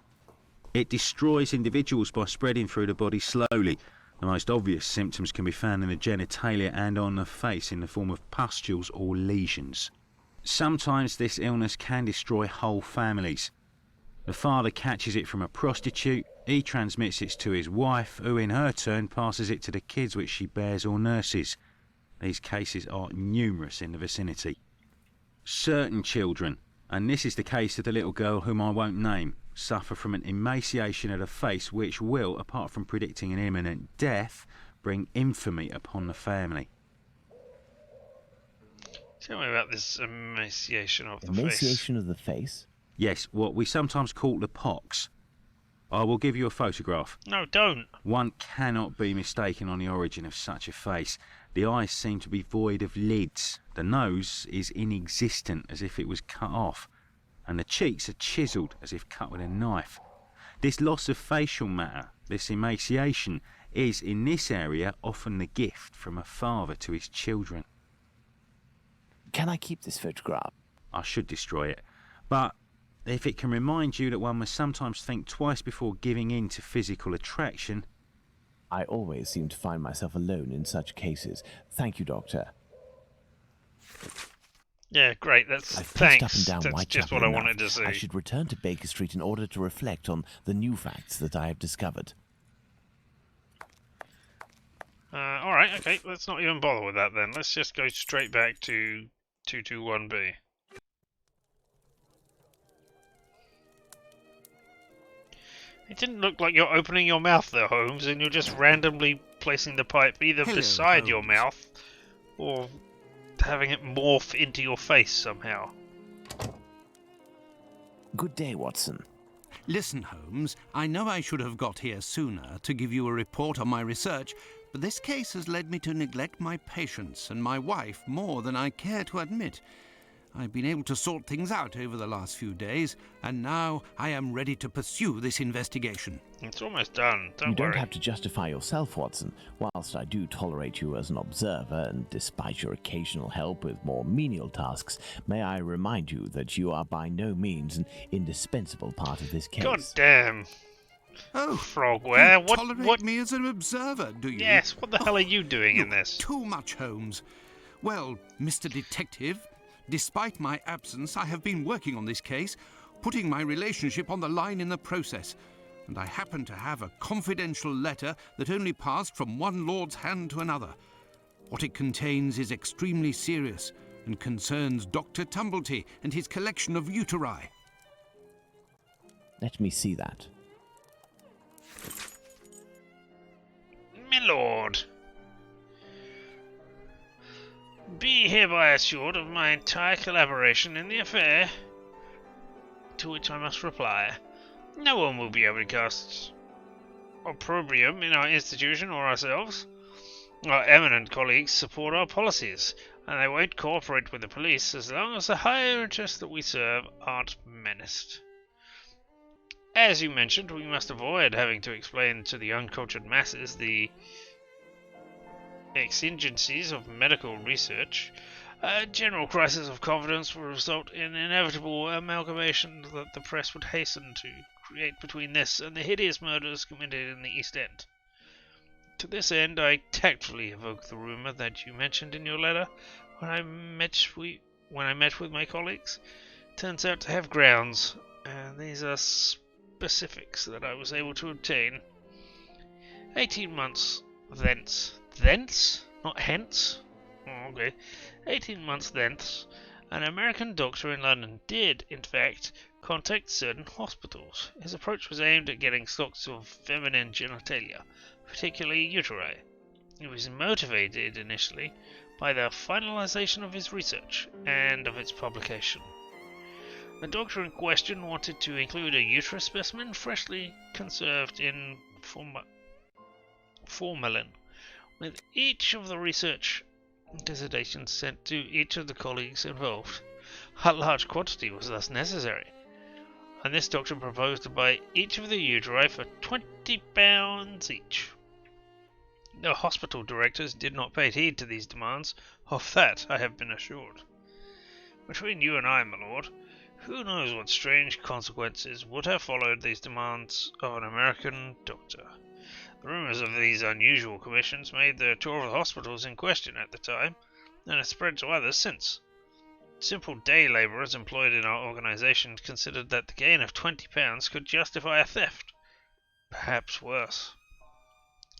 It destroys individuals by spreading through the body slowly. The most obvious symptoms can be found in the genitalia and on the face in the form of pustules or lesions. Sometimes this illness can destroy whole families. The father catches it from a prostitute, he transmits it to his wife, who in her turn passes it to the kids which she bears or nurses. These cases are numerous in the vicinity. Certain children, and this is the case of the little girl whom I won't name, suffer from an emaciation of the face which will, apart from predicting an imminent death, bring infamy upon the family. Tell me about this emaciation of the face. Emaciation of the face? Yes, what we sometimes call the pox. I will give you a photograph. No, don't. One cannot be mistaken on the origin of such a face. The eyes seem to be void of lids. The nose is inexistent, as if it was cut off. And the cheeks are chiselled, as if cut with a knife. This loss of facial matter, this emaciation, is, in this area, often the gift from a father to his children. Can I keep this photograph? I should destroy it. But if it can remind you that one must sometimes think twice before giving in to physical attraction... I always seem to find myself alone in such cases. Thank you, Doctor. Yeah, great. That's I've paced thanks. up and down That's Whitechapel just what I enough. wanted to see. I should return to Baker Street in order to reflect on the new facts that I have discovered. All right, okay. Let's not even bother with that then. Let's just go straight back to 221B. It didn't look like you're opening your mouth there, Holmes, and you're just randomly placing the pipe either Hello, beside your Holmes. mouth or having it morph into your face somehow. Good day, Watson. Listen, Holmes, I know I should have got here sooner to give you a report on my research, but this case has led me to neglect my patients and my wife more than I care to admit. I've been able to sort things out over the last few days, and now I am ready to pursue this investigation. It's almost done. Don't You worry. don't have to justify yourself, Watson. Whilst I do tolerate you as an observer, and despite your occasional help with more menial tasks, may I remind you that you are by no means an indispensable part of this case. God damn. Oh, Frogware, you what? tolerate me as an observer, do you? Yes, what the hell are you doing in Look, this? Too much, Holmes. Well, Mr. Detective, despite my absence, I have been working on this case, putting my relationship on the line in the process. And I happen to have a confidential letter that only passed from one lord's hand to another. What it contains is extremely serious and concerns Dr. Tumblety and his collection of uteri. Let me see that. My lord, be hereby assured of my entire collaboration in the affair, to which I must reply. No one will be able to cast opprobrium in our institution or ourselves. Our eminent colleagues support our policies, and they won't cooperate with the police as long as the higher interests that we serve aren't menaced. As you mentioned, we must avoid having to explain to the uncultured masses the exigencies of medical research. A general crisis of confidence will result in inevitable amalgamation that the press would hasten to create between this and the hideous murders committed in the East End. To this end, I tactfully evoke the rumour that you mentioned in your letter when I met with my colleagues. Turns out to have grounds, and these are specifics that I was able to obtain. 18 months thence. Thence? Not hence? Oh, okay. 18 months thence, an American doctor in London did, in fact, contact certain hospitals. His approach was aimed at getting stocks of feminine genitalia, particularly uteri. He was motivated initially by the finalization of his research and of its publication. The doctor in question wanted to include a uterus specimen freshly conserved in formalin, with each of the research dissertations sent to each of the colleagues involved. A large quantity was thus necessary, and this doctor proposed to buy each of the uteri for £20 each. The hospital directors did not pay heed to these demands. Of that I have been assured. Between you and I, my lord, who knows what strange consequences would have followed these demands of an American doctor. The rumours of these unusual commissions made the tour of the hospitals in question at the time, and has spread to others since. Simple day labourers employed in our organisation considered that the gain of £20 could justify a theft. Perhaps worse.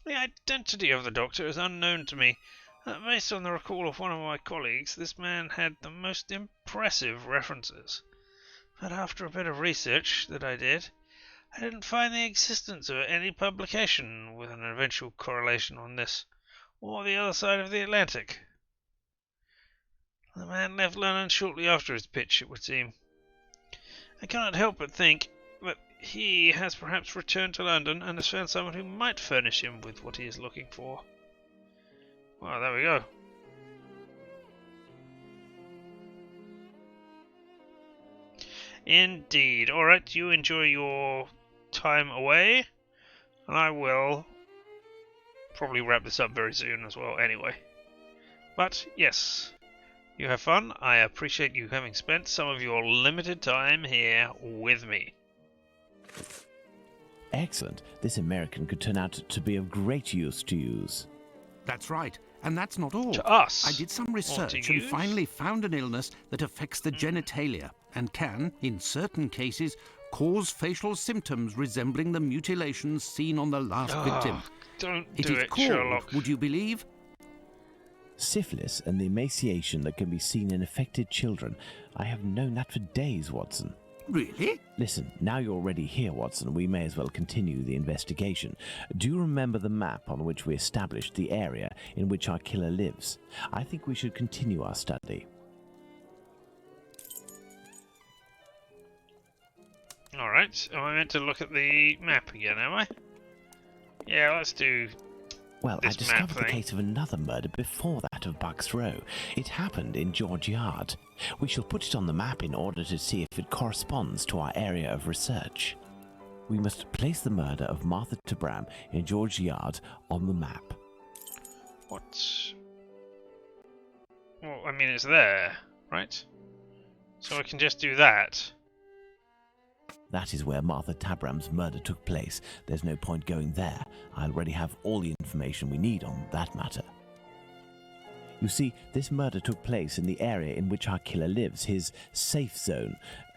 The identity of the doctor is unknown to me. Based on the recall of one of my colleagues, this man had the most impressive references. But after a bit of research that I did, I didn't find the existence of any publication with an eventual correlation on this, or the other side of the Atlantic. The man left London shortly after his pitch, it would seem. I cannot help but think that he has perhaps returned to London and has found someone who might furnish him with what he is looking for. Well, there we go. Indeed. Alright, you enjoy your time away, and I will probably wrap this up very soon as well anyway. But yes, you have fun. I appreciate you having spent some of your limited time here with me. Excellent. This American could turn out to be of great use to use. That's right. And that's not all. To us. I did some research and use? finally found an illness that affects the genitalia and can, in certain cases, cause facial symptoms resembling the mutilations seen on the last victim. Don't It do is it, called, Sherlock. would you believe? Syphilis and the emaciation that can be seen in affected children. I have known that for days, Watson. Really? Listen, now you're already here, Watson, we may as well continue the investigation. Do you remember the map on which we established the area in which our killer lives? I think we should continue our study. Alright, am I meant to look at the map again, am I? Yeah, let's do Well, I this map discovered the thing. case of another murder before that, that of Bucks Row. It happened in George Yard. We shall put it on the map in order to see if it corresponds to our area of research. We must place the murder of Martha Tabram in George Yard on the map. What? Well, I mean, it's there, right? So I can just do that. That is where Martha Tabram's murder took place. There's no point going there. I already have all the information we need on that matter. You see, this murder took place in the area in which our killer lives, his safe zone.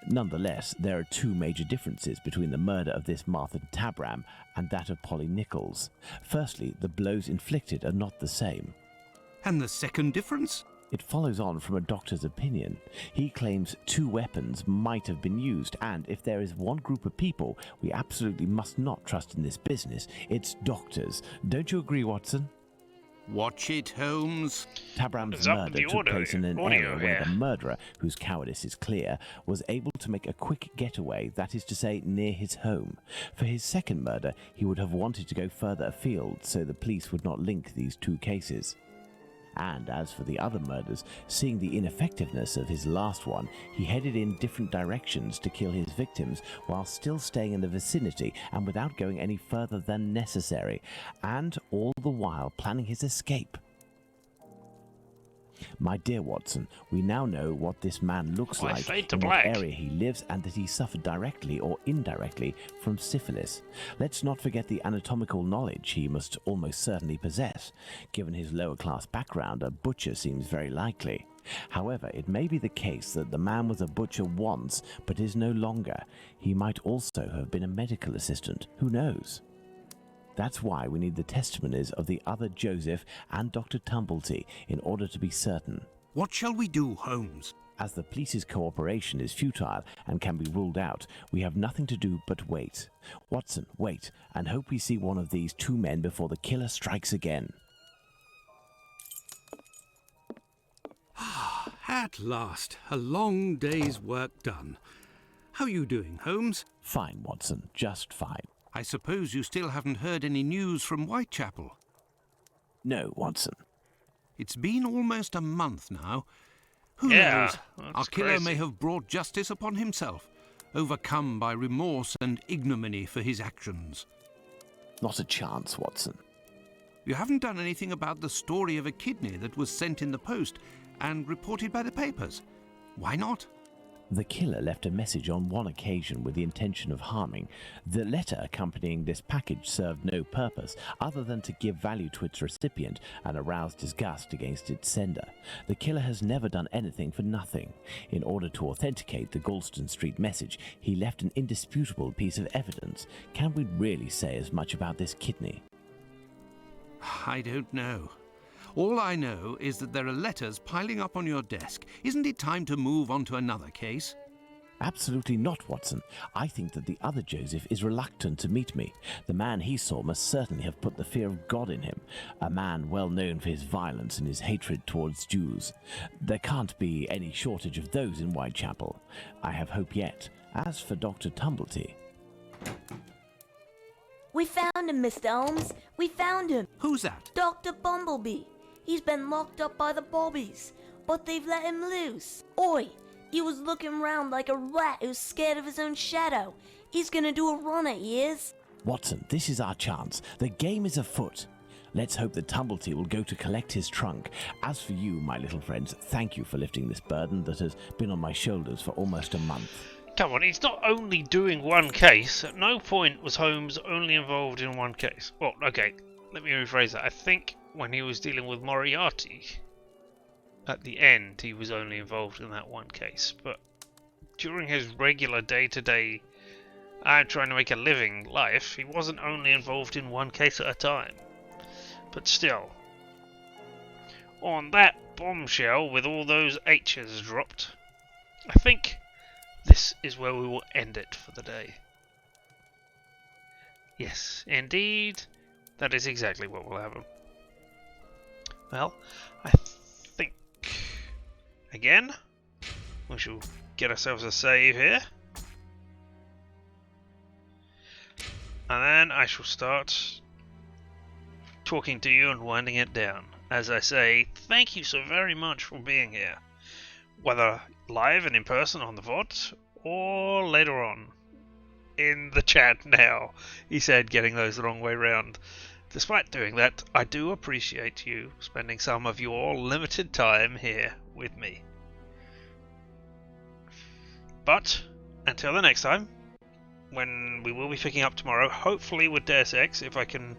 Nonetheless, there are two major differences between the murder of this Martha Tabram and that of Polly Nichols. Firstly, the blows inflicted are not the same. And the second difference? It follows on from a doctor's opinion. He claims two weapons might have been used, and if there is one group of people we absolutely must not trust in this business, it's doctors. Don't you agree, Watson? Watch it, Holmes. Tabram's Up with murder the took audio- place in an audio area where here. the murderer, whose cowardice is clear, was able to make a quick getaway, that is to say, near his home. For his second murder, he would have wanted to go further afield, so the police would not link these two cases. And as for the other murders, seeing the ineffectiveness of his last one, he headed in different directions to kill his victims while still staying in the vicinity and without going any further than necessary, and all the while planning his escape. My dear Watson, we now know what this man looks Why like, fade to in black? what area he lives, and that he suffered directly or indirectly from syphilis. Let's not forget the anatomical knowledge he must almost certainly possess. Given his lower-class background, a butcher seems very likely. However, it may be the case that the man was a butcher once, but is no longer. He might also have been a medical assistant. Who knows? That's why we need the testimonies of the other Joseph and Dr. Tumblety in order to be certain. What shall we do, Holmes? As the police's cooperation is futile and can be ruled out, we have nothing to do but wait. Watson, wait, and hope we see one of these two men before the killer strikes again. At last, a long day's work done. How are you doing, Holmes? Fine, Watson, just fine. I suppose you still haven't heard any news from Whitechapel. No, Watson. It's been almost a month now. Who Yeah, knows? that's Our killer crazy. may have brought justice upon himself, overcome by remorse and ignominy for his actions. Not a chance, Watson. You haven't done anything about the story of a kidney that was sent in the post and reported by the papers. Why not? The killer left a message on one occasion with the intention of harming. The letter accompanying this package served no purpose other than to give value to its recipient and arouse disgust against its sender. The killer has never done anything for nothing. In order to authenticate the Galston Street message, he left an indisputable piece of evidence. Can we really say as much about this kidney? I don't know. All I know is that there are letters piling up on your desk. Isn't it time to move on to another case? Absolutely not, Watson. I think that the other Joseph is reluctant to meet me. The man he saw must certainly have put the fear of God in him, a man well known for his violence and his hatred towards Jews. There can't be any shortage of those in Whitechapel. I have hope yet. As for Dr. Tumblety... We found him, Mr. Holmes. We found him. Who's that? Dr. Bumblebee. He's been locked up by the bobbies, but they've let him loose. Oi, he was looking round like a rat who's scared of his own shadow. He's gonna do a run at years. Watson, this is our chance. The game is afoot. Let's hope that Tumblety will go to collect his trunk. As for you, my little friends, thank you for lifting this burden that has been on my shoulders for almost a month. Come on, he's not only doing one case. At no point was Holmes only involved in one case. Well, okay, let me rephrase that. I think when he was dealing with Moriarty, at the end, he was only involved in that one case. But during his regular day-to-day, I'm trying to make a living life, he wasn't only involved in one case at a time. But still, on that bombshell with all those H's dropped, I think this is where we will end it for the day. Yes, indeed, that is exactly what will happen. Well, I think, again, we shall get ourselves a save here. And then I shall start talking to you and winding it down. as I say, thank you so very much for being here. Whether live and in person on the VOD, or later on in the chat now, he said, getting those the wrong way round. Despite doing that, I do appreciate you spending some of your limited time here with me. But, until the next time, when we will be picking up tomorrow, hopefully with Deus Ex, if I can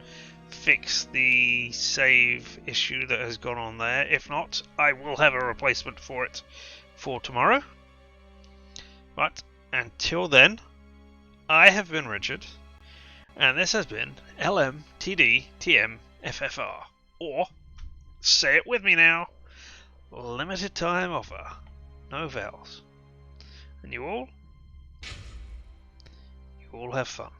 fix the save issue that has gone on there. If not, I will have a replacement for it for tomorrow. But, until then, I have been Richard, and this has been LMTDTMFFR, or, say it with me now, limited time offer, no vowels. And you all have fun.